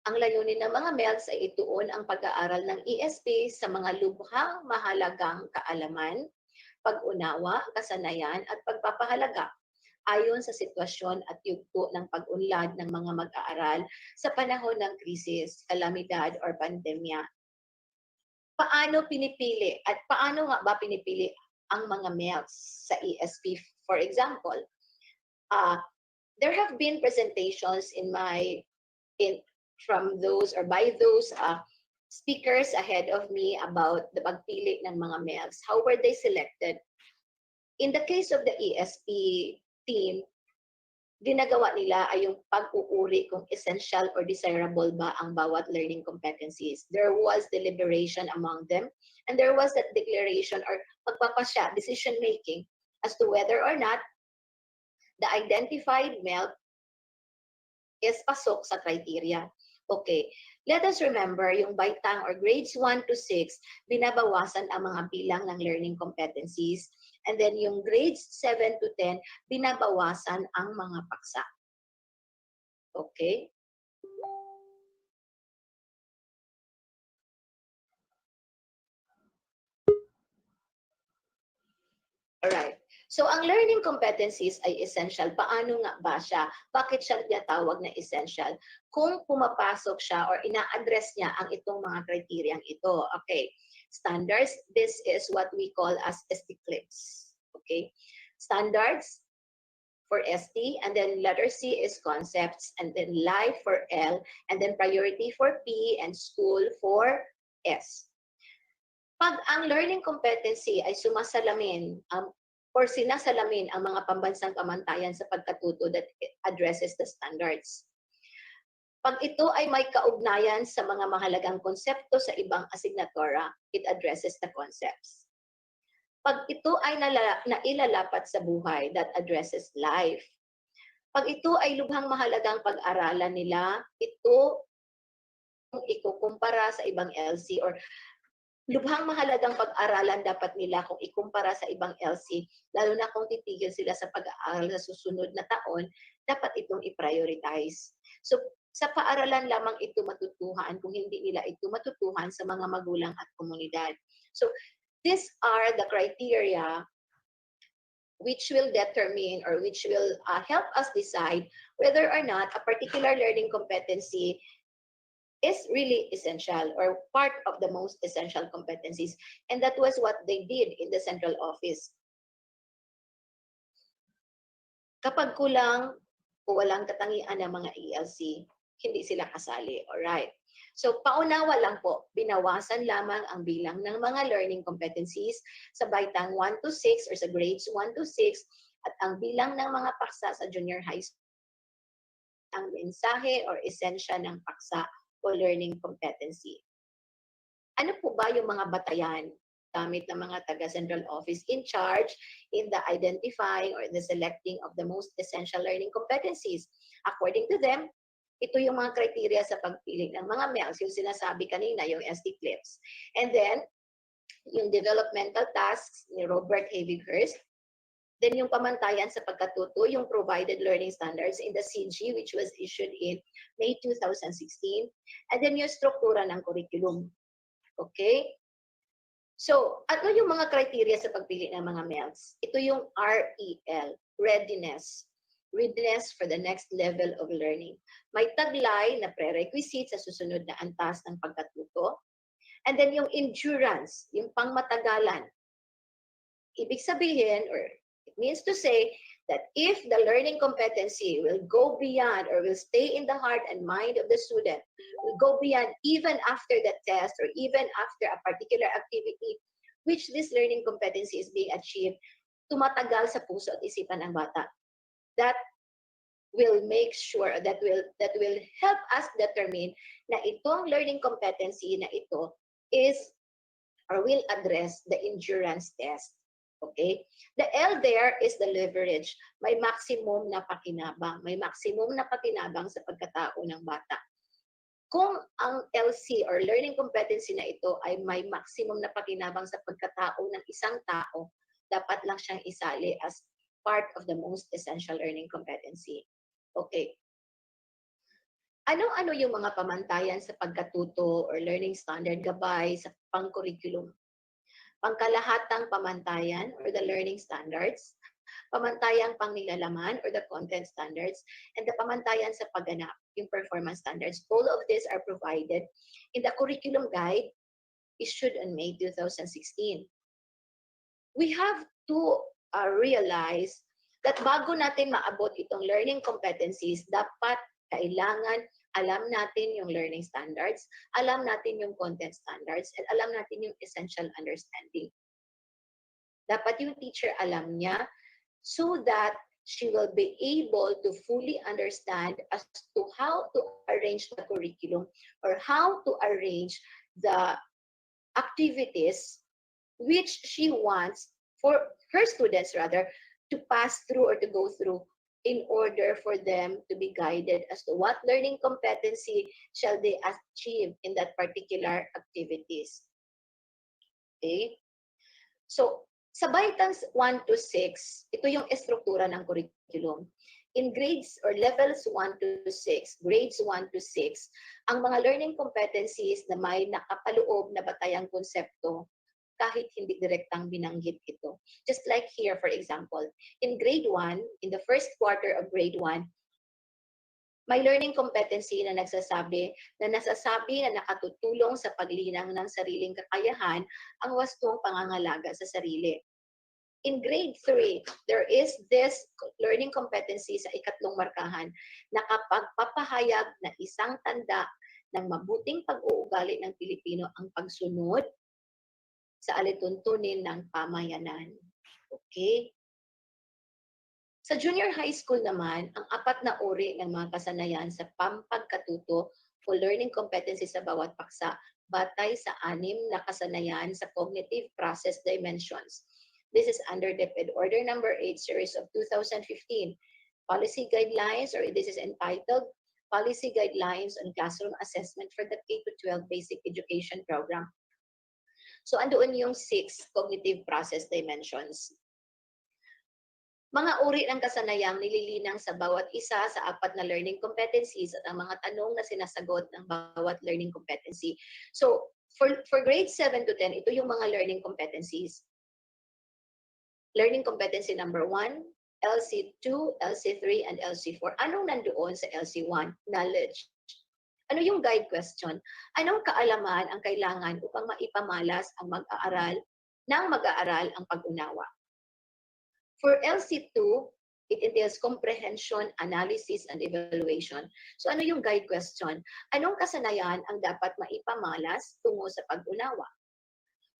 Ang layunin ng mga MELCs ay ituon ang pag-aaral ng ESP sa mga lubhang mahalagang kaalaman, pag-unawa, kasanayan at pagpapahalaga ayon sa sitwasyon at yugto ng pag-unlad ng mga mag-aaral sa panahon ng krisis, kalamidad or pandemya. Paano pinipili at paano nga ba pinipili ang mga MELCs sa ESP? For example, there have been presentations from those or by those speakers ahead of me about the pagpili ng mga MELCs. How were they selected? In the case of the ESP team, ginagawa nila ay yung pag-uuri kung essential or desirable ba ang bawat learning competencies. There was deliberation among them, and there was that declaration or pagpapasya, decision-making as to whether or not the identified MELC is pasok sa criteria. Okay, let us remember yung baitang or grades 1 to 6, binabawasan ang mga bilang ng learning competencies. And then yung grades 7 to 10, binabawasan ang mga paksa. Okay? Alright. So ang learning competencies ay essential. Paano nga ba siya? Bakit siya tinatawag na essential? Kung pumapasok siya or ina-address niya ang itong mga kriteryang ito. Okay. Standards, this is what we call as ST clips. Okay. Standards for ST, and then letter C is concepts, and then life for L, and then priority for P, and school for S. Pag ang learning competency ay sumasalamin or sinasalamin ang mga pambansang pamantayan sa pagkatuto that addresses the standards. Pag ito ay may kaugnayan sa mga mahalagang konsepto sa ibang asignatura, it addresses the concepts. Pag ito ay nailalapat sa buhay, that addresses life. Pag ito ay lubhang mahalagang pag-aralan nila, ito kung ikukumpara sa ibang LC, or lubhang mahalagang pag-aralan dapat nila kung ikumpara sa ibang LC, lalo na kung titigil sila sa pag-aaral sa susunod na taon, dapat itong i-prioritize. So, sa paaralan lamang ito matutuhan kung hindi nila ito matutuhan sa mga magulang at komunidad. So, these are the criteria which will determine or which will help us decide whether or not a particular learning competency is really essential or part of the most essential competencies. And that was what they did in the central office. Kapag kulang o walang katangian ng mga ELC, hindi sila kasali. Alright. So, paunawa lang po, binawasan lamang ang bilang ng mga learning competencies sa baitang 1 to 6 or sa grades 1 to 6 at ang bilang ng mga paksa sa junior high school. Ang mensahe or esensya ng paksa o learning competency. Ano po ba yung mga batayan gamit ng mga taga-central office in charge in the identifying or the selecting of the most essential learning competencies? According to them, ito yung mga criteria sa pagpili ng mga MELCs, yung sinasabi kanina, yung ST clips. And then, yung developmental tasks ni Robert Havighurst. Then yung pamantayan sa pagkatuto, yung provided learning standards in the CG, which was issued in May 2016. And then yung struktura ng curriculum. Okay? So, ano yung mga criteria sa pagpili ng mga MELCs? Ito yung REL, readiness. Readiness for the next level of learning. May taglay na prerequisite sa susunod na antas ng pagkatuto. And then yung endurance, yung pangmatagalan. Ibig sabihin, or it means to say, that if the learning competency will go beyond or will stay in the heart and mind of the student, will go beyond even after the test or even after a particular activity, which this learning competency is being achieved, tumatagal sa puso at isipan ng bata. That will make sure, that will help us determine na itong learning competency na ito is or will address the endurance test. Okay? The L there is the leverage. May maximum na pakinabang. May maximum na pakinabang sa pagkatao ng bata. Kung ang LC or learning competency na ito ay may maximum na pakinabang sa pagkatao ng isang tao, dapat lang siyang isali as part of the most essential learning competency. Okay. Ano-ano yung mga pamantayan sa pagkatuto or learning standard gabay sa pang-curriculum? Pangkalahatang pamantayan or the learning standards, pamantayang pangnilalaman or the content standards, and the pamantayan sa pagganap, yung performance standards. All of these are provided in the curriculum guide issued on May 2016. We have to realize that bago natin maabot itong learning competencies, dapat kailangan alam natin yung learning standards, alam natin yung content standards, and alam natin yung essential understanding. Dapat yung teacher alam niya so that she will be able to fully understand as to how to arrange the curriculum or how to arrange the activities which she wants for her students rather to pass through or to go through in order for them to be guided as to what learning competency shall they achieve in that particular activities. Okay? So, sa baitang 1 to 6, ito yung estruktura ng curriculum. In grades or levels 1 to 6, grades 1 to 6, ang mga learning competencies na may nakapaloob na batayang konsepto, kahit hindi direktang binanggit ito. Just like here, for example, in grade 1, in the first quarter of grade 1, may learning competency na nasasabi na nakatutulong sa paglinang ng sariling kakayahan ang wastong pangangalaga sa sarili. In grade 3, there is this learning competency sa ikatlong markahan na kapag papahayag na isang tanda ng mabuting pag-uugali ng Pilipino ang pagsunod sa alituntunin ng pamayanan. Okay? Sa junior high school naman, ang 4 na uri ng mga kasanayan sa pampagkatuto o learning competencies sa bawat paksa batay sa 6 na kasanayan sa cognitive process dimensions. This is under DepEd Order number 8 series of 2015. Policy guidelines, or this is entitled Policy Guidelines on Classroom Assessment for the K-12 Basic Education Program. So, andoon yung 6 cognitive process dimensions. Mga uri ng kasanayang nililinang sa bawat isa sa 4 na learning competencies at ang mga tanong na sinasagot ng bawat learning competency. So, for grade 7 to 10, ito yung mga learning competencies. Learning competency number 1, LC2, LC3, and LC4. Anong nandoon sa LC1? Knowledge. Ano yung guide question? Anong kaalaman ang kailangan upang maipamalas ang mag-aaral ang pag-unawa? For LC2, it entails comprehension, analysis, and evaluation. So ano yung guide question? Anong kasanayan ang dapat maipamalas tungo sa pag-unawa?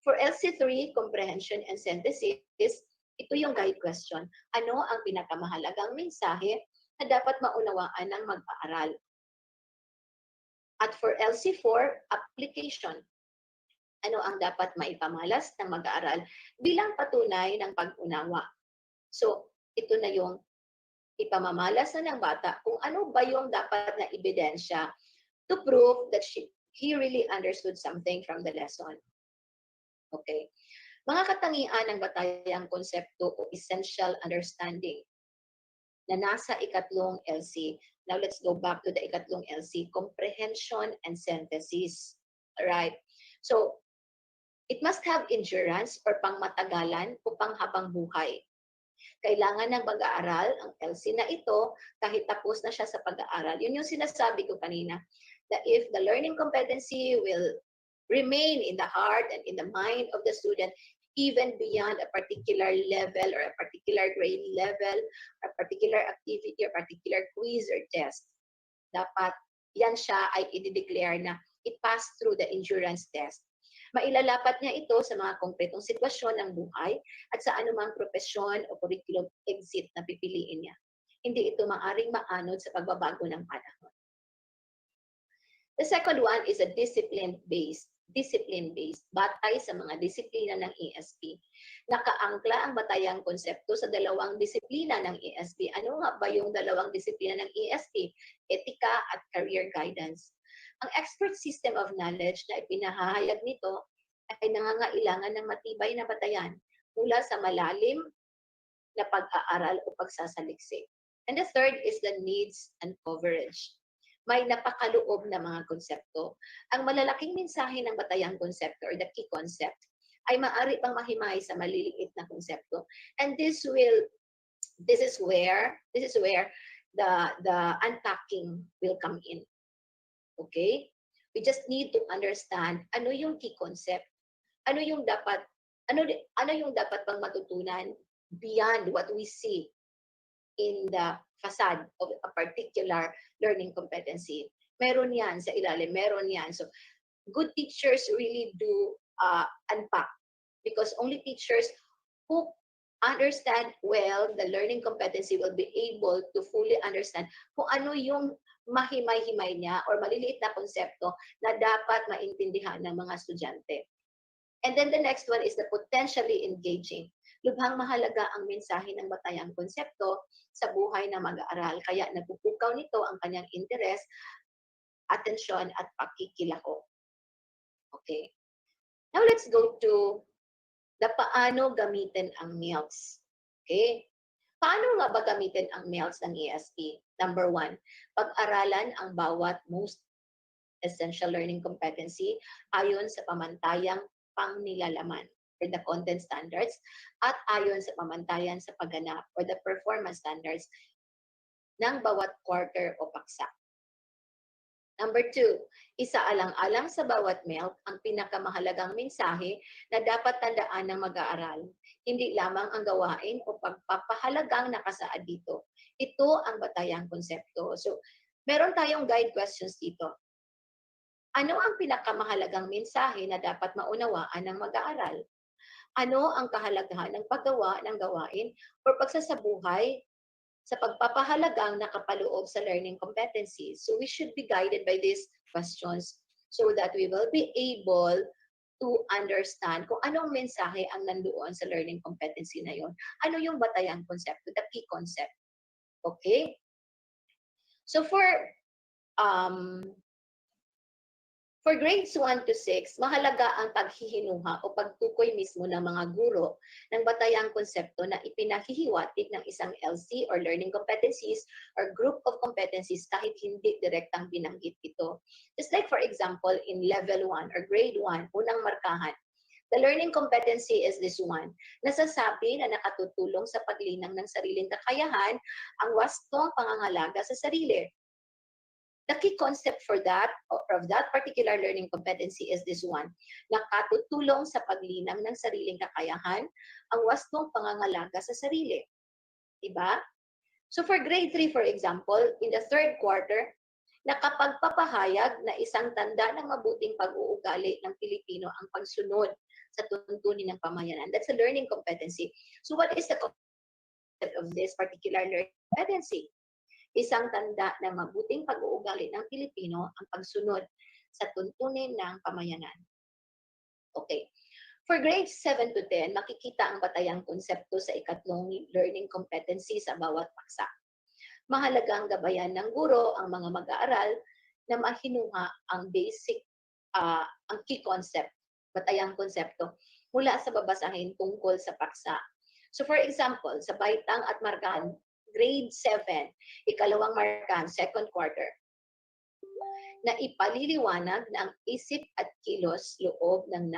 For LC3, comprehension and synthesis, ito yung guide question. Ano ang pinakamahalagang mensahe na dapat maunawaan ng mag-aaral? At for LC4, application. Ano ang dapat maipamalas ng mag-aaral bilang patunay ng pag-unawa? So, ito na yung ipamamalas na ng bata kung ano ba yung dapat na ebidensya to prove that he really understood something from the lesson. Okay. Mga katangian ng batayang konsepto o essential understanding na nasa ikatlong LC. Now, let's go back to the ikatlong LC, comprehension and synthesis. Alright? So, it must have endurance or pangmatagalan o panghabang buhay. Kailangan ng mag-aaral ang LC na ito kahit tapos na siya sa pag-aaral. Yun yung sinasabi ko kanina, that if the learning competency will remain in the heart and in the mind of the student, even beyond a particular level or a particular grade level, a particular activity, or particular quiz or test. Dapat yan siya ay i-declare na it passed through the endurance test. Mailalapat niya ito sa mga konkretong sitwasyon ng buhay at sa anumang profesyon o curriculum exit na pipiliin niya. Hindi ito maaring maanod sa pagbabago ng panahon. The second one is a discipline-based, batay sa mga disiplina ng ESP. Nakaangkla ang batayang konsepto sa dalawang disiplina ng ESP. Ano nga ba yung dalawang disiplina ng ESP? Etika at career guidance. Ang expert system of knowledge na ipinahahayag nito ay nangangailangan ng matibay na batayan mula sa malalim na pag-aaral o pagsasaliksik. And the third is the needs and coverage. May napakaloob na mga konsepto. Ang malalaking mensahe ng batayang konsepto or the key concept ay maaari pang mahimay sa maliliit na konsepto. And this is where the unpacking will come in. Okay? We just need to understand ano yung key concept, ano yung dapat pang matutunan beyond what we see in the facade of a particular learning competency. Meron yan sa ilalim, meron yan. So, good teachers really do unpack because only teachers who understand well the learning competency will be able to fully understand kung ano yung mahimay-himay niya or maliliit na konsepto na dapat maintindihan ng mga estudyante. And then the next one is the potentially engaging. Lubhang mahalaga ang mensahe ng batayang konsepto sa buhay na mag-aaral. Kaya napupukaw nito ang kanyang interes, atensyon, at pakikilahok. Okay. Now let's go to the paano gamitin ang MELCs. Okay. Paano nga ba gamitin ang MELCs ng ESP? Number 1, pag-aralan ang bawat most essential learning competency ayon sa pamantayang pangnilalaman or the content standards at ayon sa pamantayan sa pagganap or the performance standards ng bawat quarter o paksa. Number 2, isaalang-alang sa bawat MELC ang pinakamahalagang mensahe na dapat tandaan ng mag-aaral. Hindi lamang ang gawain o pagpapahalagang nakasaad dito. Ito ang batayang konsepto. So, meron tayong guide questions dito. Ano ang pinakamahalagang mensahe na dapat maunawaan ng mag-aaral? Ano ang kahalagahan ng paggawa ng gawain o pagsasabuhay sa pagpapahalagang nakapaloob sa learning competencies? So we should be guided by these questions so that we will be able to understand kung anong mensahe ang nandoon sa learning competency na yon. Ano yung batayang konsepto, the key concept. Okay? So for grades 1 to 6, mahalaga ang paghihinuha o pagtukoy mismo ng mga guro ng batayang konsepto na ipinahihiwatig ng isang LC or learning competencies or group of competencies kahit hindi direktang binanggit ito. Just like for example, in level 1 or grade 1, unang markahan, the learning competency is this one. Nasasabi na nakatutulong sa paglinang ng sariling kakayahan ang wastong pangangalaga sa sarili. The key concept for that, or of that particular learning competency is this one. Nakatutulong sa paglinang ng sariling kakayahan ang wastong pangangalaga sa sarili. Diba? So for grade 3, for example, in the third quarter, nakapagpapahayag na isang tanda ng mabuting pag-uugali ng Pilipino ang pagsunod sa tuntunin ng pamayanan. That's a learning competency. So what is the concept of this particular learning competency? Isang tanda ng mabuting pag-uugali ng Pilipino ang pagsunod sa tuntunin ng pamayanan. Okay. For grades 7 to 10, makikita ang batayang konsepto sa ikatlong learning competency sa bawat paksa. Mahalagang gabayan ng guro ang mga mag-aaral na mahinuha ang basic, ang key concept, batayang konsepto, mula sa babasahin tungkol sa paksa. So for example, sa baitang at markahan, grade 7, ikalawang markahan, second quarter, na ipaliliwanag ng isip at kilos loob ng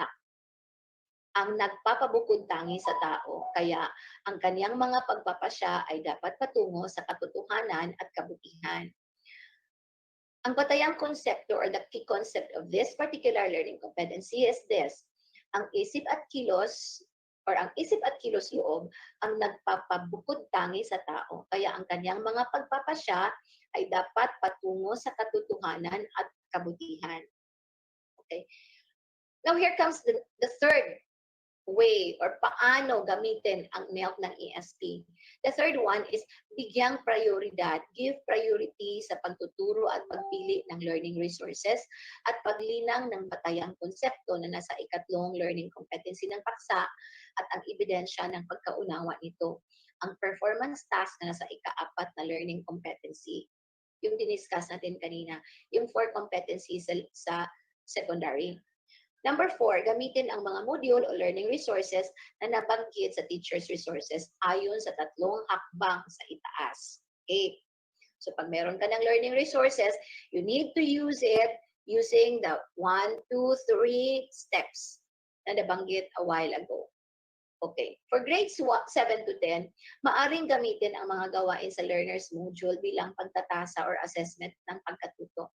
ang nagpapabukod tangi sa tao, kaya ang kaniyang mga pagpapasya ay dapat patungo sa katotohanan at kabutihan. Ang batayang konsepto or the key concept of this particular learning competency is this. Ang isip at kilos or ang isip at kilos loob ang nagpapabukod tangi sa tao. Kaya ang kanyang mga pagpapasya ay dapat patungo sa katotohanan at kabutihan. Okay. Now here comes the third way or paano gamitin ang MELC ng ESP. The third one is bigyang prioridad. Give priority sa pagtuturo at pagpili ng learning resources at paglinang ng batayang konsepto na nasa ikatlong learning competency ng paksa at ang ebidensya ng pagkaunawa nito. Ang performance task na nasa ika-4 na learning competency. Yung diniscuss natin kanina, yung 4 competencies sa secondary. Number 4, gamitin ang mga module o learning resources na nabanggit sa teacher's resources ayon sa 3 hakbang sa itaas. Okay. So pag meron ka ng learning resources, you need to use it using the 1, 2, 3 steps na nabanggit a while ago. Okay. For grades 7 to 10, maaring gamitin ang mga gawain sa learner's module bilang pagtatasa or assessment ng pagkatuto.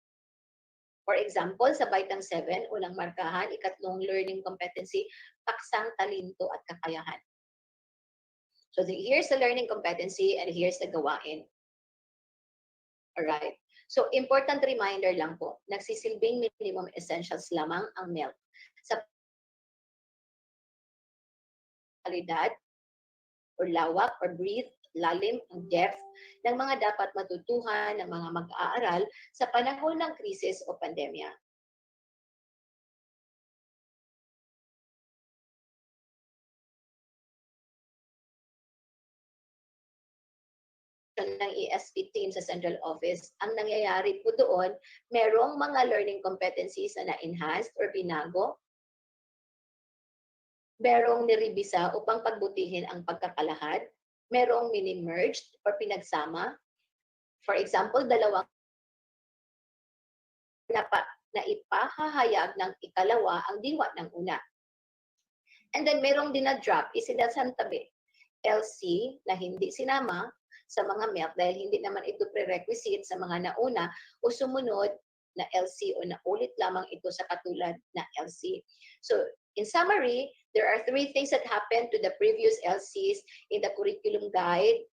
For example, sa Baitang 7, unang markahan, ikatlong learning competency, paksang talento at kakayahan. So here's the learning competency and here's the gawain. Alright. So important reminder lang po, nagsisilbing minimum essentials lamang ang MELC. Sa kalidad, or lawak, or breadth, lalim, ang depth ng mga dapat matutuhan ng mga mag-aaral sa panahon ng krisis o pandemya. Ng ESP team sa central office, ang nangyayari po doon, merong mga learning competencies na na-enhanced or binago, merong niribisa upang pagbutihin ang pagkakalahad, merong mini-merged or pinagsama. For example, dalawang na ipahahayag ng ikalawa ang diwa ng una. And then merong dinadrop, isinasantabi. LC na hindi sinama sa mga MELC dahil hindi naman ito prerequisite sa mga nauna o sumunod na LC o naulit lamang ito sa katulad na LC. So, in summary, there are 3 things that happened to the previous LCs in the curriculum guide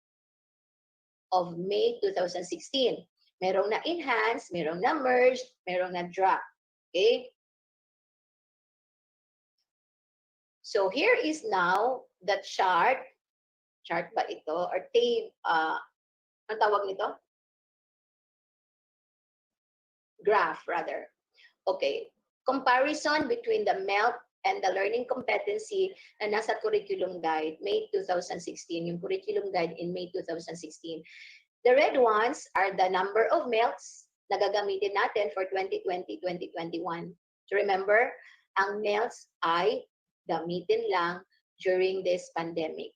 of May 2016. Merong na-enhance, merong na-merge, merong na-drop. Okay? So, here is now the chart ba ito? Or table, ang tawag nito? Graph, rather. Okay. Comparison between the MELC and the learning competency na nasa curriculum guide, May 2016, yung curriculum guide in May 2016. The red ones are the number of MELCs na gagamitin natin for 2020-2021. So remember, ang MELCs ay gamitin lang during this pandemic.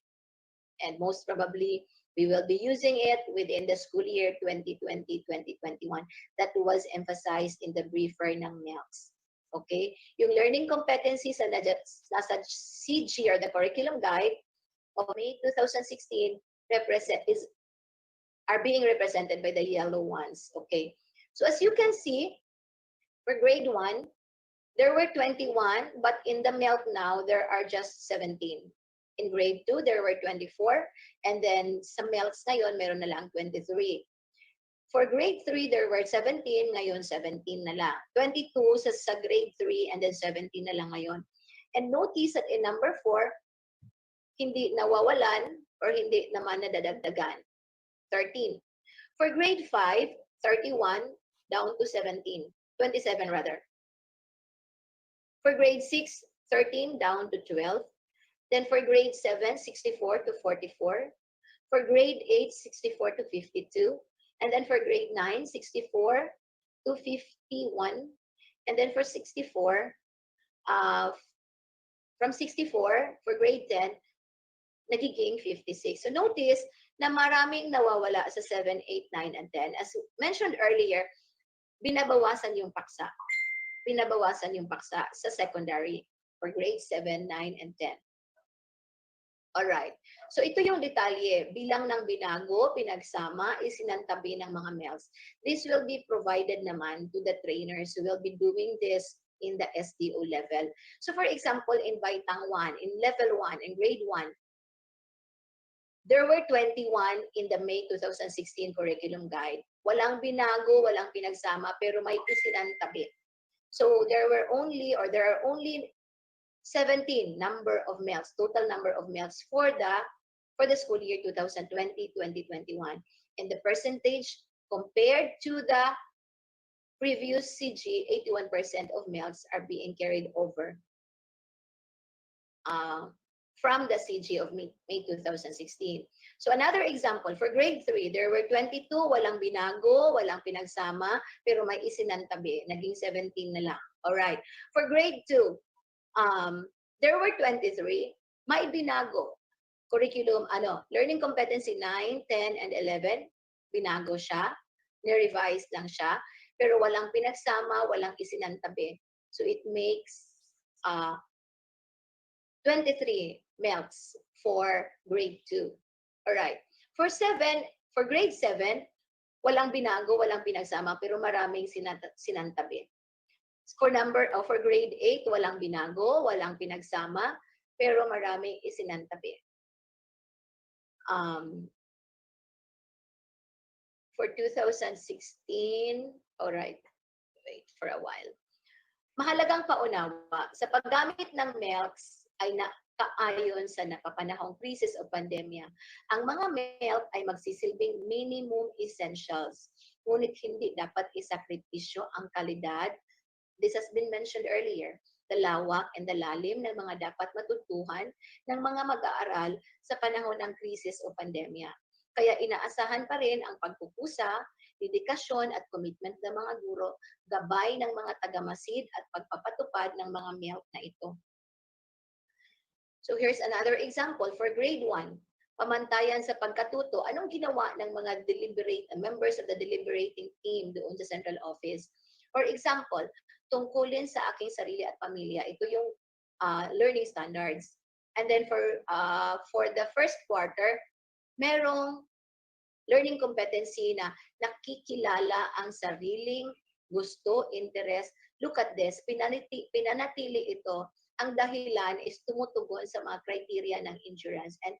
And most probably, we will be using it within the school year 2020-2021. That was emphasized in the briefer ng MELCs. Okay? Yung learning competencies na nasa CG or the curriculum guide of May 2016 are being represented by the yellow ones. Okay? So as you can see, for grade 1, there were 21, but in the MELC now, there are just 17. In grade 2, there were 24, and then sa MELCs ngayon, meron na lang 23. For grade 3, there were 17, ngayon 17 na lang. 22 sa grade 3, and then 17 na lang ngayon. And notice that in number 4, hindi nawawalan or hindi naman nadadagdagan. 13. For grade 5, 31 down to 27 rather. For grade 6, 13 down to 12. Then for grade 7, 64 to 44. For grade 8, 64 to 52. And then for grade 9, 64 to 51. And then for 64, from 64, for grade 10, nagiging 56. So notice na maraming nawawala sa 7, 8, 9, and 10. As mentioned earlier, binabawasan yung paksa. Binabawasan yung paksa sa secondary for grade 7, 9, and 10. Alright. So ito yung detalye. Bilang ng binago, pinagsama, isinantabi ng mga MELCs. This will be provided naman to the trainers who will be doing this in the SDO level. So for example, in Baitang 1, in level 1, in grade 1, there were 21 in the May 2016 curriculum guide. Walang binago, walang pinagsama, pero may isinantabi. So there are only 17 number of MELCs, total number of MELCs for the school year 2020-2021. And the percentage compared to the previous CG, 81% of MELCs are being carried over from the CG of May 2016. So another example, for grade 3, there were 22, walang binago, walang pinagsama, pero may isinantabi, naging 17 na lang. All right. For grade 2, there were 23, may binago. Curriculum, learning competency 9, 10, and 11, binago siya, ni-revise lang siya, pero walang pinagsama, walang isinantabi. So it makes 23 MELCs for grade 2. All right. For grade 7, walang binago, walang pinagsama, pero maraming sinantabi. For grade 8, walang binago, walang pinagsama, pero maraming isinantabi. For 2016, all right, wait for a while. Mahalagang paunawa, sa paggamit ng MELCs ay nakaayon sa napapanahong krisis o pandemya. Ang mga MELC ay magsisilbing minimum essentials, ngunit hindi dapat isakripisyo ang kalidad. This has been mentioned earlier, the lawak and the lalim ng mga dapat matutuhan ng mga mag-aaral sa panahon ng krisis o pandemya. Kaya inaasahan pa rin ang pagpupusa, dedikasyon at commitment ng mga guro, gabay ng mga tagamasid at pagpapatupad ng mga MELC na ito. So here's another example for grade 1. Pamantayan sa pagkatuto, anong ginawa ng mga members of the deliberating team doon sa central office? For example, tungkulin sa aking sarili at pamilya. Ito yung learning standards. And then for the first quarter, merong learning competency na nakikilala ang sariling gusto, interest. Look at this, pinanatili ito. Ang dahilan is tumutugon sa mga criteria ng endurance. And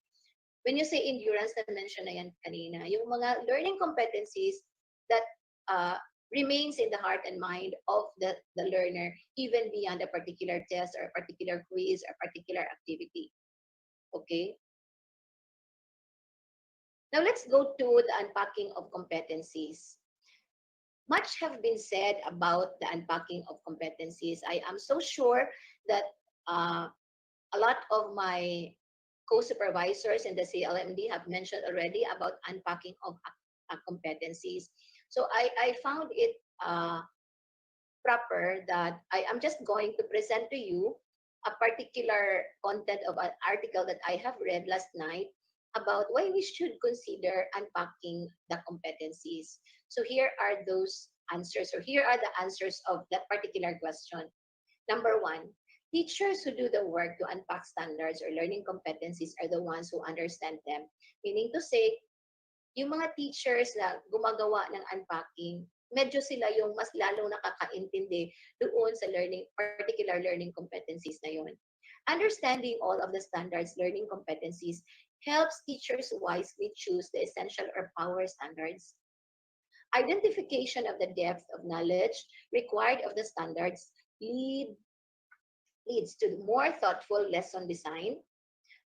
when you say endurance, na-mention na yan kanina, yung mga learning competencies that remains in the heart and mind of the learner, even beyond a particular test or a particular quiz or particular activity. Okay? Now let's go to the unpacking of competencies. Much have been said about the unpacking of competencies. I am so sure that a lot of my co-supervisors in the CLMD have mentioned already about unpacking of competencies. So I found it proper that I am just going to present to you a particular content of an article that I have read last night about why we should consider unpacking the competencies. So here are those answers, or here are the answers of that particular question. Number 1, teachers who do the work to unpack standards or learning competencies are the ones who understand them. Meaning to say, yung mga teachers na gumagawa ng unpacking, medyo sila yung mas lalong nakakaintindi doon sa particular learning competencies na yun. Understanding all of the standards learning competencies helps teachers wisely choose the essential or power standards. Identification of the depth of knowledge required of the standards leads to more thoughtful lesson design.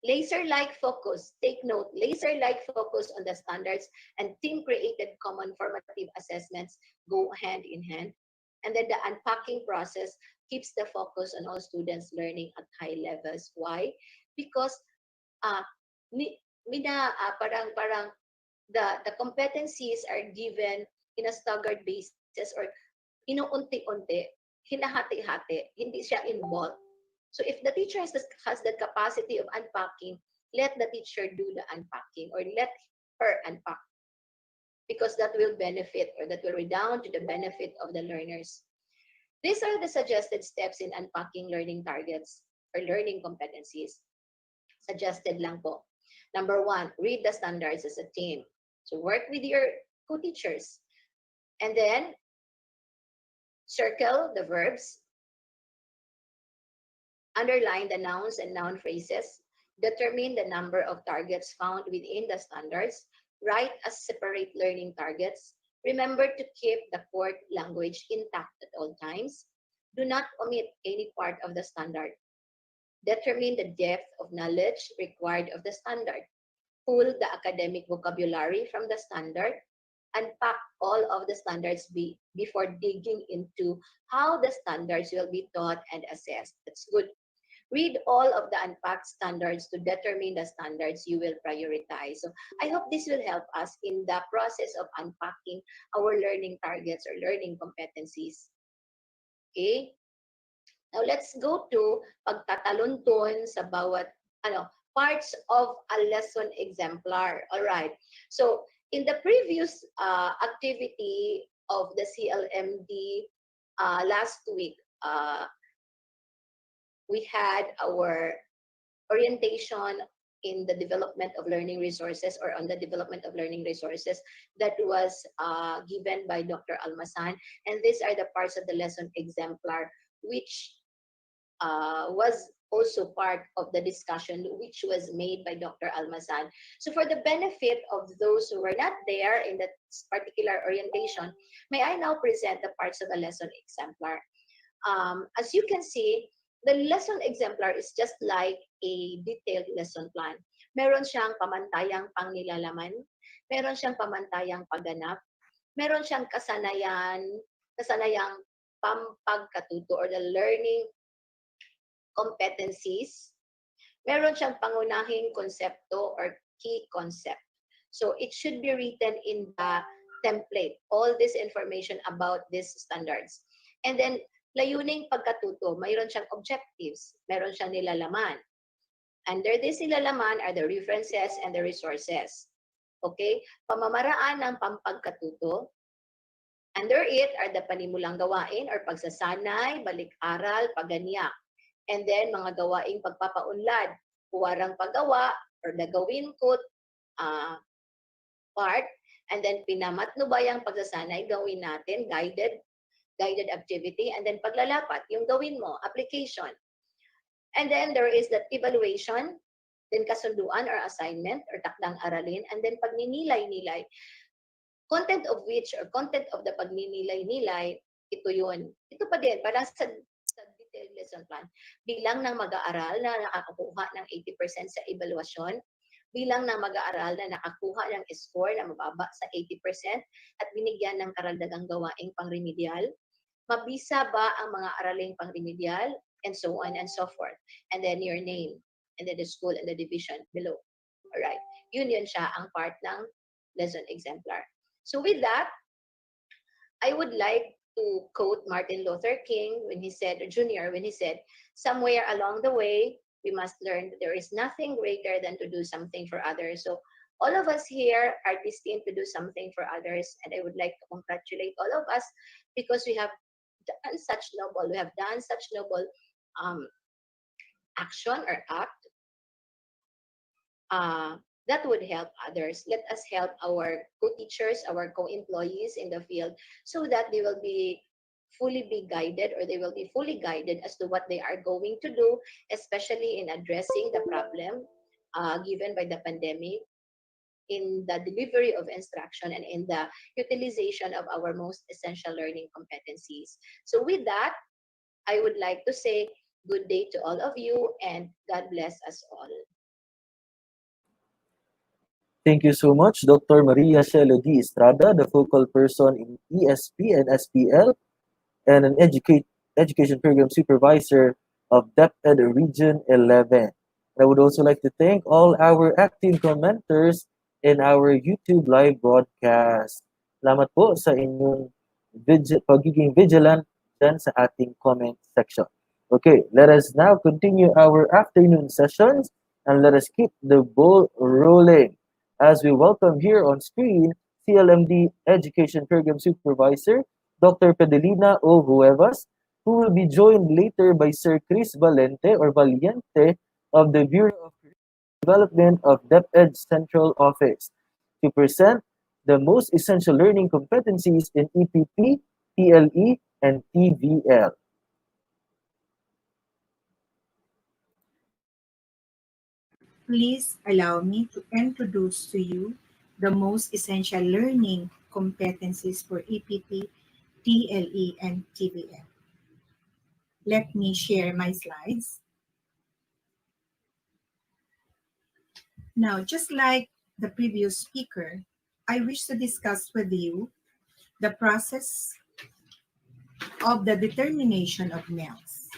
Laser-like focus, take note, laser-like focus on the standards and team-created common formative assessments go hand in hand. And then the unpacking process keeps the focus on all students learning at high levels. Why? Because parang the competencies are given in a staggered basis or inuunti-unti, hinahati-hati, hindi siya involved. So if the teacher has the capacity of unpacking, let the teacher do the unpacking or let her unpack, because that will benefit or that will redound to the benefit of the learners. These are the suggested steps in unpacking learning targets or learning competencies. Suggested lang po. Number 1, read the standards as a team. So work with your co-teachers. And then circle the verbs. underline the nouns and noun phrases, determine the number of targets found within the standards, write as separate learning targets, remember to keep the core language intact at all times, do not omit any part of the standard, determine the depth of knowledge required of the standard, pull the academic vocabulary from the standard, unpack all of the standards before digging into how the standards will be taught and assessed. That's good. Read all of the unpacked standards to determine the standards you will prioritize. So I hope this will help us in the process of unpacking our learning targets or learning competencies. Okay? Now let's go to pagtatalunton sa bawat parts of a lesson exemplar. All right. So in the previous activity of the CLMD last week, we had our orientation in the development of learning resources or on the development of learning resources that was given by Dr. Almasan. And these are the parts of the lesson exemplar which was also part of the discussion which was made by Dr. Almasan. So for the benefit of those who were not there in that particular orientation, may I now present the parts of the lesson exemplar. As you can see, the lesson exemplar is just like a detailed lesson plan. Meron siyang pamantayang pangnilalaman, meron siyang pamantayang pagganap, meron siyang kasanayang pampagkatuto or the learning competencies, meron siyang pangunahing konsepto or key concept. So it should be written in the template, all this information about these standards. And then, layuning pagkatuto, mayroon siyang objectives, meron siyang nilalaman. Under this nilalaman are the references and the resources. Okay? Pamamaraan ng pampagkatuto. Under it are the panimulang gawain or pagsasanay, balik-aral, pagganiak. And then, mga gawaing pagpapaunlad, puwarang paggawa or the gawin ko part. And then, pinamatnubayang pagsasanay, gawin natin, guided activity, and then paglalapat, yung gawin mo, application. And then there is that evaluation, then kasunduan or assignment or takdang aralin, and then pagninilay-nilay. Content of which or content of the pagninilay-nilay, ito yun. Ito pa din, parang sa detailed lesson plan. Bilang ng mag-aaral na nakakuha ng 80% sa evaluasyon, bilang ng mag-aaral na nakakuha ng score na mababa sa 80% at binigyan ng karagdagang gawaing pang-remedial, mabisa ba ang mga araling pang-remedial, and so on and so forth. And then your name, and then the school and the division below. Alright, yun siya ang part ng lesson exemplar. So with that, I would like to quote Martin Luther King when he said, Jr., when he said, somewhere along the way, we must learn that there is nothing greater than to do something for others. So all of us here are destined to do something for others, and I would like to congratulate all of us because we have done such noble action or act that would help others. Let us help our co-teachers, our co-employees in the field so that they will be fully guided as to what they are going to do, especially in addressing the problem given by the pandemic, in the delivery of instruction, and in the utilization of our most essential learning competencies. So with that, I would like to say good day to all of you and God bless us all. Thank you so much, Dr. Maria Shelo D. Estrada, the focal person in ESP and SPL, and an education program supervisor of DepEd Region 11. I would also like to thank all our active commenters in our YouTube live broadcast. Salamat po sa inyong pagiging vigilant dyan sa ating comment section. Okay, let us now continue our afternoon sessions and let us keep the ball rolling as we welcome here on screen CLMD Education Program Supervisor Dr. Pedelina O. Huevas, who will be joined later by Sir Chris Valiente of the Bureau of Development of DepEd Central Office to present the most essential learning competencies in EPP, TLE, and TVL. Please allow me to introduce to you the most essential learning competencies for EPP, TLE, and TVL. Let me share my slides. Now, just like the previous speaker, I wish to discuss with you the process of the determination of MELCs.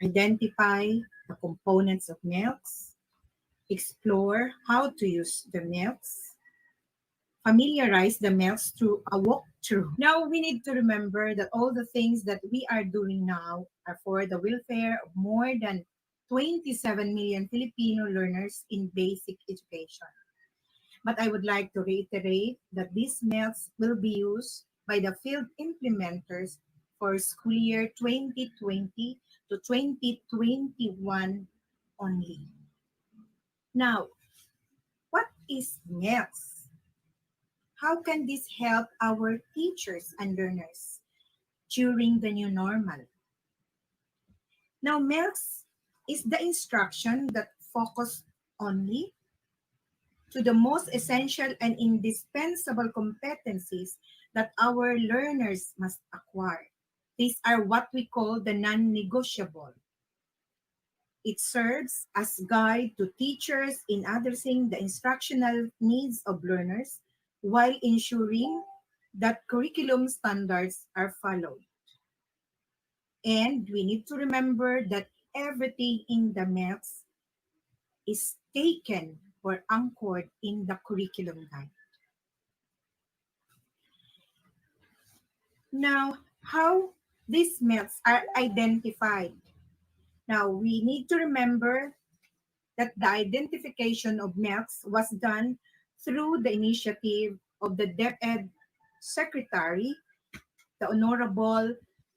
Identify the components of MELCs, explore how to use the MELCs, familiarize the MELCs through a walkthrough. Now, we need to remember that all the things that we are doing now are for the welfare of more than 27 million Filipino learners in basic education. But I would like to reiterate that these MELCs will be used by the field implementers for school year 2020 to 2021 only. Now, what is MELCs? How can this help our teachers and learners during the new normal? Now, MELCs is the instruction that focus only to the most essential and indispensable competencies that our learners must acquire. These are what we call the non-negotiable. It serves as guide to teachers in addressing the instructional needs of learners while ensuring that curriculum standards are followed. And we need to remember that everything in the MELCs is taken or anchored in the curriculum guide. Now, how these MELCs are identified. Now, we need to remember that the identification of MELCs was done through the initiative of the DepEd Secretary, the Honorable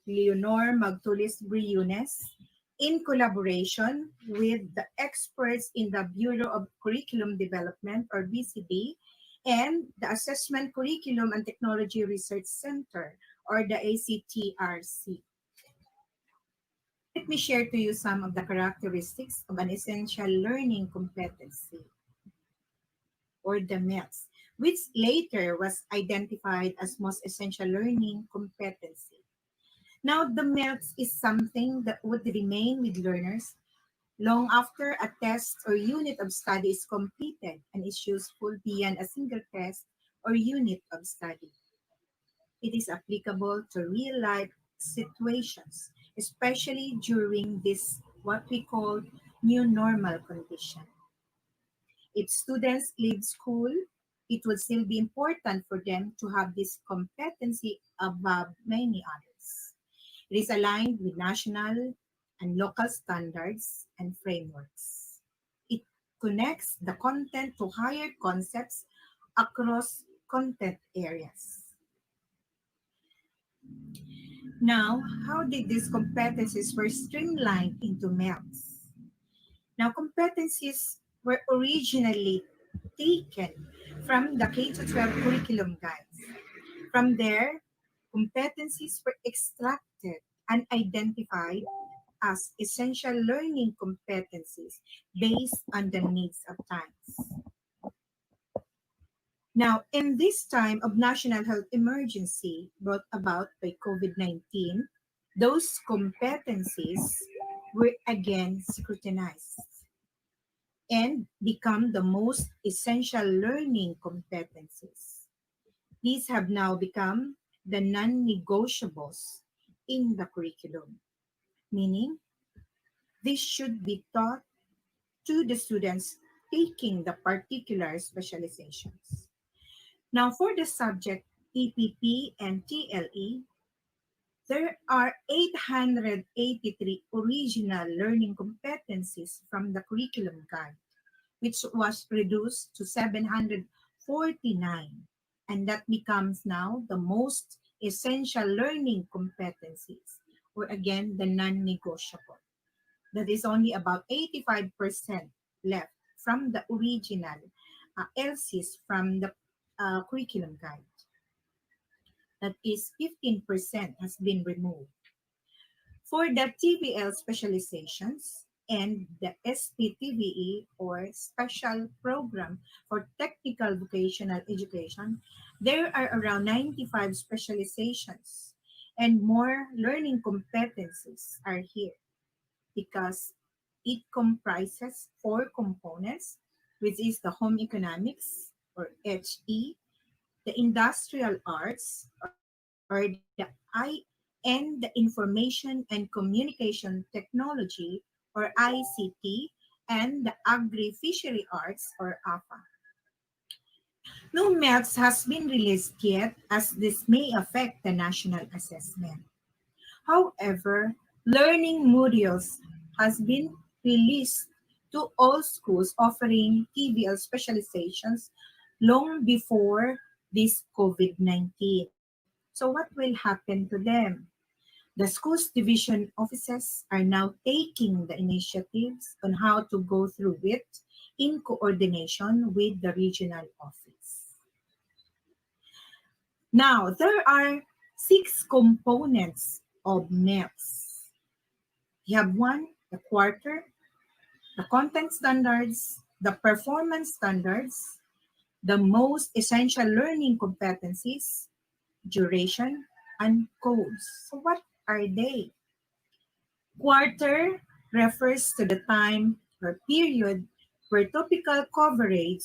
Leonor Magtulis Briones, in collaboration with the experts in the Bureau of Curriculum Development, or BCD, and the Assessment Curriculum and Technology Research Center, or the ACTRC. Let me share to you some of the characteristics of an essential learning competency, or the MELCs, which later was identified as most essential learning competency. Now, the MELCs is something that would remain with learners long after a test or unit of study is completed and is useful beyond a single test or unit of study. It is applicable to real-life situations, especially during this what we call new normal condition. If students leave school, it will still be important for them to have this competency above many others. It is aligned with national and local standards and frameworks. It connects the content to higher concepts across content areas. Now, how did these competencies were streamlined into MELCs? Now, competencies were originally taken from the K-12 curriculum guides. From there, competencies were extracted and identified as essential learning competencies based on the needs of times. Now, in this time of national health emergency brought about by COVID-19, those competencies were again scrutinized and become the most essential learning competencies. These have now become the non-negotiables in the curriculum, meaning this should be taught to the students taking the particular specializations. Now, for the subject EPP and TLE, there are 883 original learning competencies from the curriculum guide, which was reduced to 749, and that becomes now the most essential learning competencies, or again, the non-negotiable. That is only about 85% left from the original LCs from the curriculum guide. That is 15% has been removed. For the TVL specializations, and the SPTVE, or Special Program for Technical Vocational Education, there are around 95 specializations and more learning competencies are here because it comprises 4 components, which is the home economics, or HE, the industrial arts, or the and the information and communication technology, or ICT, and the agri-fishery arts, or AFA. No MELCs has been released yet, as this may affect the national assessment. However, learning modules has been released to all schools offering TVL specializations long before this COVID-19. So what will happen to them? The school's division offices are now taking the initiatives on how to go through it in coordination with the regional office. Now, there are 6 components of MELCs. We have 1, the quarter, the content standards, the performance standards, the most essential learning competencies, duration, and codes. So what are they? Quarter refers to the time or period where topical coverage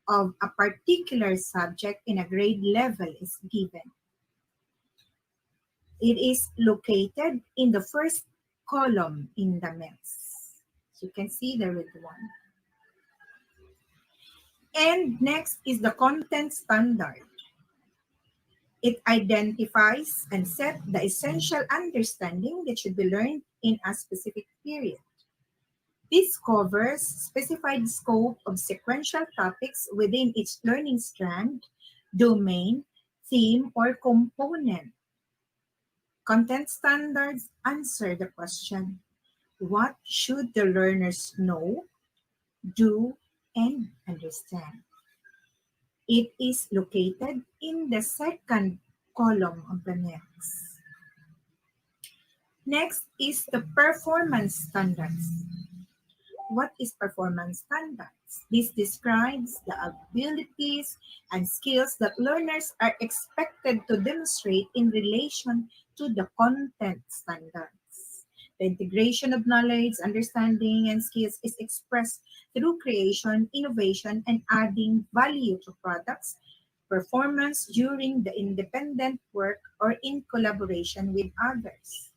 of a particular subject in a grade level is given. It is located in the first column in the MELCs. So you can see the red one. And next is the content standard. It identifies and sets the essential understanding that should be learned in a specific period. This covers specified scope of sequential topics within each learning strand, domain, theme, or component. Content standards answer the question, what should the learners know, do, and understand? It is located in the second column of the MELCs. Next is the performance standards. What is performance standards? This describes the abilities and skills that learners are expected to demonstrate in relation to the content standards. The integration of knowledge, understanding, and skills is expressed through creation, innovation, and adding value to products, performance during the independent work, or in collaboration with others.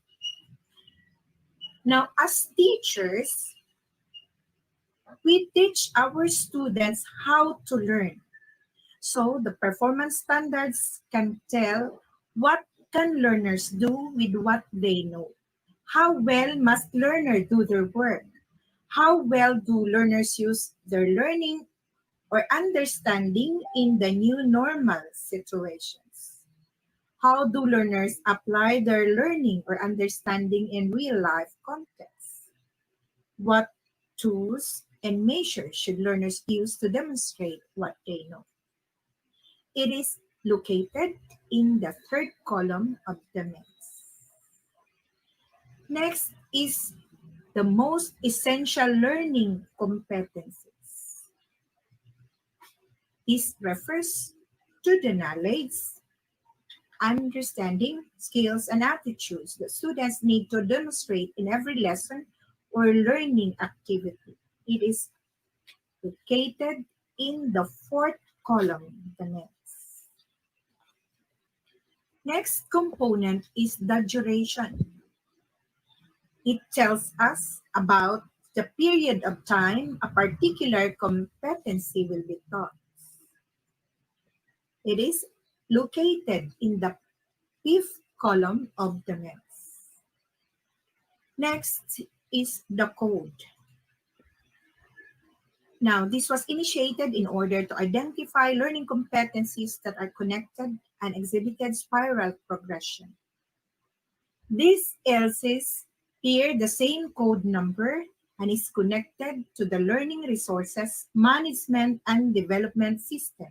Now, as teachers, we teach our students how to learn. So the performance standards can tell what can learners do with what they know. How well must learners do their work? How well do learners use their learning or understanding in the new normal situations? How do learners apply their learning or understanding in real-life contexts? What tools and measures should learners use to demonstrate what they know? It is located in the third column of the MELCs. Next is the most essential learning competencies. This refers to the knowledge, understanding, skills, and attitudes that students need to demonstrate in every lesson or learning activity. It is located in the fourth column of the MELCs. Next component is the duration. It tells us about the period of time a particular competency will be taught. It is located in the fifth column of the MELCs. Next is the code. Now, this was initiated in order to identify learning competencies that are connected and exhibited spiral progression. These ELCs bear the same code number and is connected to the Learning Resources Management and Development System.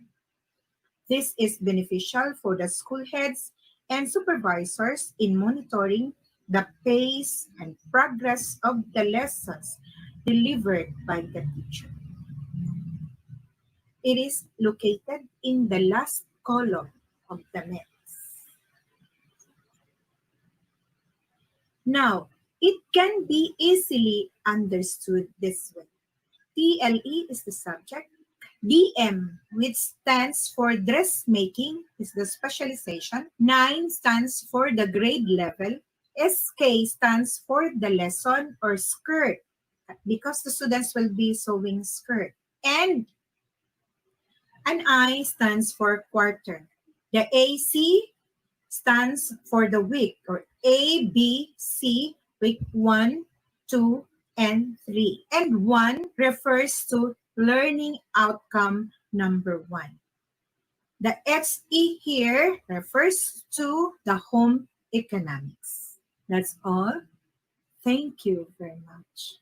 This is beneficial for the school heads and supervisors in monitoring the pace and progress of the lessons delivered by the teacher. It is located in the last column of the MELCs. Now, it can be easily understood this way. TLE is the subject. DM, which stands for dressmaking, is the specialization. 9 stands for the grade level. SK stands for the lesson or skirt, because the students will be sewing skirt. And an I stands for quarter. The AC stands for the week, or A, B, C, week 1, 2, and 3. And 1 refers to learning outcome number 1. The XE here refers to the home economics. That's all. Thank you very much.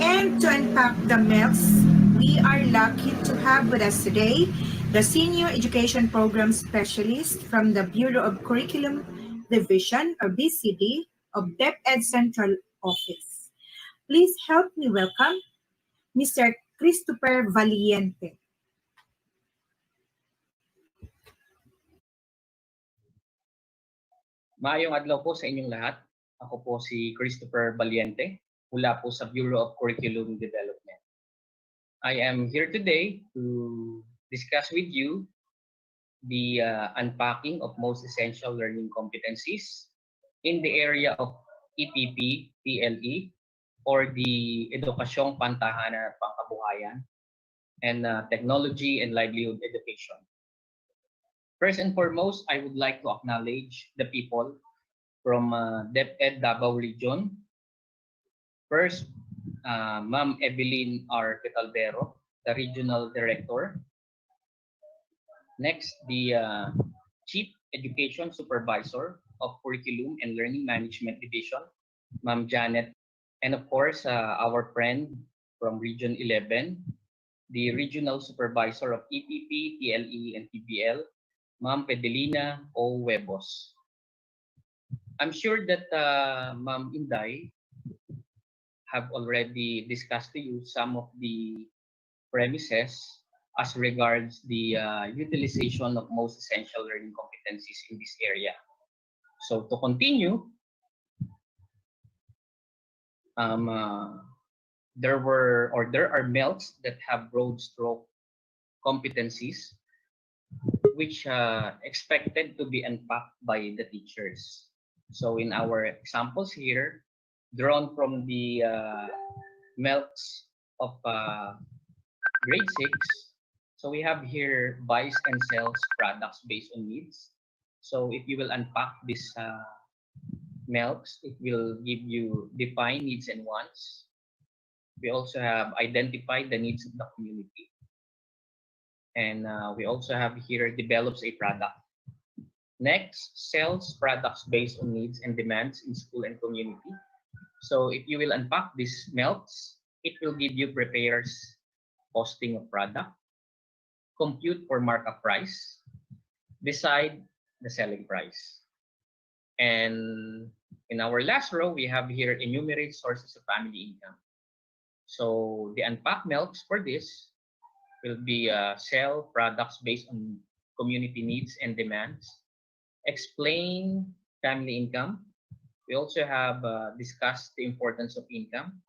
And to unpack the MELCs, we are lucky to have with us today the Senior Education Program Specialist from the Bureau of Curriculum Division, or BCD, of DepEd Central Office. Please help me welcome Mr. Christopher Valiente. Maayong adlaw po sa inyong lahat. Ako po si Christopher Valiente mula po sa Bureau of Curriculum Development. I am here today to discuss with you the unpacking of most essential learning competencies in the area of EPP, TLE, or the Edukasyong Pantahanan at Pangkabuhayan, and Technology and Livelihood Education. First and foremost, I would like to acknowledge the people from DepEd Davao region. First, Ma'am Evelyn R. Petalbero, the Regional Director. Next, the Chief Education Supervisor of Curriculum and Learning Management Division, Ma'am Janet. And of course, our friend from Region 11, the Regional Supervisor of EPP, TLE, and TVL, Ma'am Pedelina O. Webos. I'm sure that Ma'am Inday have already discussed to you some of the premises as regards the utilization of most essential learning competencies in this area. So to continue, there are MELCs that have broad stroke competencies which expected to be unpacked by the teachers. So in our examples here, drawn from the MELCs of grade 6, so we have here buys and sells products based on needs. So if you will unpack this MELCs, it will give you define needs and wants. We also have identify the needs of the community. And we also have here develops a product. Next, sells products based on needs and demands in school and community. So if you will unpack these MELCs, it will give you prepares costing of product, compute for markup price, decide the selling price. And in our last row, we have here enumerate sources of family income. So the unpacked MELCs for this will be sell products based on community needs and demands, explain family income. We also have discussed the importance of income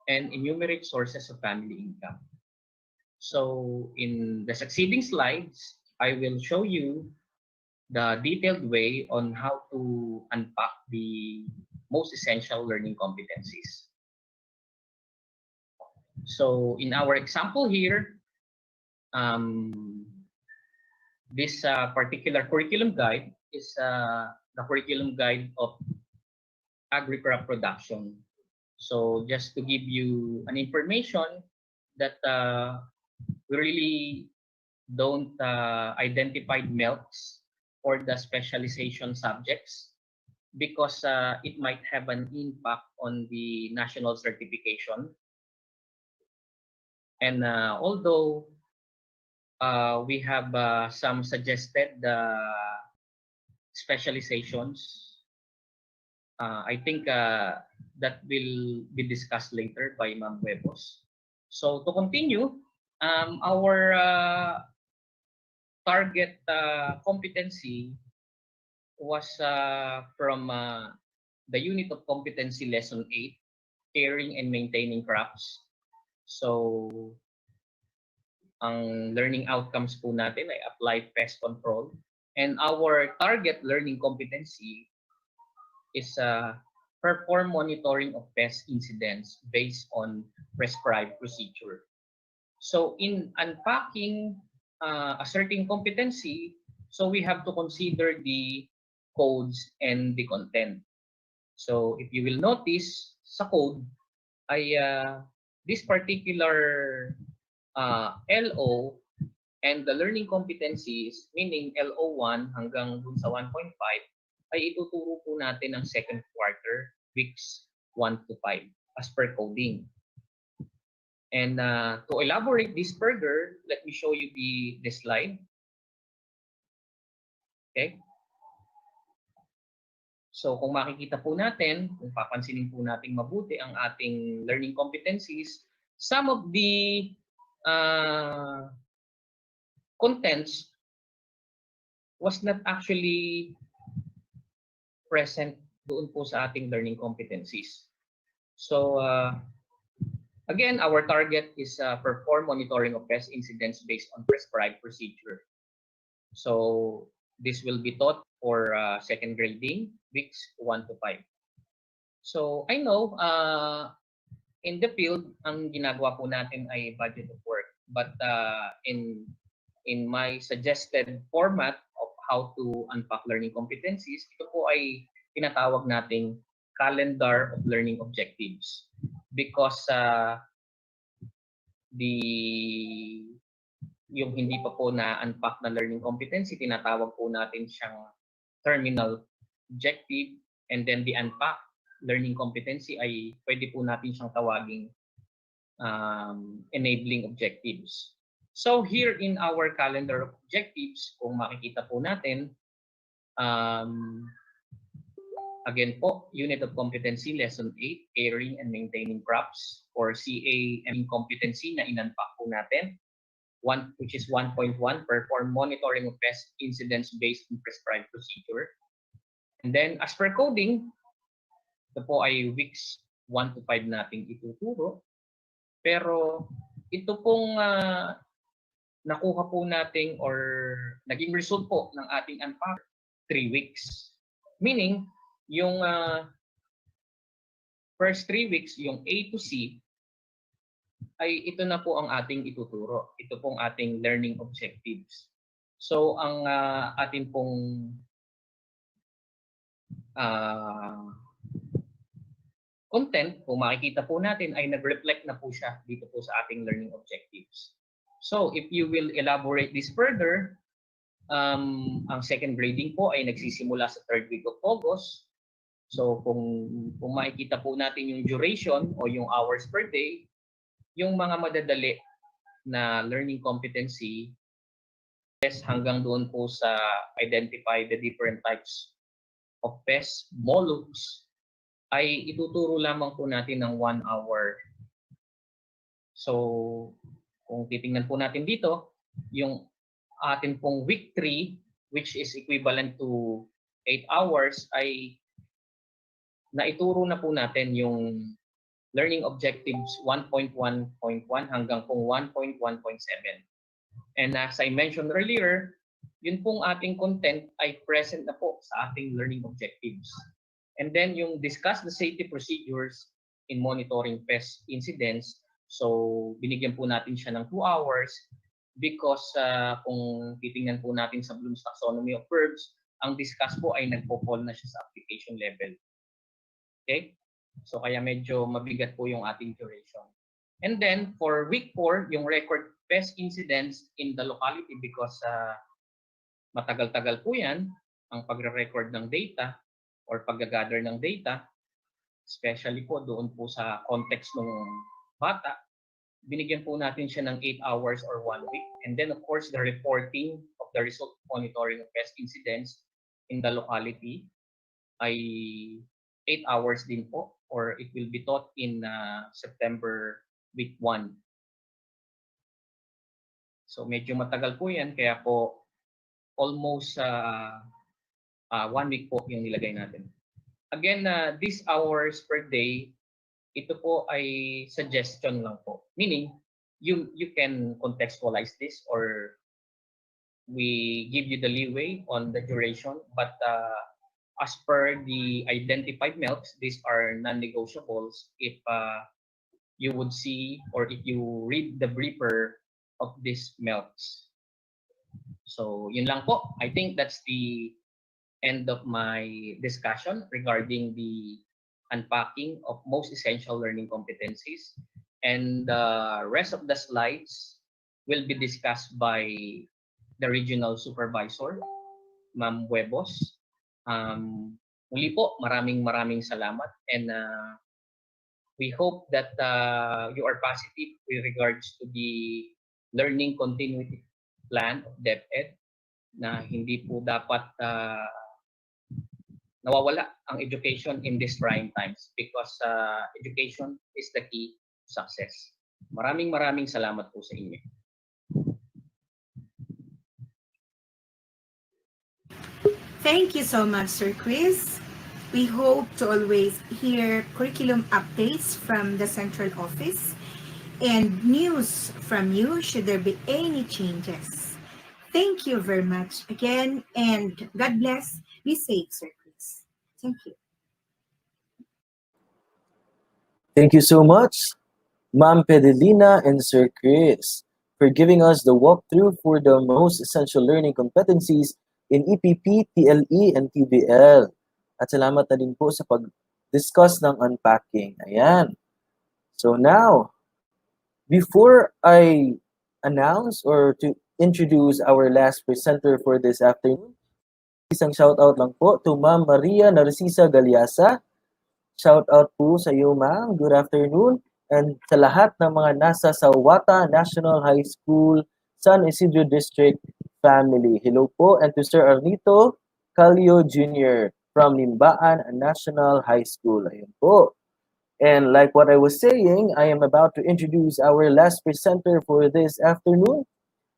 and enumerate sources of family income. So in the succeeding slides, I will show you the detailed way on how to unpack the most essential learning competencies. So in our example here, this particular curriculum guide is the curriculum guide of agri-crop production. So just to give you an information that we really don't identify MELCs for the specialization subjects because it might have an impact on the national certification. And although we have some suggested specializations, I think that will be discussed later by Ma'am Huevos. So to continue, our target competency was from the unit of competency lesson 8, caring and maintaining crops. So ang learning outcomes po natin ay apply pest control. And our target learning competency is perform monitoring of pest incidents based on prescribed procedure. So in unpacking a certain competency, so we have to consider the codes and the content. So if you will notice sa code ay this particular LO and the learning competencies, meaning LO1 hanggang dun sa 1.5, ay ituturo po natin ng second quarter, weeks 1 to 5, as per coding. And to elaborate this further, let me show you the slide. Okay. So kung makikita po natin, kung papansinin po natin mabuti ang ating learning competencies, some of the contents was not actually present doon po sa ating learning competencies. So again, our target is perform monitoring of pest incidents based on prescribed procedure. So this will be taught for second grading, weeks 1 to 5. So I know in the field, ang ginagawa po natin ay budget of work. But in my suggested format of how to unpack learning competencies, ito po ay tinatawag nating calendar of learning objectives. Because yung hindi pa po na-unpack na learning competency, tinatawag po natin siyang terminal objective, and then the unpack learning competency ay pwede po natin siyang tawaging enabling objectives. So here in our calendar of objectives, kung makikita po natin, again po, Unit of Competency, Lesson 8, Caring and Maintaining Crops, or CA competency na in-unpack po natin, which is 1.1, Perform Monitoring of Pest Incidents Based on Prescribed Procedure. And then, as per coding, ito po ay weeks 1 to 5 nating ituturo. Pero ito pong nakuha po nating or naging result po ng ating unpack 3 weeks. Meaning, yung first 3 weeks, yung A to C, ay ito na po ang ating ituturo. Ito pong ating learning objectives. So, ang ating pong content, kung makikita po natin, ay nag-reflect na po siya dito po sa ating learning objectives. So, if you will elaborate this further, ang second grading po ay nagsisimula sa 3rd week of August. So, kung makikita po natin yung duration o yung hours per day, yung mga madadali na learning competency, hanggang doon po sa identify the different types of pests, mollusks, ay ituturo lamang po natin ng 1 hour. So, kung titingnan po natin dito, yung atin pong week 3, which is equivalent to 8 hours, ay naituro na po natin yung learning objectives 1.1.1 hanggang pong 1.1.7. And as I mentioned earlier, yun pong ating content ay present na po sa ating learning objectives. And then yung discuss the safety procedures in monitoring pest incidents. So binigyan po natin siya ng 2 hours because kung titingnan po natin sa Bloom's Taxonomy of Verbs, ang discuss po ay nagpo-fall na siya sa application level. Okay? So kaya medyo mabigat po yung ating duration. And then for week 4, yung record pest incidents in the locality because matagal-tagal po yan ang pagre-record ng data or pag-gather ng data, especially po doon po sa context ng bata, binigyan po natin siya ng 8 hours or 1 week. And then of course, the reporting of the result monitoring of pest incidents in the locality ay 8 hours din po, or it will be taught in September week 1. So medyo matagal po yan, kaya po almost 1 week po yung nilagay natin. Again, these hours per day, ito po ay suggestion lang po. Meaning, you can contextualize this, or we give you the leeway on the duration, but as per the identified MELCs, these are non-negotiables if you would see, or if you read the briefer of these MELCs. So yun lang po. I think that's the end of my discussion regarding the unpacking of most essential learning competencies. And the rest of the slides will be discussed by the regional supervisor, Ma'am Huevos. Muli po, maraming salamat, and we hope that you are positive with regards to the learning continuity plan of DepEd, na hindi po dapat nawawala ang education in these trying times, because education is the key to success. Maraming salamat po sa inyo. Thank you so much, Sir Chris. We hope to always hear curriculum updates from the central office and news from you should there be any changes. Thank you very much again, and God bless. Be safe, Sir Chris. Thank you. Thank you so much, Ma'am Pedelina and Sir Chris, for giving us the walkthrough for the most essential learning competencies in EPP, TLE, and TVL. At salamat na din po sa pag-discuss ng unpacking. Ayan. So now, before I announce or to introduce our last presenter for this afternoon, isang shoutout lang po to Ma'am Maria Narcisa Galiasa. Shoutout po sa iyo, ma'am. Good afternoon. And sa lahat ng mga nasa Sawata National High School, San Isidro District family. Hello po. And to Sir Arnito Calio Jr. from Limbaan National High School. Ayun po. And like what I was saying, I am about to introduce our last presenter for this afternoon.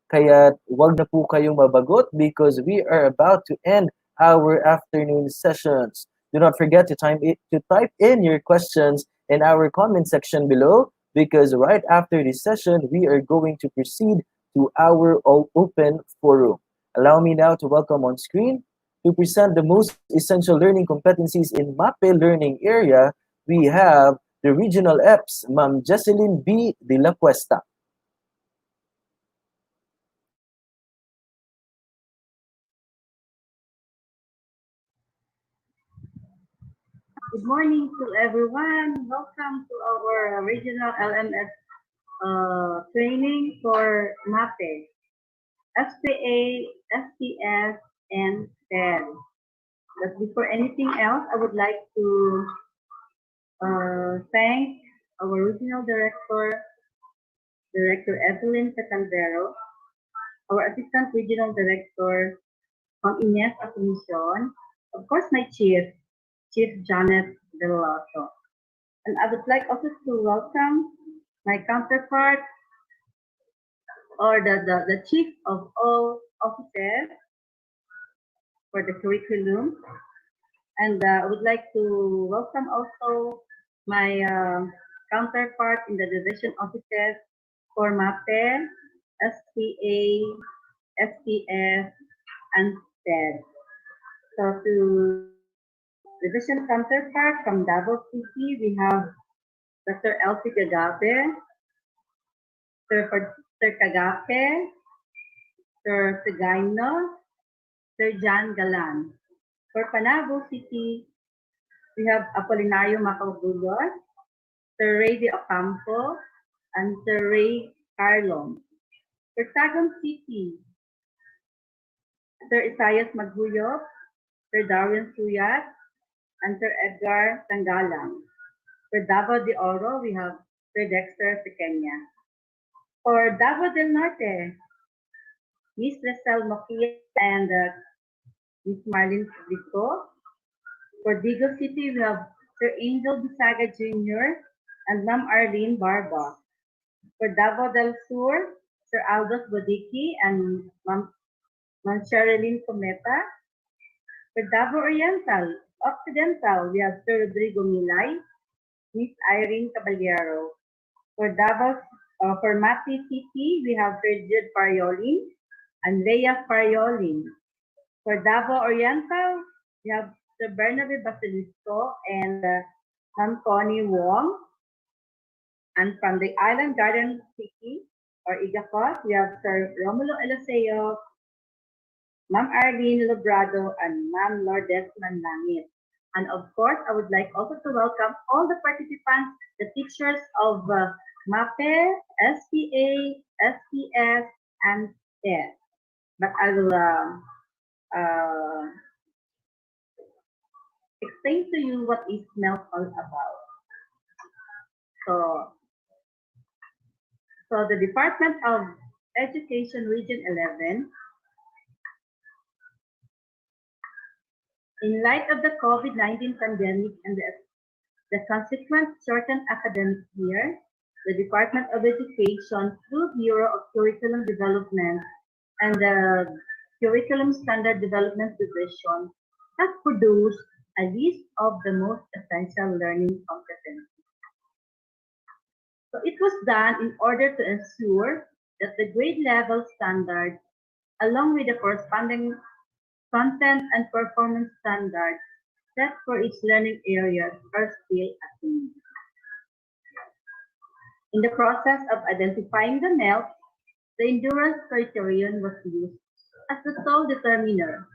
Kaya wag na po kayong mabagot because we are about to end our afternoon sessions. Do not forget to type in your questions in our comment section below, because right after this session, we are going to proceed to our open forum. Allow me now to welcome on screen to present the most essential learning competencies in MAPEH learning area. We have the Regional EPS, Ma'am Jesseline B. de la Cuesta. Good morning to everyone. Welcome to our regional LMS training for MAPEH, SPA, SPS, and TED. But before anything else, I would like to thank our regional director, Director Evelyn Catalvero, our assistant regional director, Ines Asuncion, of course my Chief Janet Veloso. And I would like also to welcome my counterpart, or the Chief of all officers for the curriculum. And I would like to welcome also my counterpart in the division offices for MAPEH, SPA, SPS, and TED. So to division counterpart from Davao City, we have Dr. Elsie Gagape, Sir Kagape, Sir Segaino, Sir John Galan. For Panabo City, we have Apolinario Macabulos, Sir Ray de Ocampo, and Sir Ray Carlom. For Tagum City, Sir Isaias Maguyop, Sir Darwin Suyat, and Sir Edgar Tangalang. For Davao de Oro, we have Sir Dexter Pequeña. For Davao del Norte, Miss Rachel Mokia and Miss Marlene Rico. For Digo City, we have Sir Angel Bisaga Jr., and Ma'am Arlene Barba. For Davao del Sur, Sir Aldous Bodiki and Ma'am Sherilyn Cometa. For Davao Oriental, Occidental, we have Sir Rodrigo Milay, Miss Irene Caballero. For for Mati City, we have Sir Jude Pariolin and Leia Pariolin. For Davao Oriental, we have Sir Bernabe Basilisco and Ma'am Connie Wong. And from the Island Garden City, or Igacos, we have Sir Romulo Eliseo, Ma'am Arlene Lobrado, and Ma'am Lourdes Manlangit. And of course, I would like also to welcome all the participants, the teachers of MAPEH, SPA, SPS, and TES. But I will explain to you what is MELC all about. So the Department of Education Region 11, in light of the COVID-19 pandemic and the consequent shortened academic year, the Department of Education, through Bureau of Curriculum Development and the Curriculum Standard Development Division, has produced a list of the most essential learning competencies. So it was done in order to ensure that the grade level standards, along with the corresponding content and performance standards set for each learning areas, are still attained. In the process of identifying the MELCs, the endurance criterion was used as the sole determiner,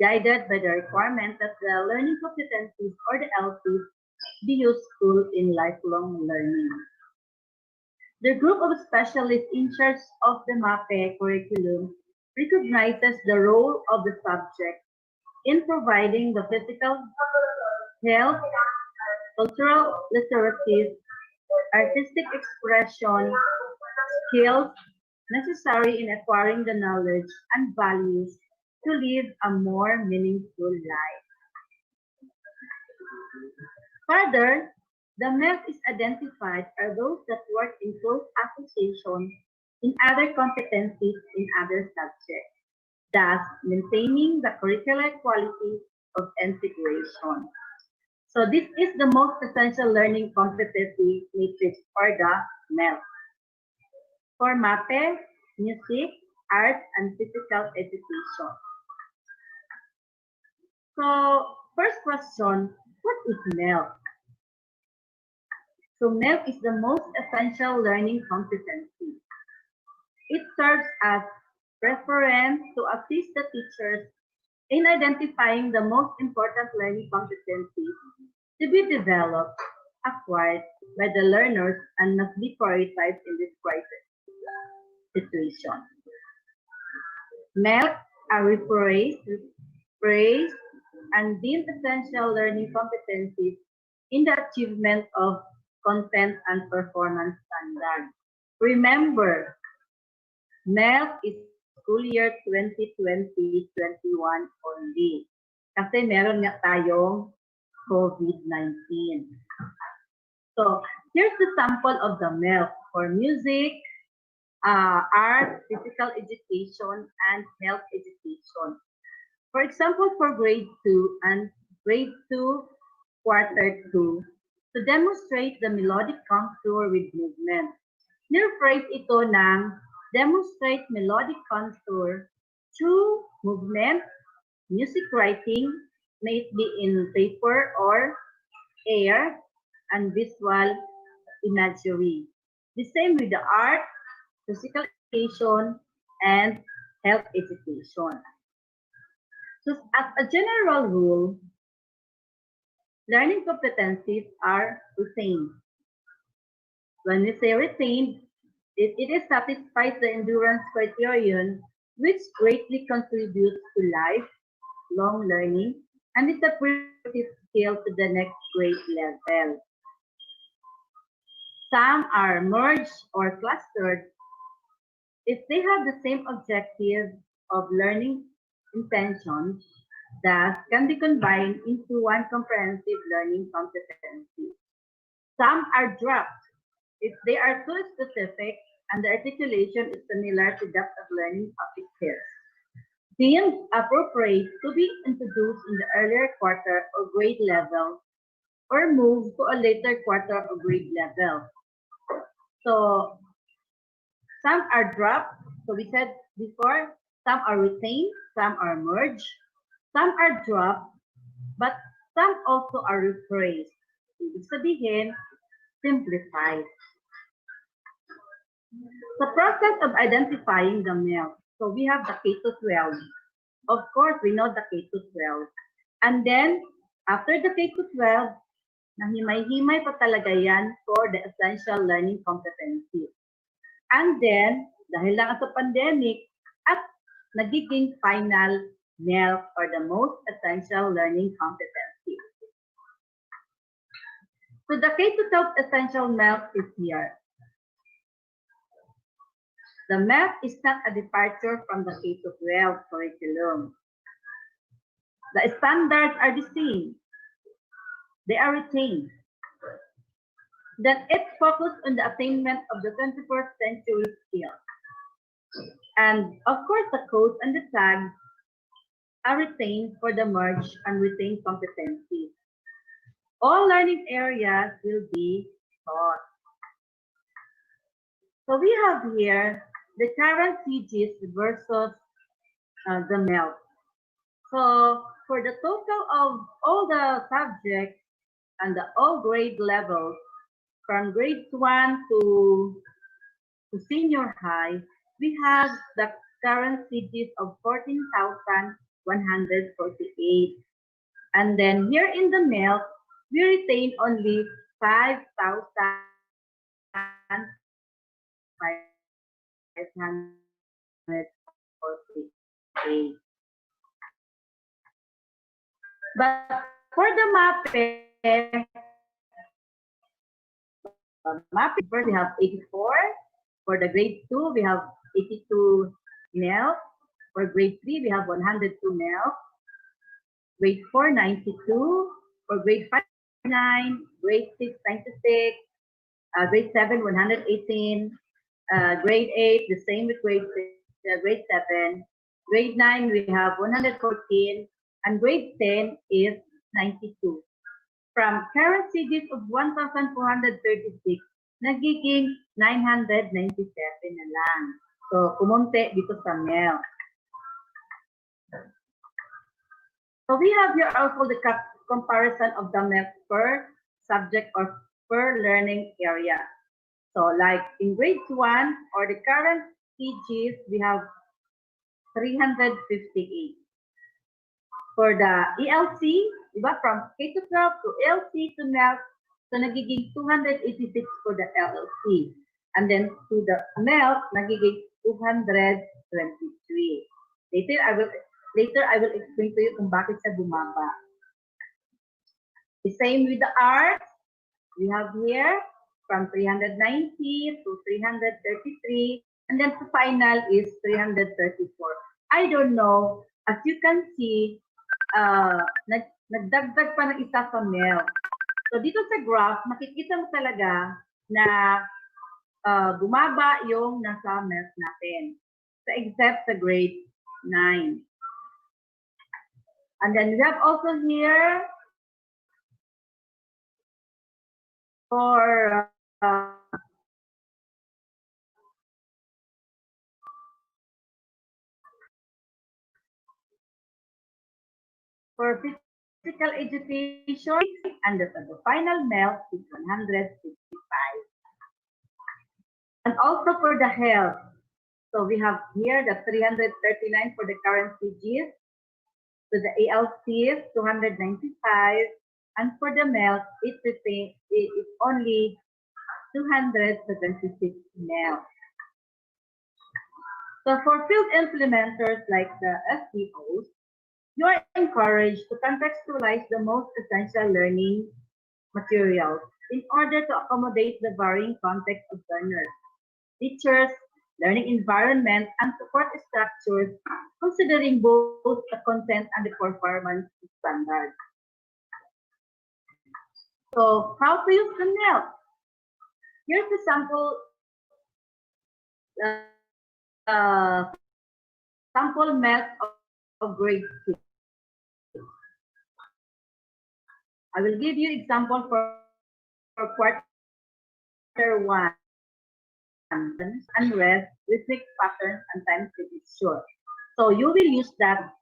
guided by the requirement that the learning competencies, or the LCs, be useful in lifelong learning. The group of specialists in charge of the MAPEH curriculum recognizes the role of the subject in providing the physical, health, cultural literacies, artistic expression, skills necessary in acquiring the knowledge and values to live a more meaningful life. Further, the MELC is identified are those that work in close association in other competencies in other subjects, thus maintaining the curricular quality of integration. So this is the most essential learning competency matrix, or the MELC. For MAPEH, music, art, and physical education. So first question, what is MELC? So MELC is the most essential learning competency. It serves as reference to assist the teachers in identifying the most important learning competencies to be developed, acquired by the learners, and must be prioritized in this crisis situation. MELC are praised, and deemed essential learning competencies in the achievement of content and performance standards. Remember, MELC is school year 2020-21 only. Kasi meron nga tayong COVID-19. So, here's the sample of the MELC for music, art, physical education, and health education. For example, for grade 2 and grade 2 quarter 2, to demonstrate the melodic contour with movement. Nirephrase ito ng demonstrate melodic contour through movement, music writing, may it be in paper or air, and visual imagery. The same with the art, physical education, and health education. So as a general rule, learning competencies are retained. When we say retained, it satisfies the endurance criterion, which greatly contributes to lifelong learning and is a prerequisite skill to the next grade level. Some are merged or clustered if they have the same objective of learning intentions, thus can be combined into one comprehensive learning competency. Some are dropped if they are too specific and the articulation is similar to that of learning topic pairs. Deemed appropriate to be introduced in the earlier quarter or grade level or moved to a later quarter or grade level. So some are dropped. So we said before, some are retained, some are merged, some are dropped, but some also are rephrased. Ibig sabihin, simplified. The process of identifying the MELCs. So we have the K-12. Of course, we know the K-12. And then, after the K-12, nahimay-himay pa talaga yan for the essential learning competencies. And then, dahil lang sa pandemic, at nagiging final MELC or the most essential learning competencies. So the K-12 essential MELC is here. The MELC is not a departure from the K-12 curriculum. The standards are the same. They are retained. Then it focuses on the attainment of the 21st century skills. And of course, the codes and the tags are retained for the merged and retained competencies. All learning areas will be taught. So we have here the current CGs versus the MELC. So for the total of all the subjects and the all grade levels, from grade 1 to senior high, we have the current CGs of 14,148. And then here in the MELC, we retain only 5,548. But for the MAPEH, first we have 84. For the grade 2, we have 82 MELCs. For grade 3, we have 102 MELCs. Grade 4, 92. For grade 5, 9. Grade 6, 96. Grade 7, 118. Grade 8, the same with grade 7. Grade 9, we have 114. And grade 10 is 92. From current CGs of 1,436, nagiging 997 na lang. So, kumunti dito sa MELC. So, we have here also the comparison of the MELC per subject or per learning area. So, like in grade 1 or the current CGs, we have 358. For the ELC, diba, from K-12 to ELC to MELC, so nagiging 286 for the ELC. And then to the MELC, nagiging 223. Later, I will explain to you kung bakit siya bumaba. The same with the arts. We have here from 390 to 333. And then the final is 334. I don't know. As you can see, nagdagdag pa ng isa sa MELC. So dito sa graph, makikita mo talaga na bumaba yung nasa MELC natin. So except sa grade 9. And then we have also here for physical education, and the final MELC is 165. And also for the health, so we have here the 339 for the current CGs, so the ALC is 295, and for the MELC, it is only 276 MELC. So for field implementers like the SPOs, you are encouraged to contextualize the most essential learning materials in order to accommodate the varying context of learners. Teachers learning environment, and support structures, considering both the content and the performance standards. So, how to use the MELC? Here's the sample MELC of grade 6. I will give you example for quarter 1. Unrest, rhythmic patterns, and time series short. So you will use that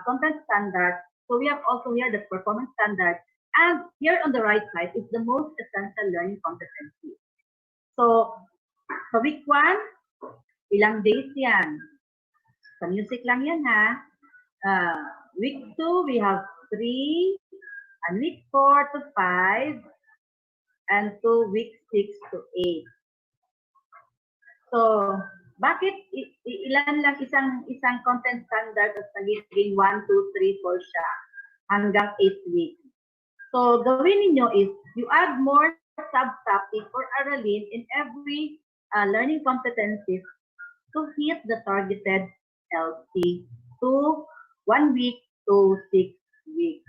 content standard. So we have also here the performance standard. And here on the right side is the most essential learning competency. So sa week 1, ilang days yan? Sa music lang yan ha. Week 2, we have 3. And week 4 to 5. And to week 6 to 8. So, bakit ilan lang isang content standard at nagiging 1, 2, 3, 4 siya hanggang 8 weeks? So, gawin ninyo is you add more subtopic or aralin in every learning competencies to hit the targeted LC to 1 week to 6 weeks.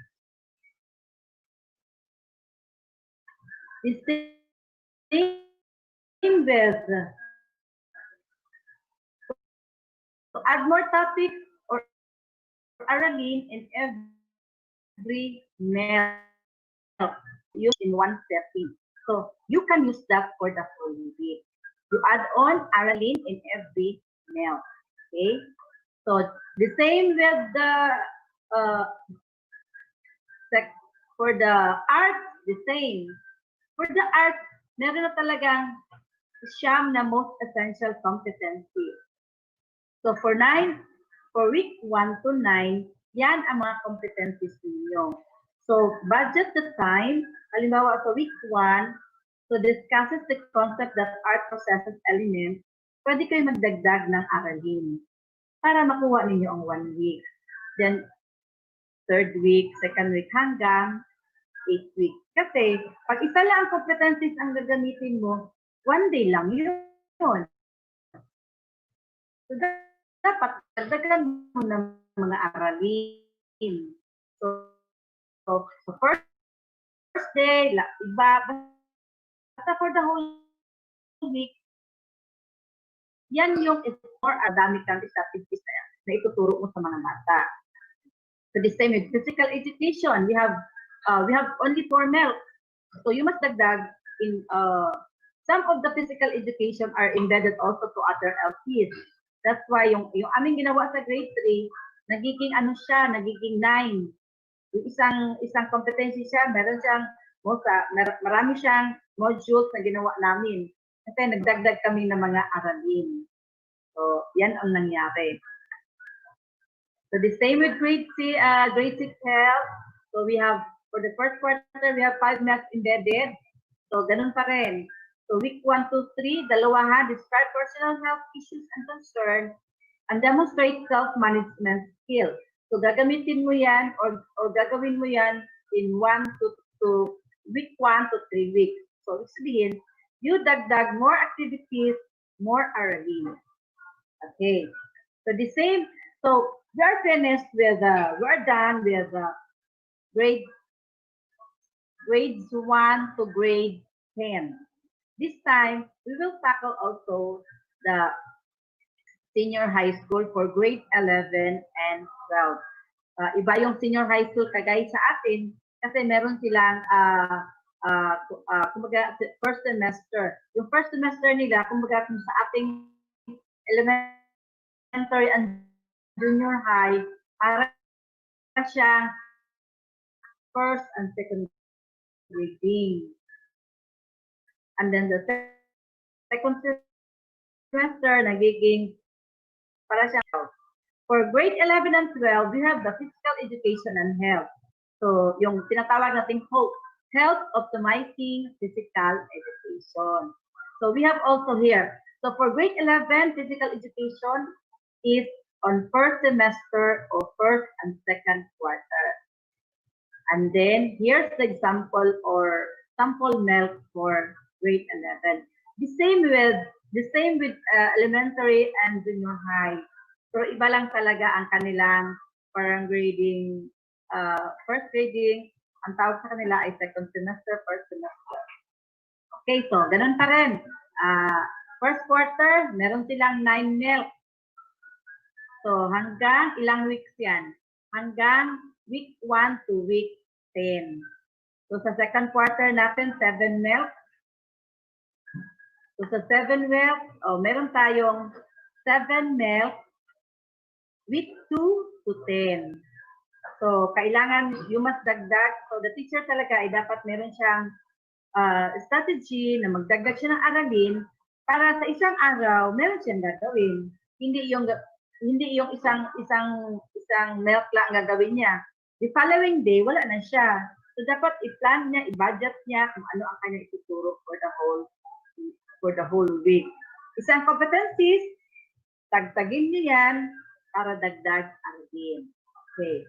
The same with to add more topics or aralin in every MELC use in one setting. So you can use that for the whole week. You add on aralin in every MELC. Okay. So the same with the for the art, the same. For the art, meron na talagang siyam na most essential competency. So for week 1 to 9, yan ang mga competencies ninyo. So budget the time, halimbawa sa week 1, so discusses the concept that art possesses elements, pwede kayo magdagdag ng aralin para makuha ninyo ang 1 week. Then, 3rd week, 2nd week, hanggang 8 weeks. Kasi, pag isa lang ang competencies ang gagamitin mo, 1 day lang yun. So, dapat dagdagan mo ng mga aralin. So first day, iba, basta for the whole week, yan yung more adami kang strategies na ituturo mo sa mga mata. So the same with physical education, we have only 4 MELCs. So you must dagdag in some of the physical education are embedded also to other LPs. That's why yung aming ginawa sa grade 3, nagiging nagiging 9. Yung isang competency siya, meron siyang marami siyang modules na ginawa namin. Kasi nagdagdag kami ng mga aralin. So, yan ang nangyari. So the same with grade 6 health. So we have, for the first quarter, we have 5 MELCs embedded. So ganun pa rin. So week 1 to 3, dalawahan, describe personal health issues and concerns and demonstrate self-management skills. So gagamitin mo yan or gagawin mo yan in week 1 to 3 weeks. So sabihin, you dagdag more activities, more aralin. Okay. So the same, so we are finished with, we're done with grades 1 to grade 10. This time, we will tackle also the senior high school for grade 11 and 12. Iba yung senior high school kagaya sa atin kasi meron silang kumbaga first semester. Yung first semester nila, kumbaga kung sa ating elementary and junior high, para siyang first and second grading. And then the second semester, nagiging para siyang health. For grade 11 and 12, we have the physical education and health. So, yung tinatawag nating HOPE, Health Optimizing Physical Education. So, we have also here. So, for grade 11, physical education is on first semester or first and second quarter. And then, here's the example or sample MELC for grade 11. The same with The same with elementary and junior high. So iba lang talaga ang kanilang parang grading, first grading, ang tawag sa kanila ay second semester, first semester. Okay, so ganun pa rin. First quarter, meron silang 9 MELCs. So hanggang ilang weeks yan? Hanggang week 1 to week 10. So sa second quarter natin, 7 MELCs. So sa 7 MELCs, meron tayong 7 MELCs week 2 to 10. So kailangan you must dagdag. So the teacher talaga ay dapat meron siyang strategy na magdagdag siya ng aralin para sa isang araw meron siyang gagawin. Hindi yung isang MELC lang gagawin niya. The following day wala na siya. So dapat i-plan niya, i-budget niya kung ano ang kanya ituturo for the whole week. Isang competencies, tagtagin niyo yan para dagdag aralin. Okay.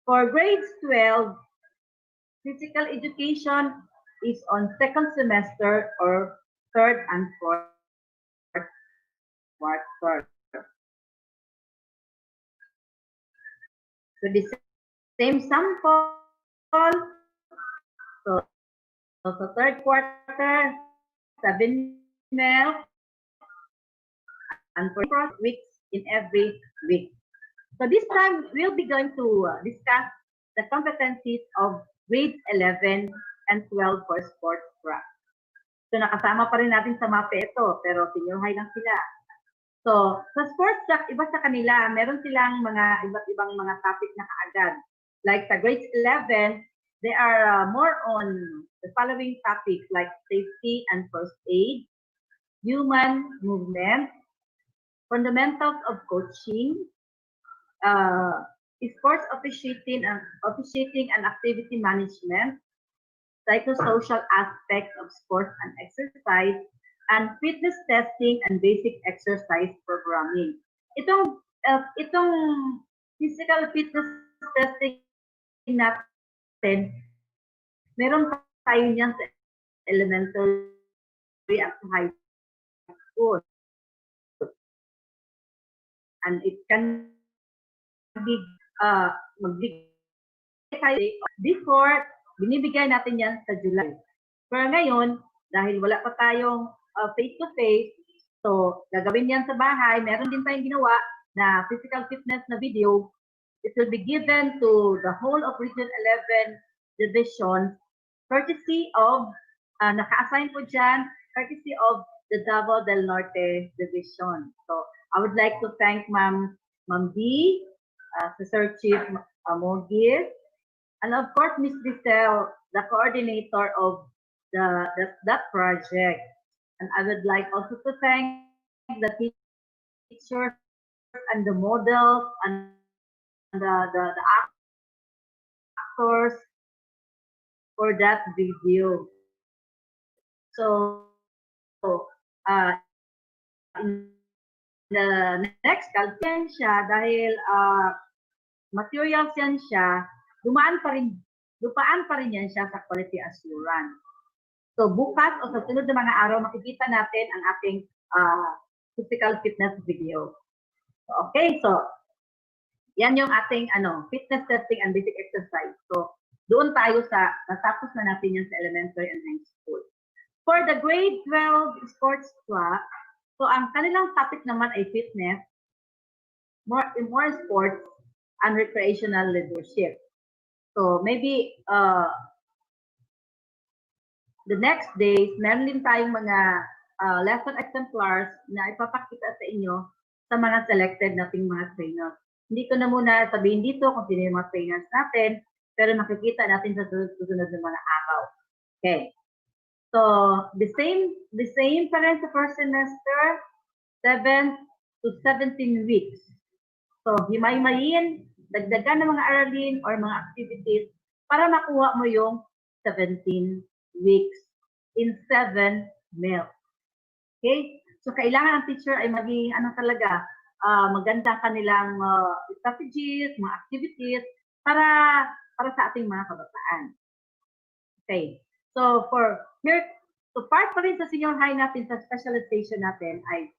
For grades 12, physical education is on second semester or third and fourth quarter. So the same sample. So third quarter, 7 MELCs and 4 weeks in every week. So this time, we'll be going to discuss the competencies of grades 11 and 12 for sports track. So nakasama pa rin natin sa MAPEH ito, pero senior high lang sila. So sa sports track, iba sa kanila, meron silang mga iba't ibang mga topic na kaagad. Like sa grades 11, they are more on the following topics like safety and first aid, human movement, fundamentals of coaching, sports officiating and activity management, psychosocial aspects of sports and exercise, and fitness testing and basic exercise programming. Itong physical fitness testing natin, meron tayo niyan sa elementary at high school. And it can be before, binibigay natin yan sa July. Pero ngayon, dahil wala pa tayong face-to-face, so gagawin yan sa bahay, meron din tayong ginawa na physical fitness na video. It will be given to the whole of Region 11 divisions, courtesy of, naka-assign po dyan, courtesy of the Davao del Norte division. So I would like to thank Ma'am B, Sir Chief Mogis, and of course Ms. Giselle, the coordinator of that project. And I would like also to thank the teachers and the models and the actors for that video. So in the next kalpian siya dahil materials yan siya, lupaan pa rin yan siya sa quality assurance. So bukas o sa sunod na mga araw, makikita natin ang ating physical fitness video. Okay, so yan yung ating fitness testing and basic exercise. So doon tayo natapos na natin yan sa elementary and high school. For the grade 12 sports track, so ang kanilang topic naman ay fitness, more sports, and recreational leadership. So maybe the next days, meron din tayong mga lesson exemplars na ipapakita sa inyo sa mga selected nating mga trainers. Hindi ko na muna sabihin dito kung sino yung mga trainers natin, pero makikita natin sa susunod ng mga araw. Okay. So, the same pa rin sa first semester, 7 to 17 weeks. So, himay-mayin, dagdagan ng mga aralin or mga activities para makuha mo yung 17 weeks in 7 MELCs. Okay? So, kailangan ang teacher ay maging talaga, maganda kanilang strategies, mga activities para sa ating mga kabataan. Okay. So So part pa rin sa senior high natin, sa specialization natin ay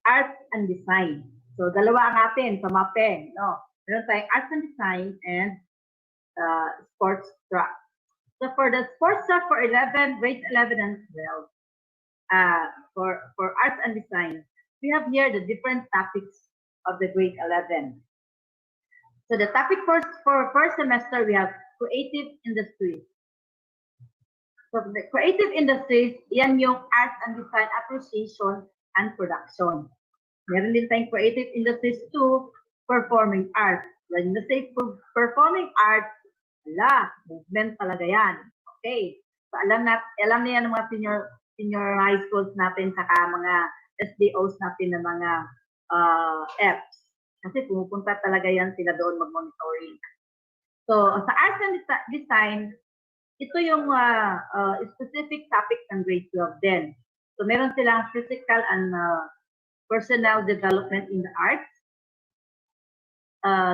Arts and Design. So dalawa ang atin sa MAPEH, no? Meron tayong Arts and Design and Sports Track. So for the Sports Track for 11, grades 11 and 12, for Arts and Design, we have here the different topics of the grade 11. So the topic for first semester, we have creative industries. So the creative industries, yan yung Arts and Design appreciation and production. Meron din tayong creative industries 2, performing arts. When you say performing arts, movement talaga yan. Okay. So alam niya ng mga senior high schools natin, saka mga SDOs natin na mga Fs. Kasi pumupunta talaga yan sila doon mag-monitoring. So sa Arts and Design, ito yung specific topic ng grade 12 din. So meron silang physical and personal development in the arts,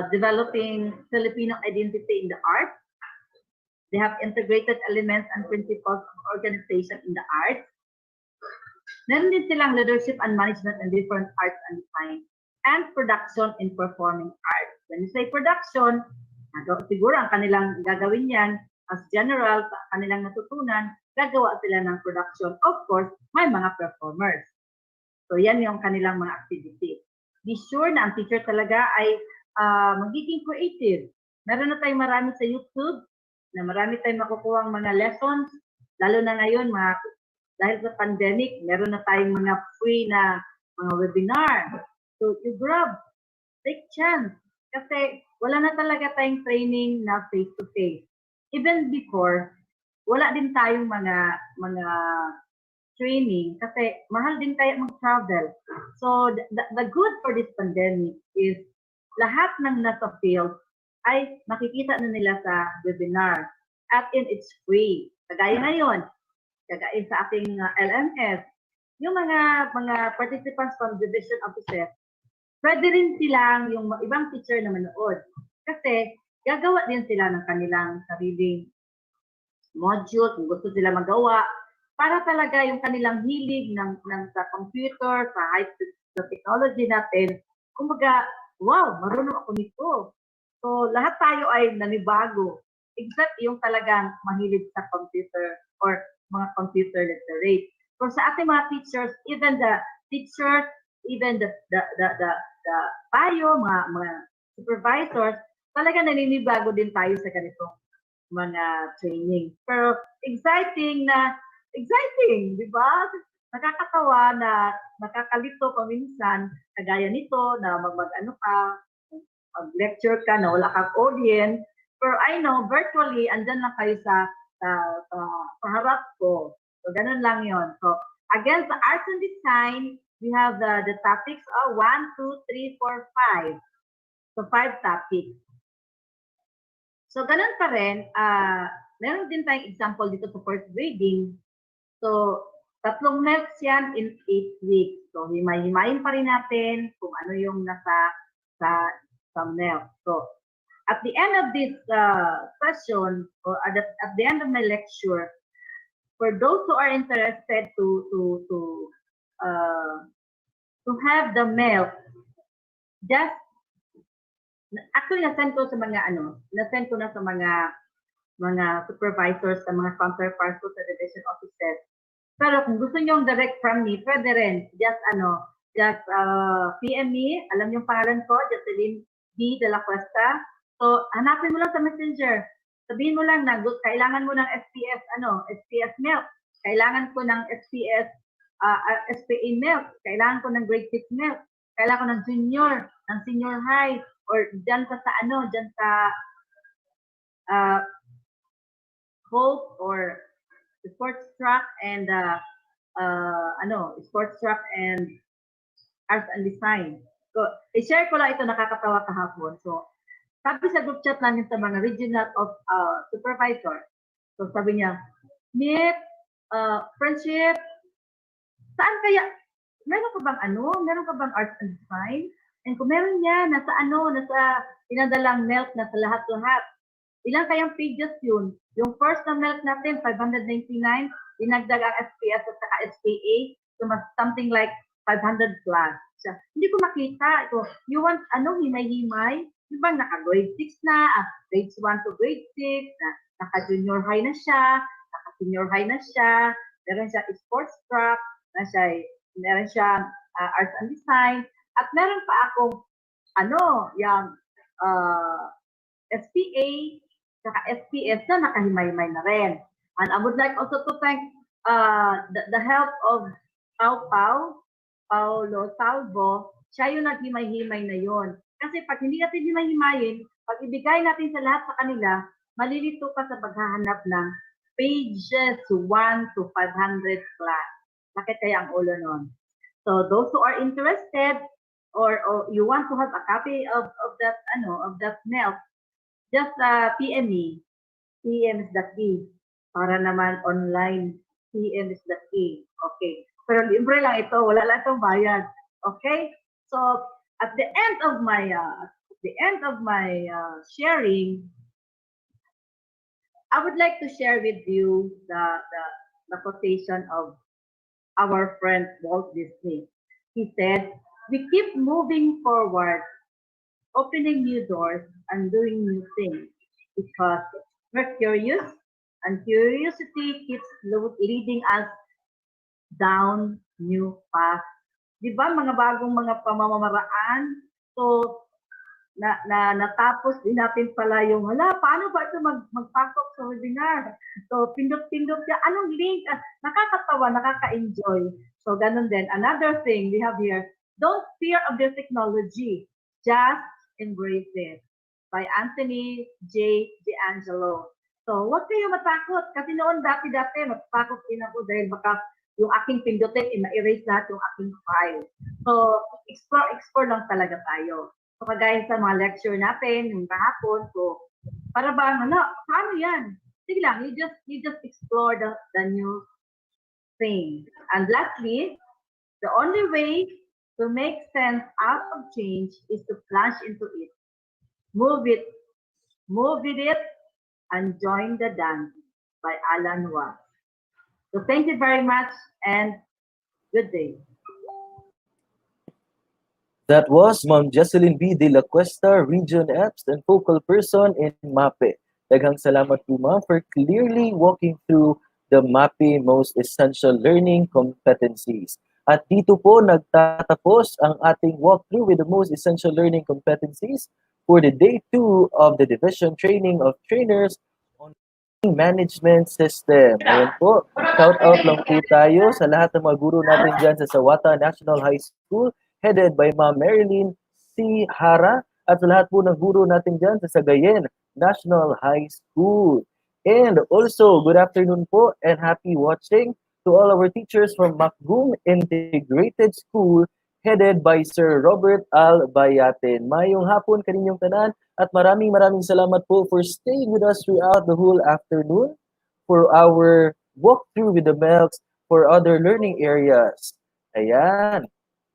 developing Filipino identity in the arts. They have integrated elements and principles of organization in the arts. Meron din silang leadership and management in different arts and design, and production in performing arts. When you say production, siguro ang kanilang gagawin yan as general, sa kanilang natutunan, gagawa sila ng production. Of course, may mga performers. So yan yung kanilang mga activities. Be sure na ang teacher talaga ay magiging creative. Meron na tayong marami sa YouTube, na marami tayong makukuha mga lessons, lalo na ngayon, dahil sa pandemic, meron na tayong mga free na mga webinar. So you grab, take chance, kasi wala na talaga tayong training na face-to-face. Even before, wala din tayong mga training kasi mahal din tayo mag-travel. So the good for this pandemic is lahat ng nasa field ay makikita na nila sa webinar. At it's free. Kagaya ngayon, kagaya sa ating LMS, yung mga participants from division offices, pwede rin silang yung ibang teacher na manood. Kasi gagawa din sila ng kanilang sariling module kung gusto sila magawa para talaga yung kanilang hilig sa computer, sa sa technology natin, kumbaga, wow, marunong ako nito. So, lahat tayo ay nanibago, except yung talagang mahilig sa computer or mga computer literate. So, sa ating mga teachers, even the teachers, even the tayo, mga supervisors, talaga naninibago din tayo sa ganitong mga training. Pero exciting, di ba? Nakakatawa na nakakalito paminsan, kagaya nito na mag-lecture ka na wala kang audience. Pero I know, virtually, andyan lang kayo sa harap ko. So, ganun lang yon. So, again, sa Arts and Design, we have the topics of 1, 2, 3, 4, 5. So, 5 topics. So, ganun pa rin, meron din tayong example dito sa first grading. So, 3 MELCs yan in 8 weeks. So, himay-himayin pa rin natin kung ano yung nasa sa MELC. So, at the end of this session, or at the end of my lecture, for those who are interested to have the MELC, just actually na-send ko na sa mga supervisors, sa mga counterparts ko sa division offices. Pero kung gusto niyo direct from me, pwede rin. Just PM me, alam niyo pangalan ko, Jocelyn D. De La Cuesta. So, hanapin mo lang sa Messenger. Sabihin mo lang na kailangan mo ng SPS MELC. Kailangan ko ng SPS SPA MELC. Kailangan ko ng grade 6 MELC. Kailangan ko ng senior high, or dyan sa Hope or sports track and sports track and Arts and Design. So, i-share ko lang ito, nakakatawa kahapon. So, sabi sa group chat namin sa mga regional of supervisor. So, sabi niya, Miss, friendship, saan kaya, meron ka bang Arts and Design? And kung meron niya, nasa pinadalang MELC na sa lahat-lahat. Ilang kayang pages yun? Yung first na MELC natin, 599. dinagdag ang SPS at saka SPA to something like 500 plus. So, hindi ko makita. Ito, you want, himay-himay? Di ba, naka-grade 6 na, grades 1 to grade 6, naka-junior high na siya, naka-senior high na siya, meron siya sports track, meron siya arts and design, at meron pa akong, yung SPA, saka SPS na nakahimay-himay na rin. And I would like also to thank the help of Paulo Salvo, siya yung naghimay-himay na yon. Kasi pag hindi natin himay-himayin, pag ibigay natin sa lahat sa kanila, malilito ka sa paghahanap ng pages 1 to 500 class. Bakit kaya ang ulo nun? So those who are interested or you want to have a copy of that MELC, just PM me. PM is the key. Para naman online, PM is the key. Okay. Pero libre lang ito, wala lang itong bayad. Okay? So at the end of my sharing, I would like to share with you the quotation of our friend Walt Disney. He said, "We keep moving forward, opening new doors and doing new things because we're curious, and curiosity keeps leading us down new paths." Di ba, mga bagong mga pamamaraan? So, natapos din natin pala yung, paano ba ito magpasok sa webinar? So, pindot-pindot ka, anong link? Nakakatawa, nakaka-enjoy. So, ganun din. Another thing we have here, don't fear of the technology, just embrace it. By Anthony J. D'Angelo. So, huwag kayo matakot. Kasi noon dati-dati, matakot din ako dahil baka yung aking pindutin, ma-erase lahat yung aking file. So, explore lang talaga tayo. So, kagaya sa mga lecture natin, yung kahapon, so, para ba, paano yan? Sige lang, you just explore the new thing. And lastly, the only way to make sense out of change is to plunge into it. Move with it, and join the dance by Alan Watts. So thank you very much and good day. That was Ma'am Jocelyn B. De La Cuesta, Region EPS and Focal Person in MAPEH. Daghang salamat po ma'am for clearly walking through the MAPEH Most Essential Learning Competencies. At dito po nagtatapos ang ating walkthrough with the Most Essential Learning Competencies for the Day 2 of the Division Training of Trainers on Management System. Ayan po, shout out lang po tayo sa lahat ng mga guro natin dyan sa Sawata National High School headed by Ma'am Marilyn C. Hara at sa lahat po ng guro natin dyan sa Sagayen National High School. And also, good afternoon po and happy watching to all our teachers from Macgum Integrated School headed by Sir Robert Albayaten. Mayong hapon kaninyong tanan at maraming salamat po for staying with us throughout the whole afternoon for our walkthrough with the MELCs for other learning areas. Ayan.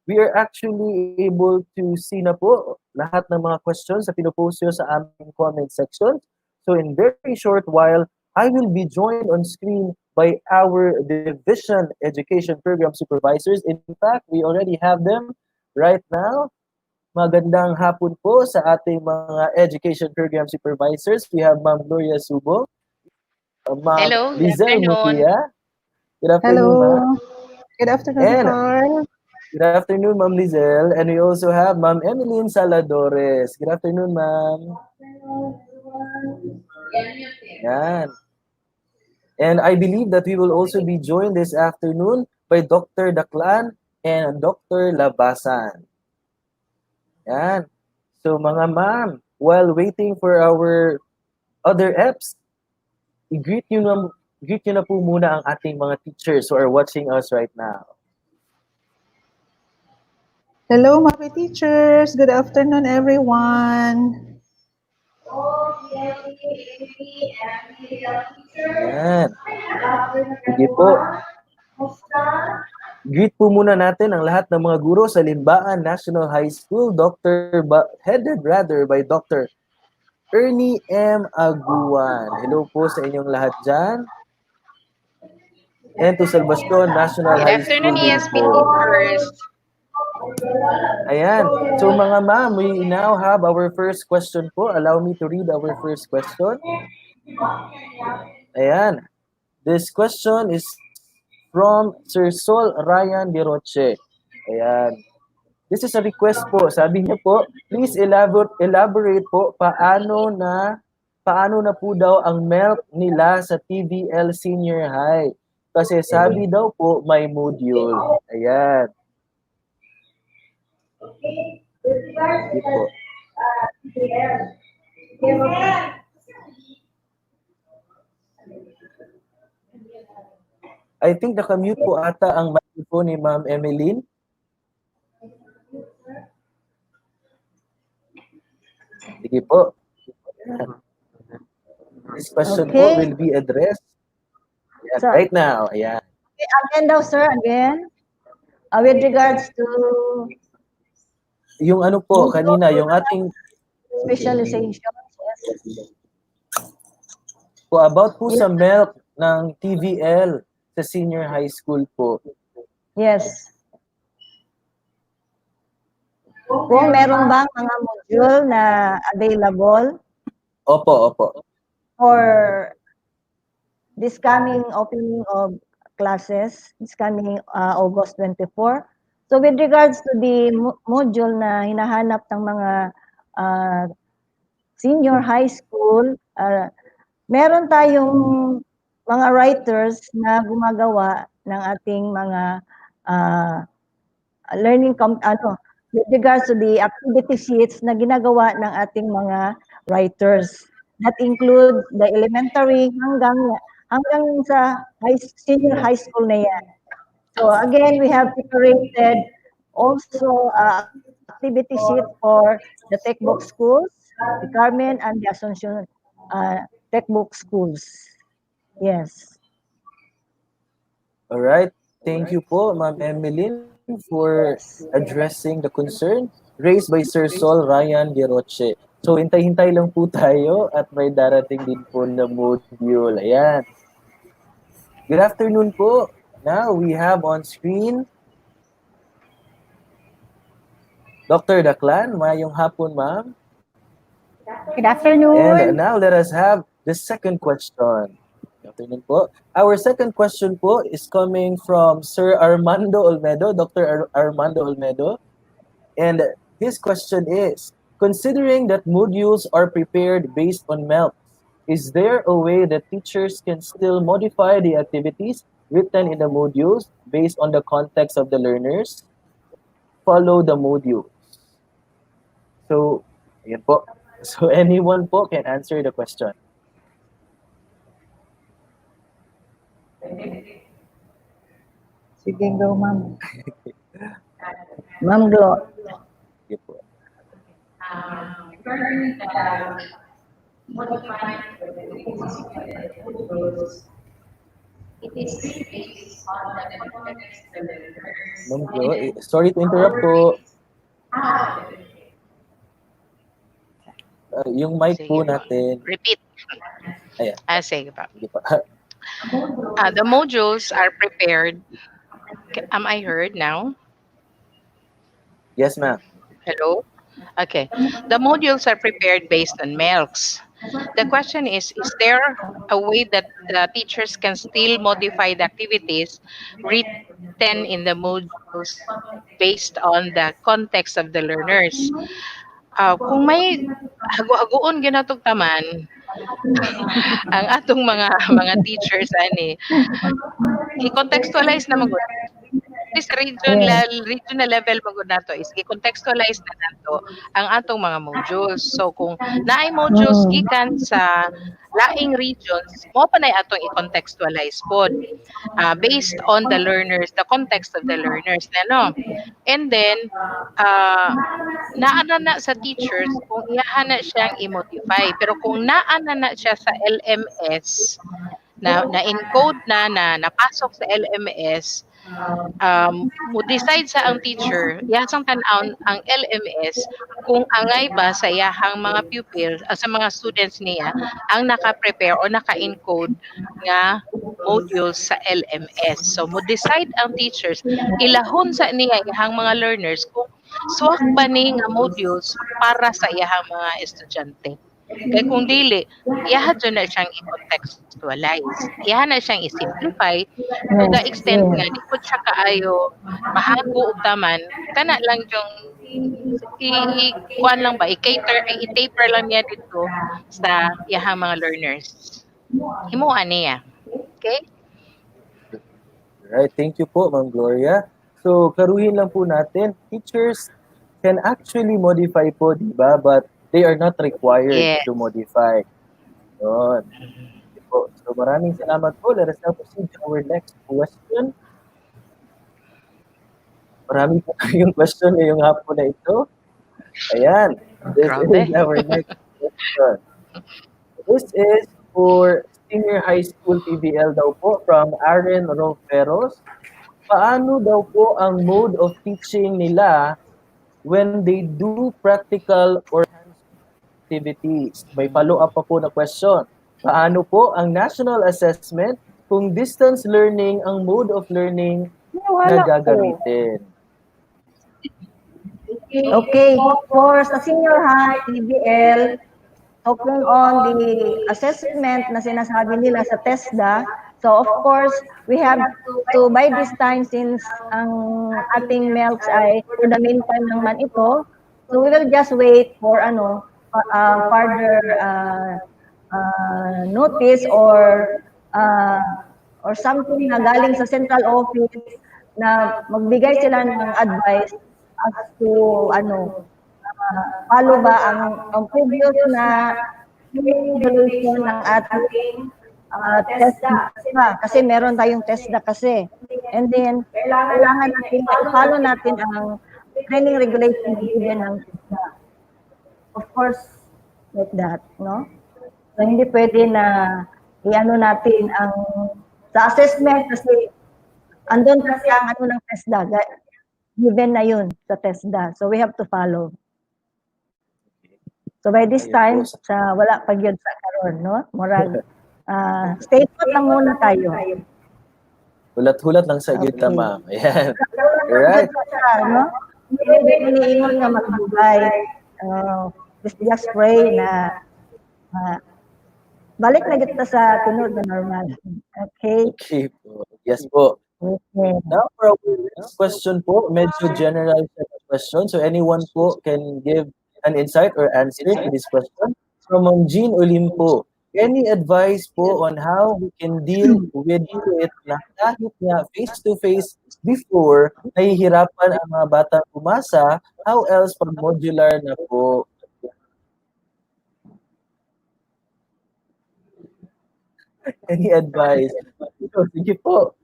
We are actually able to see na po lahat ng mga questions na pinupost nyo sa aming comment section. So in very short while, I will be joined on screen by our Division Education Program Supervisors. In fact, we already have them right now. Magandang hapon po sa ating mga Education Program Supervisors. We have Ma'am Gloria Subo, Ma'am Hello, good Lizelle afternoon. Mutia. Good afternoon, ma'am. Good afternoon, And sir. good afternoon, Ma'am Lizelle. And we also have Ma'am Emeline Saladores. Good afternoon, ma'am. Yan. And I believe that we will also be joined this afternoon by Dr. Daklan and Dr. Labasan. Yan. So mga ma'am, while waiting for our other EPs, i-greet nyo na po muna ang ating mga teachers who are watching us right now. Hello, mga teachers. Good afternoon, everyone. Yan. Sige po. Greet po muna natin ang lahat ng mga guro sa Limbaan National High School, headed by Dr. Ernie M. Aguan. Hello po sa inyong lahat dyan. and to Salvacion National Good High School afternoon, din ESP po. teachers. Ayan. So mga ma'am, we now have our first question po. Allow me to read our first question. Ayan. This question is from Sir Sol Ryan De Roche. Ayan. This is a request po. Sabi niya po, please elaborate po paano na po daw ang MELC nila sa TVL Senior High. Kasi sabi daw po may module. Ayan. Sige po. I think nakamute po ata ang microphone ni Ma'am Emeline. Sige po. This question po will be addressed right now. Ayan. Again daw, sir, again. With regards to Yung ano po, kanina, yung ating specialization. po about po sa MELC ng TVL sa senior high school po. Yes. Kung meron bang mga module na available Opo. for this coming opening of classes, this coming August 24. So with regards to the module na hinahanap ng mga senior high school, meron tayong mga writers na gumagawa ng ating mga with regards to the activity sheets na ginagawa ng ating mga writers. That includes the elementary hanggang sa senior high school na yan. So again, we have separated also activity sheet for the textbook schools, the Carmen and the Asuncion textbook schools. Yes. All right. Thank you po, Ma'am Emeline, for addressing the concern raised by Sir Sol Ryan De Roche. So, hintay-hintay lang po tayo at may darating din po na module. Ayan. Good afternoon po. Now, we have on screen Dr. Daklan. Mayong hapon, ma'am. Good afternoon. And now, let us have the second question. Good afternoon po. Our second question po is coming from Sir Armando Olmedo, Dr. Armando Olmedo. And his question is, considering that modules are prepared based on MELCs, is there a way that teachers can still modify the activities written in the modules based on the context of the learners? Follow the modules. So, ayan po. So, anyone po can answer the question. Sige, go, ma'am. Ma'am Glo. Sige po. Regarding modifying it is based on the context of the learners. Ma'am Glo, sorry to interrupt po. Yung mic po natin. Repeat. Ayan. Sige pa. Sige pa. The modules are prepared. Am I heard now? Yes, ma'am. Hello? Okay. The modules are prepared based on MELCs. The question is there a way that the teachers can still modify the activities written in the modules based on the context of the learners? Kung may hago-hagoon ginatog taman ang atong mga teachers i-contextualize na magud sa regional level magud nato is i-contextualize na nato ang atong mga modules. So kung naay modules gikan sa laing regions, mo pa na atong i-contextualize pod based on the learners, the context of the learners no. And then naana na sa teachers kung iyahan na siyang i-modify. Pero kung naana na siya sa LMS, na-encode na napasok sa LMS, mo decide sa ang teacher, iyasang tan-aon ang LMS kung angay ba sa iyahang mga pupils, sa mga students niya, ang naka-prepare o naka-encode nga modules sa LMS. So mo decide ang teachers ilahon sa niya iyahang mga learners kung swak ba ni nga modules para sa iyahang mga estudyante. Kaya kung dili, iyaha dyan na siyang i-contextualize. Iyaha na siyang i-simplify to the extent nga di po siya kaayo mahago ug taman kana lang yung kuan lang ba i-taper lang niya dito sa iyahang mga learners. Himuan niya. Okay? Right, thank you po, Ma'am Gloria. So, klaruhin lang po natin, teachers can actually modify po, di ba? But they are not required Yes. to modify. Yun. Okay po. So, maraming salamat po. Let us now proceed to our next question. Marami po kayong question ngayong hapon na ito. Ayan. This is our next question. This is for senior high school TVL daw po from Aaron Roferos. Paano daw po ang mode of teaching nila when they do practical or activities? May follow-up pa po na question. Paano po ang national assessment kung distance learning ang mode of learning na gagamitin? Okay, for sa senior high, TVL, talking on the assessment na sinasabi nila sa TESDA, so of course, we have to, by this time, since ang ating MELCs ay for the meantime naman ito, so we will just wait for further notice or something na galing sa central office na magbigay sila ng advice as to follow ba ang previous na resolution ng ating test kasi meron tayong test na kasi. And then, kailangan natin, follow natin ang training regulation given ng TESDA. Of course, like that, no? So, hindi pwede na natin ang sa assessment kasi andun kasi ang ng TESDA. Given na yun sa TESDA. So, we have to follow. So, by this time, wala pa yun sa karon, no? Murag, stay put lang muna tayo. Hulat-hulat lang sa gita, ma'am. Ayan. Alright. Hindi iniingon nga magbugay. Just pray na balik na kita sa tinod na normal. Okay? Okay po. Yes po. Okay. Now for our next question po, medyo general question. So anyone po can give an insight or answer to this question. From Jean Olimpo, any advice po on how we can deal with it na kahit nga face-to-face before, nahihirapan ang mga bata pumasa, how else pag modular na po? Any advice? Sige po.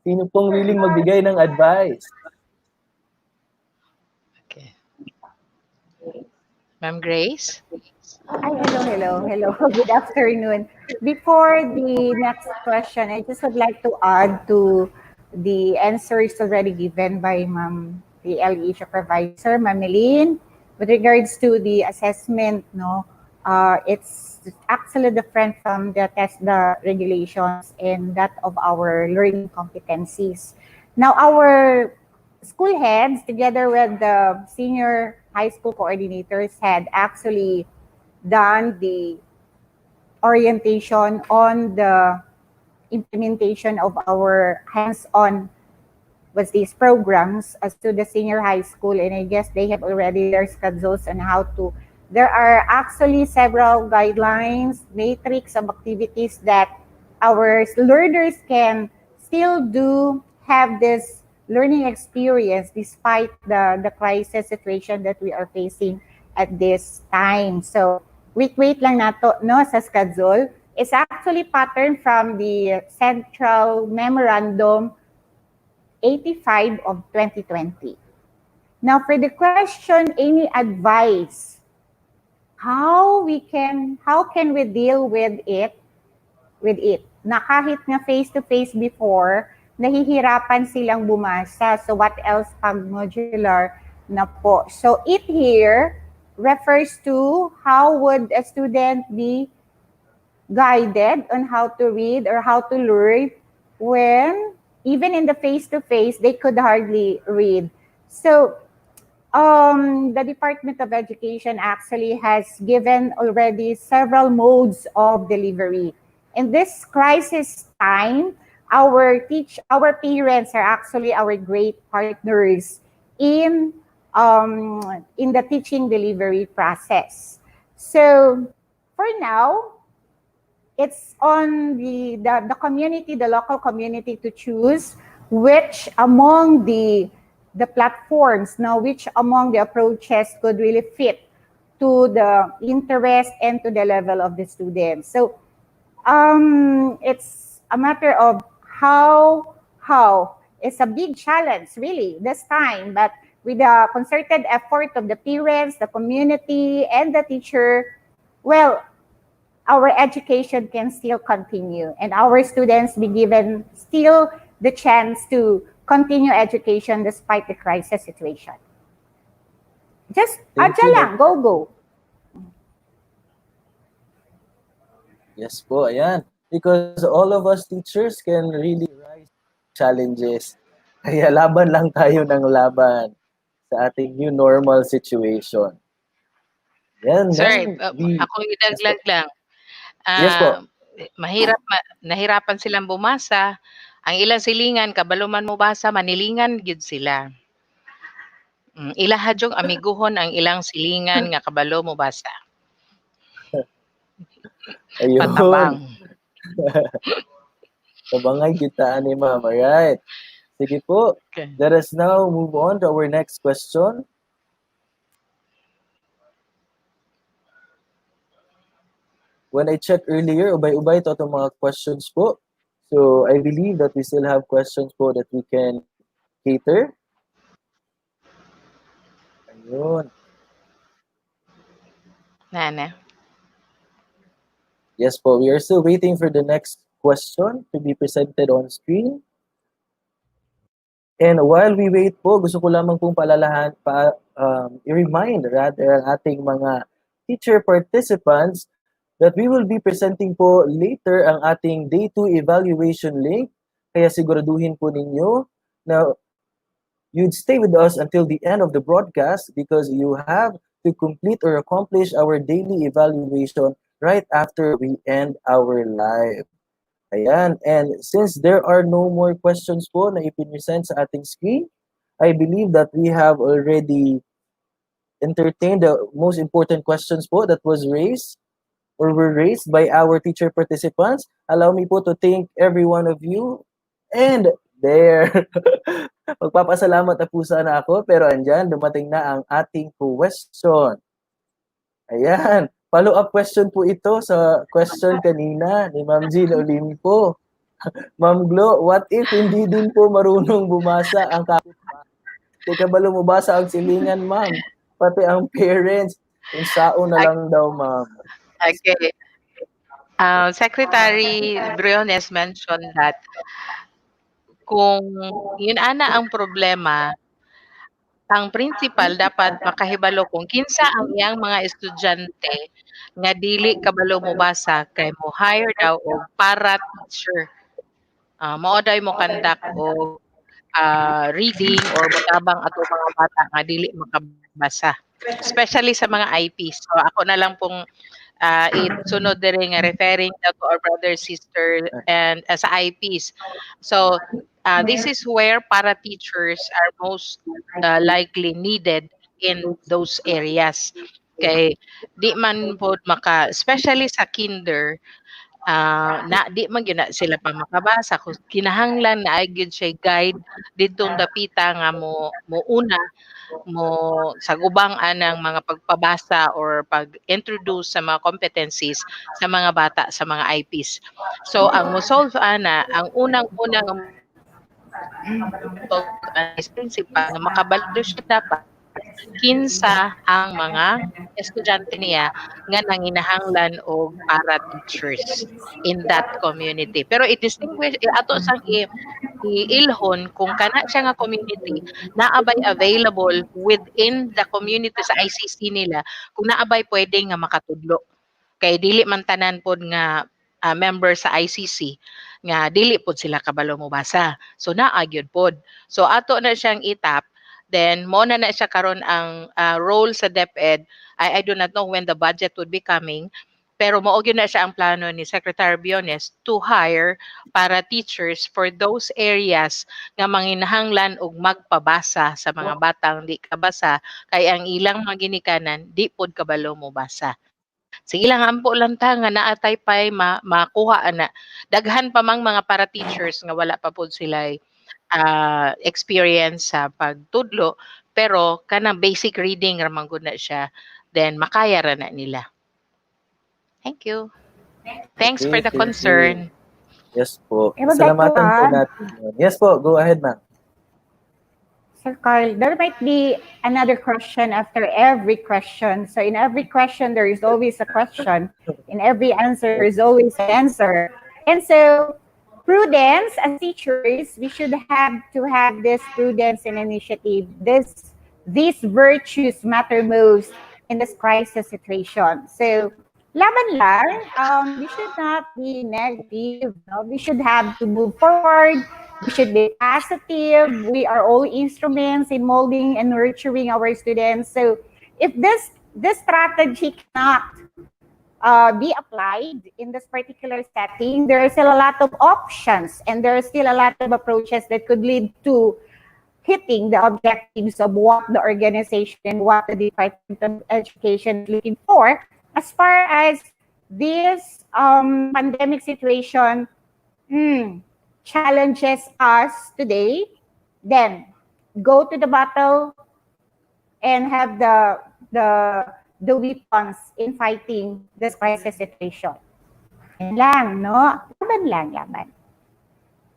Sino pong willing magbigay ng advice? Okay. Ma'am Grace? Hello. Good afternoon. Before the next question, I just would like to add to the answers already given by Ma'am TLE Supervisor, Ma'am Meline, with regards to the assessment, it's actually different from the TESDA regulations and that of our learning competencies. Now, our school heads, together with the senior high school coordinators, had actually done the orientation on the implementation of our hands-on with these programs as to the senior high school, and I guess they have already their schedules on how to. There are actually several guidelines, matrix of activities that our learners can still have this learning experience despite the crisis situation that we are facing at this time. So, wait lang nato, no, sa schedule. It's actually patterned from the Central Memorandum 85 of 2020. Now, for the question, any advice? How can we deal with it? Na kahit nga face-to-face before, nahihirapan silang bumasa. So what else pag modular na po? So it here refers to how would a student be guided on how to read or how to learn when even in the face-to-face, they could hardly read. So the Department of Education actually has given already several modes of delivery. In this crisis time, our parents are actually our great partners in the teaching delivery process. So for now, it's on the community, the local community, to choose which among the platforms, now which among the approaches could really fit to the interest and to the level of the students. So it's a matter of how it's a big challenge really this time, but with the concerted effort of the parents, the community, and the teacher, well, our education can still continue and our students be given still the chance to continue education despite the crisis situation. Just adya lang, go. Yes po, ayan. Because all of us teachers can really rise challenges. Kaya laban lang tayo ng laban sa ating new normal situation. Yan, Sir, ma'am. ako idaglag lang. Yes po. Nahirapan silang bumasa. Ang ilang silingan, kabalo man mo basa, manilingan gid sila. Ilaha jong amiguhon ang ilang silingan nga kabalo mo basa. Ayun. Patabang. Tabangay kita ni ma'am. Alright. Sige po. Okay. Let us now move on to our next question. When I checked earlier, ubay-ubay to itong mga questions po. So, I believe that we still have questions po that we can cater. Ayun. Nana. Yes po, we are still waiting for the next question to be presented on screen. And while we wait po, gusto ko lamang pong i-remind rather ang ating mga teacher participants that we will be presenting po later ang ating Day 2 evaluation link. Kaya siguraduhin po ninyo na you'd stay with us until the end of the broadcast because you have to complete or accomplish our daily evaluation right after we end our live. Ayan. And since there are no more questions po na ipinesent sa ating screen, I believe that we have already entertained the most important questions po that was raised or were raised by our teacher participants. Allow me po to thank every one of you. And there, magpapasalamat na po sana ako, pero andyan, dumating na ang ating question. Ayan, follow-up question po ito sa question kanina ni Ma'am Jean Olimpo. Ma'am Glo, what if hindi din po marunong bumasa ang kapitbahay? Teka ba lumabasa ang silingan, ma'am? Pati ang parents, yung sao na lang daw, ma'am. Okay. Secretary Briones mentioned that kung yun ana ang problema, ang principal dapat makahibalo kung kinsa ang iyang mga estudyante nga dili kabalo mo basa kay mo hire daw og para teacher. Mao daw mo conduct og reading or motabang ato mga bata nga dili makabasa. Especially sa mga IPs. So ako na lang pong sunod diri nga referring to our brother, sister, and sa IPs. So this is where para teachers are most likely needed in those areas. Kay di man po especially sa kinder, na di man gyud na sila pa makabasa kung kinahanglan na ay gyud siya guide didtong dapita nga mo una mo sa gubang anang mga pagpabasa or pag-introduce sa mga competencies sa mga bata sa mga IPs. So ang mo solve ana, ang unang-unang principal nga makabalo siya dapat kinsa ang mga estudyante niya nga nanginahanglan og para teachers in that community. Pero i-distinguish ato sang ilhon kung kana siya nga community naabay available within the community sa ICC nila kung naabay pwede nga makatudlo. Kay dili man tanan pod nga member sa ICC nga dili pod sila kabalo mo basa. So naa gyud pod. So ato na siyang itap, then mo na siya karon ang role sa DepEd. I do not know when the budget would be coming, pero mao gyud na siya ang plano ni Secretary Biones to hire para teachers for those areas nga manginahanglan og magpabasa sa mga batang di kabasa kay ang ilang mga ginikanan di pod kabalo mo basa. Sige lang ampo lang ta nga naatay pay makuha ana. Daghan pa mang mga para teachers nga wala pa pod sila experience sa pagtudlo, pero kanang basic reading ra man gud na siya, then makaya ra na nila. Thank you. Thanks for Okay, the thank you. concern. Yes po. I would like to Salamatan po add, natin yun. Yes po, go ahead, ma'am. Sir Carl, there might be another question after every question. So in every question, there is always a question. In every answer, there is always an answer. And so prudence, as teachers, we should have to have this prudence and initiative. These virtues matter most in this crisis situation. So laban lang, we should not be negative. No? We should have to move forward. We should be positive. We are all instruments in molding and nurturing our students. So if this strategy cannot be applied in this particular setting, there are still a lot of options and there are still a lot of approaches that could lead to hitting the objectives of what the organization and what the Department of Education is looking for. As far as this pandemic situation challenges us today, then go to the battle and have the weapons in fighting this crisis situation. Yan lang, no? Laban lang, laban.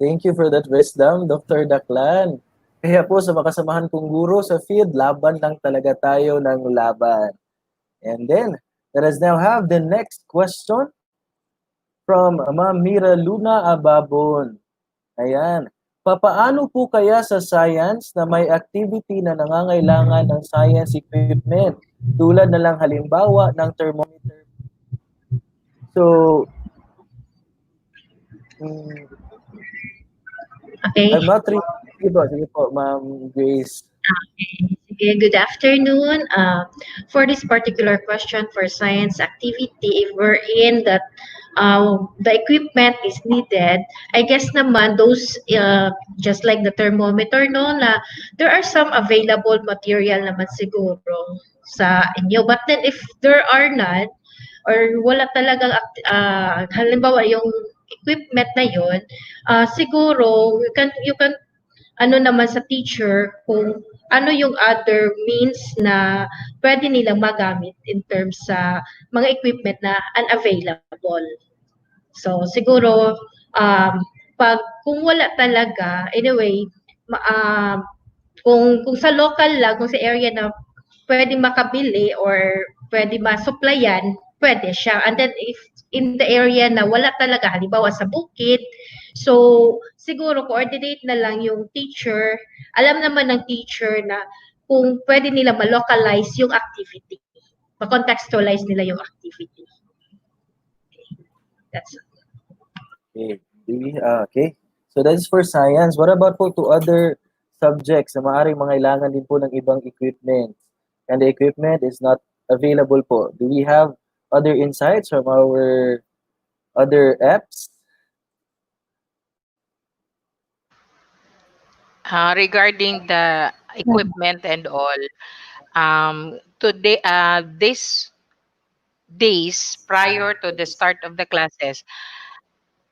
Thank you for that wisdom, Dr. Daklan. Kaya po sa makasamahan kong guro sa field, laban lang talaga tayo ng laban. And then, let us now have the next question from Ma'am Mira Luna Ababon. Ayan. Papaano po kaya sa science na may activity na nangangailangan ng science equipment? Tulad na lang halimbawa ng thermometer. So, okay. I'm not really... Sige po, Ma'am Grace. Okay, good afternoon. For this particular question for science activity, if we're in that the equipment is needed, I guess naman those, just like the thermometer, no, na there are some available material naman siguro sa inyo. But then if there are none, or wala talagang, halimbawa yung equipment na yun, siguro you can ano naman sa teacher kung ano yung other means na pwede nilang magamit in terms sa mga equipment na unavailable. So siguro kung wala talaga, anyway, kung sa local lang, kung sa area na pwede makabili or pwede ma-supplyan, pwede siya. And then if in the area na wala talaga, halimbawa sa bukid, so siguro coordinate na lang yung teacher. Alam naman ng teacher na kung pwede nila ma-localize yung activity. Ma-contextualize nila yung activity. Okay. That's it. Okay. Okay. So that's for science. What about po to other subjects na maaaring mangailangan din po ng ibang equipment? And the equipment is not available po. Do we have other insights from our other apps? Regarding the equipment and all, today, these days prior to the start of the classes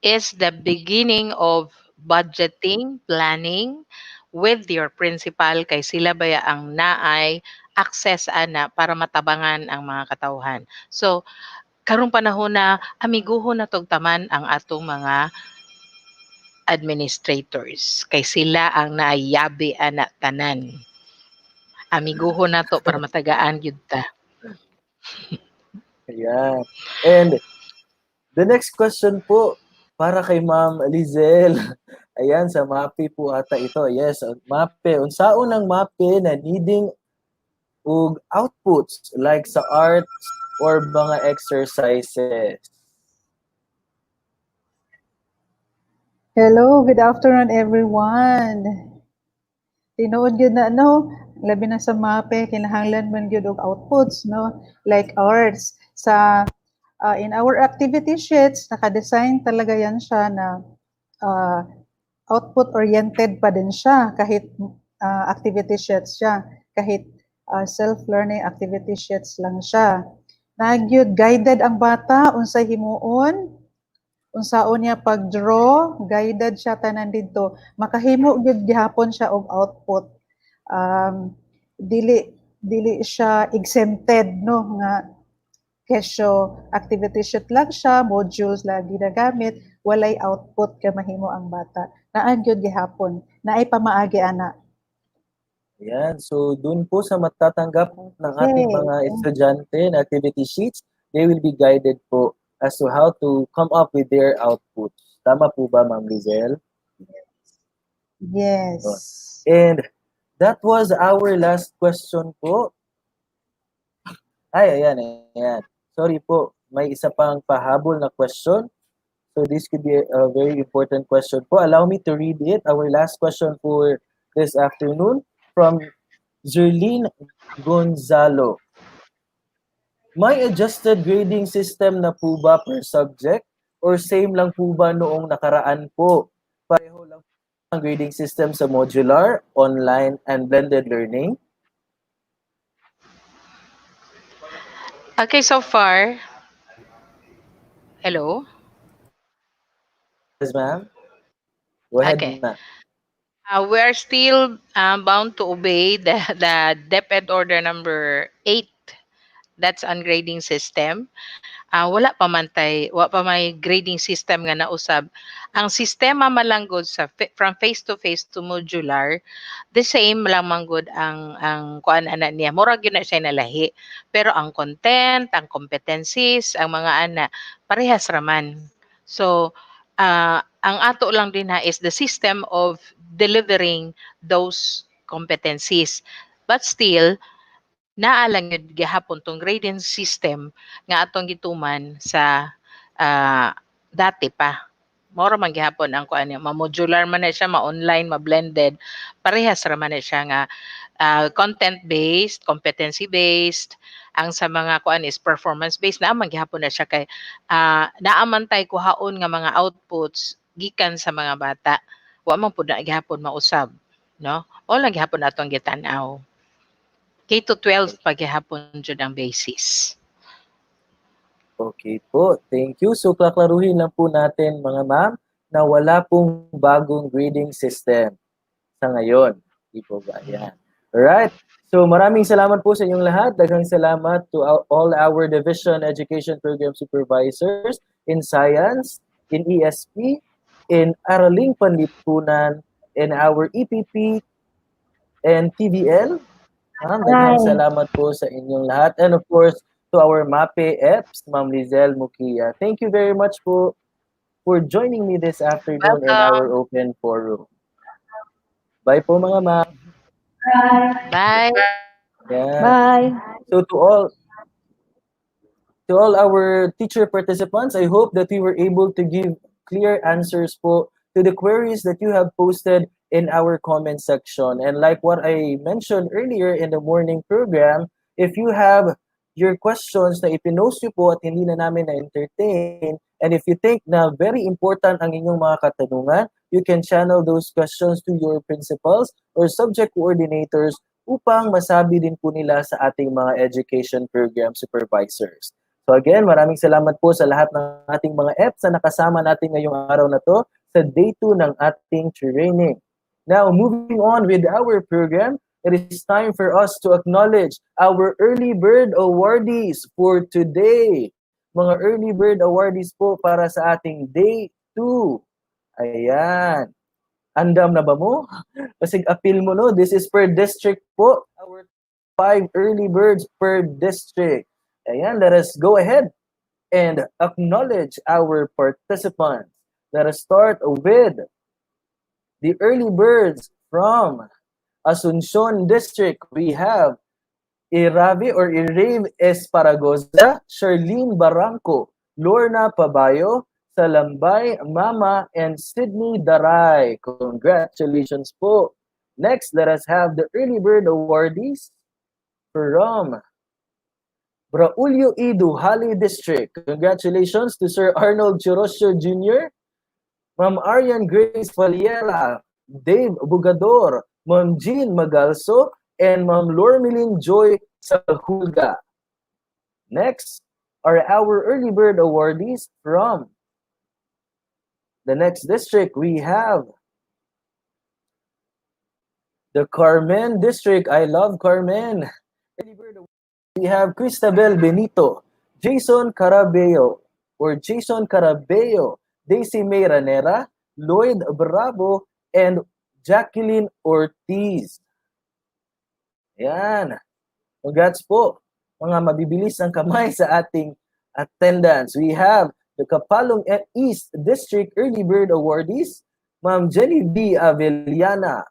is the beginning of budgeting, planning with your principal kay sila baya ang naay access ana para matabangan ang mga katawhan. So, karong panahon na amiguhon na taman ang atong mga administrators kay sila ang naayabi ana tanan. Amiguhon na to para matagaan gyud ta. Yeah. And the next question po para kay Ma'am Lizel. Ayan, sa MAPEH po ata ito. Yes, MAPEH. Unsaon ang MAPEH na needing og outputs like sa arts or mga exercises? Hello, good afternoon everyone. Tinuod gyud na no, labi na sa MAPEH kinahanglan man gyud og outputs no, like ours sa in our activity sheets naka-design talaga yan siya na uh, output oriented pa din siya kahit activity sheets siya, kahit self-learning activity sheets lang siya. Nagyud guided ang bata unsay himuon, unsaon niya pag-draw, guided siya tanan didto. Makahimo gyud gihapon siya og output. Dili siya exempted no nga kesyo activity sheet lang siya, modules lang ginagamit, walay output ka mahimo ang bata. Naa gyud gihapon, naay pamaagi ana. Ayan, so dun po sa matatanggap ng ating mga estudyante na activity sheets, they will be guided po as to how to come up with their output. Tama po ba, Ma'am Lizelle? Yes. And that was our last question po. Ay, ayan. Sorry po, may isa pang pahabol na question. So this could be a very important question po. Allow me to read it. Our last question for this afternoon from Zerlene Gonzalo. May adjusted grading system na po ba per subject or same lang po ba noong nakaraan po? Pareho lang po ang grading system sa modular, online, and blended learning? Okay, so far. Hello? Yes, ma'am. Go ahead, Okay. ma'am. We are still bound to obey the DepEd Order number 8. That's on grading system. Wala pa may grading system nga nausab. Ang sistema malanggod from face to modular, the same lang manggod ang kuan ana niya. Murag yun na siya nalahi. Pero ang content, ang competencies, ang mga ana parehas raman. So ang ato lang din is the system of delivering those competencies. But still, naalang yun gihapon tong grading system nga atong gituman sa dati pa. Moro man gihapon ang kuan niya, ma-modular man na siya, ma-online, ma-blended. Parehas ra man na siya nga content-based, competency-based. Ang sa mga kuan is performance-based. Naaman gihapon na siya kay naaman tay kuhaon nga mga outputs gikan sa mga bata. Wa man pud na gihapon mausab, no? O lang gihapon atong gitan-aw. K-12 paghihapon jud ang basis. Okay po, thank you. So kaklaruhin lang po natin mga ma'am na wala pong bagong grading system sa ngayon. Di po ba? Yan. Alright. So maraming salamat po sa inyong lahat. Daghang salamat to all our division education program supervisors in science, in ESP, in Araling, Panlipunan, in our EPP and TVL. Daghang salamat po sa inyong lahat. And of course, to our MAPEH, Ma'am Lizelle Mukia. Thank you very much po for joining me this afternoon in our open forum. Bye po mga ma'am. Bye. Yeah. Bye. So to all our teacher participants, I hope that we were able to give clear answers po to the queries that you have posted in our comment section. And like what I mentioned earlier in the morning program, if you have your questions na ipinost nyo po at hindi na namin na-entertain, and if you think na very important ang inyong mga katanungan, you can channel those questions to your principals or subject coordinators upang masabi din po nila sa ating mga education program supervisors. So again, maraming salamat po sa lahat ng ating mga EPs na nakasama natin ngayong araw na to sa day 2 ng ating training. Now, moving on with our program, it is time for us to acknowledge our early bird awardees for today. Mga early bird awardees po para sa ating day 2. Ayan. Andam na ba mo? Kasi appeal mo, no? This is per district po. Our 5 early birds per district. Ayan, let us go ahead and acknowledge our participants. Let us start with the early birds from Asuncion District. We have Irave Esparagoza, Charlene Barranco, Lorna Pabayo, Salambay Mama and Sydney Daray. Congratulations po. Next, let us have the early bird awardees from Braulio E. Duhali District. Congratulations to Sir Arnold Chirosio Jr., Ma'am Arian Grace Valiera, Dave Bugador, Ma'am Jean Magalso, and Ma'am Lormelin Joy Salhulga. Next are our early bird awardees from the next district. We have the Carmen District. I love Carmen. Early bird awardees, we have Cristabel Benito, Jason Carabeo, Daisy May Ranera, Lloyd Bravo, and Jacqueline Ortiz. Yan. Congrats po. Mga mabibilis ang kamay sa ating attendance. We have the Kapalong East District Early Bird Awardees, Ma'am Jenny B. Avellana,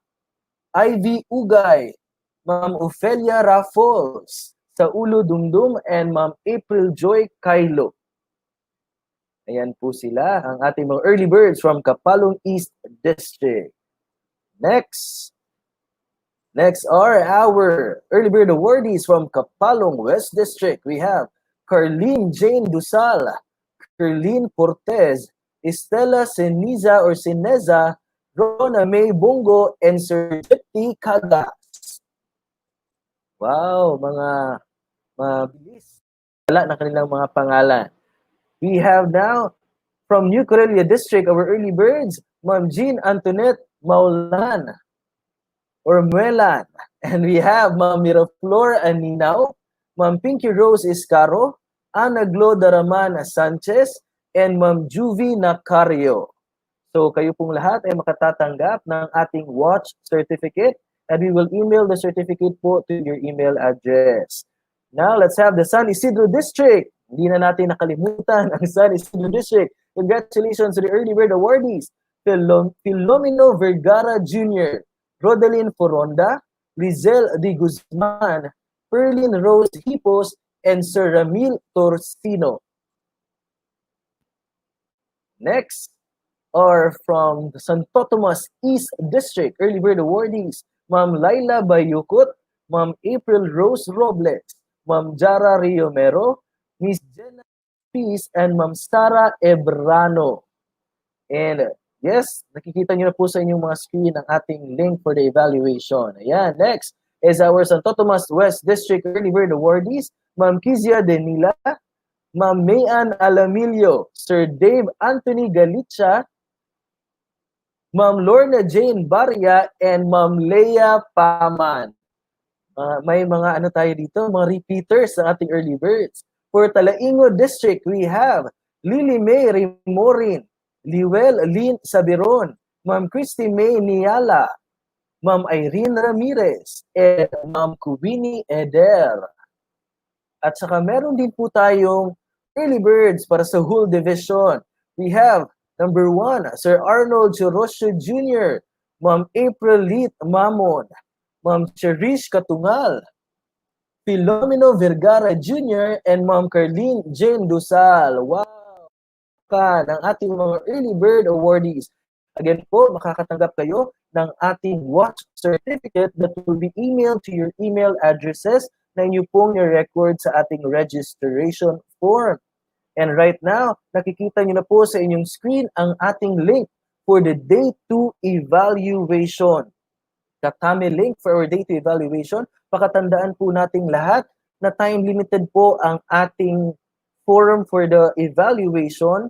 Ivy Ugay, Ma'am Ofelia Raffles, Saulo Dumdum, and Ma'am April Joy Kailo. Ayan po sila, ang ating mga early birds from Kapalong East District. Next are our early bird awardees from Kapalong West District. We have Carlene Jane Dusal, Carlene Portez, Estela Seniza or Sineza, Rona May Bongo, and Sir Jetty Cagas. Wow, mga mabilis. Wala na kanilang mga pangalan. We have now from New Corelia District, our early birds, Ma'am Jean Antoinette Maulan or Muelan. And we have Ma'am Miraflor Aninaw, Ma'am Pinky Rose Iscaro, Ana Glo Daraman Sanchez, and Ma'am Juvie Nacario. So kayo pong lahat ay makatatanggap ng ating watch certificate and we will email the certificate po to your email address. Now, let's have the San Isidro District. Hindi na natin nakalimutan ang San Isidro District. Congratulations to the early bird awardees. Filomeno Vergara Jr., Rodelyn Foronda, Rizel De Guzman, Perlin Rose Hipos, and Sir Ramil Torcino. Next are from the Santo Tomas East District early bird awardees, Ma'am Laila Bayukot, Ma'am April Rose Robles, Ma'am Jara Riomero, Miss Jenna Peace, and Ma'am Sara Ebrano. And yes, nakikita nyo na po sa inyong mga screen ang ating link for the evaluation. Ayan, next is our Santo Tomas West District early bird awardees, Ma'am Kizia Denila, Ma'am Mayan Alamilio, Sir Dave Anthony Galicia, Ma'am Lorna Jane Barria, and Ma'am Leia Paman. May mga ano tayo dito, mga repeaters sa ating early birds. For Talaingo District, we have Lily May Rimorin, Liwel Lynn Sabiron, Ma'am Christy May Niala, Ma'am Irene Ramirez, and Ma'am Kubini Eder. At saka meron din po tayong early birds para sa whole division. We have number 1, Sir Arnold Chirosio Jr., Ma'am April Lit Mamon, Ma'am Cherish Katungal, Filomeno Vergara Jr., and Ma'am Carlene Jane Dusal. Wow! Ng ating mga early bird awardees. Again po, makakatanggap kayo ng ating watch certificate that will be emailed to your email addresses na inyo pong record sa ating registration form. And right now, nakikita nyo na po sa inyong screen ang ating link for the Day 2 evaluation. Katami link for our Day 2 evaluation. Pakatandaan po nating lahat na time limited po ang ating forum for the evaluation.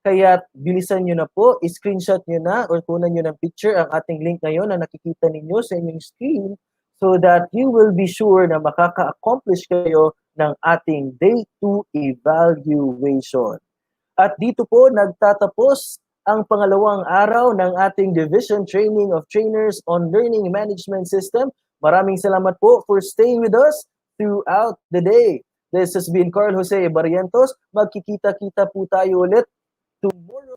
Kaya bilisan nyo na po, screenshot nyo na or kunan nyo ng picture ang ating link ngayon na nakikita ninyo sa inyong screen so that you will be sure na makaka-accomplish kayo ng ating Day 2 evaluation. At dito po nagtatapos ang pangalawang araw ng ating Division Training of Trainers on Learning Management System. Maraming salamat po for staying with us throughout the day. This has been Carl Jose Barrientos. Magkikita-kita po tayo ulit tomorrow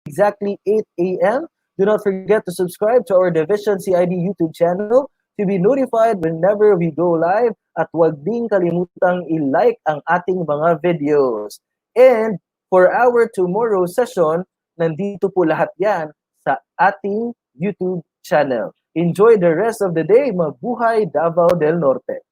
exactly 8 a.m. Do not forget to subscribe to our Division CID YouTube channel to be notified whenever we go live at huwag din kalimutang i-like ang ating mga videos. And For our tomorrow session, nandito po lahat yan sa ating YouTube channel. Enjoy the rest of the day. Mabuhay Davao del Norte!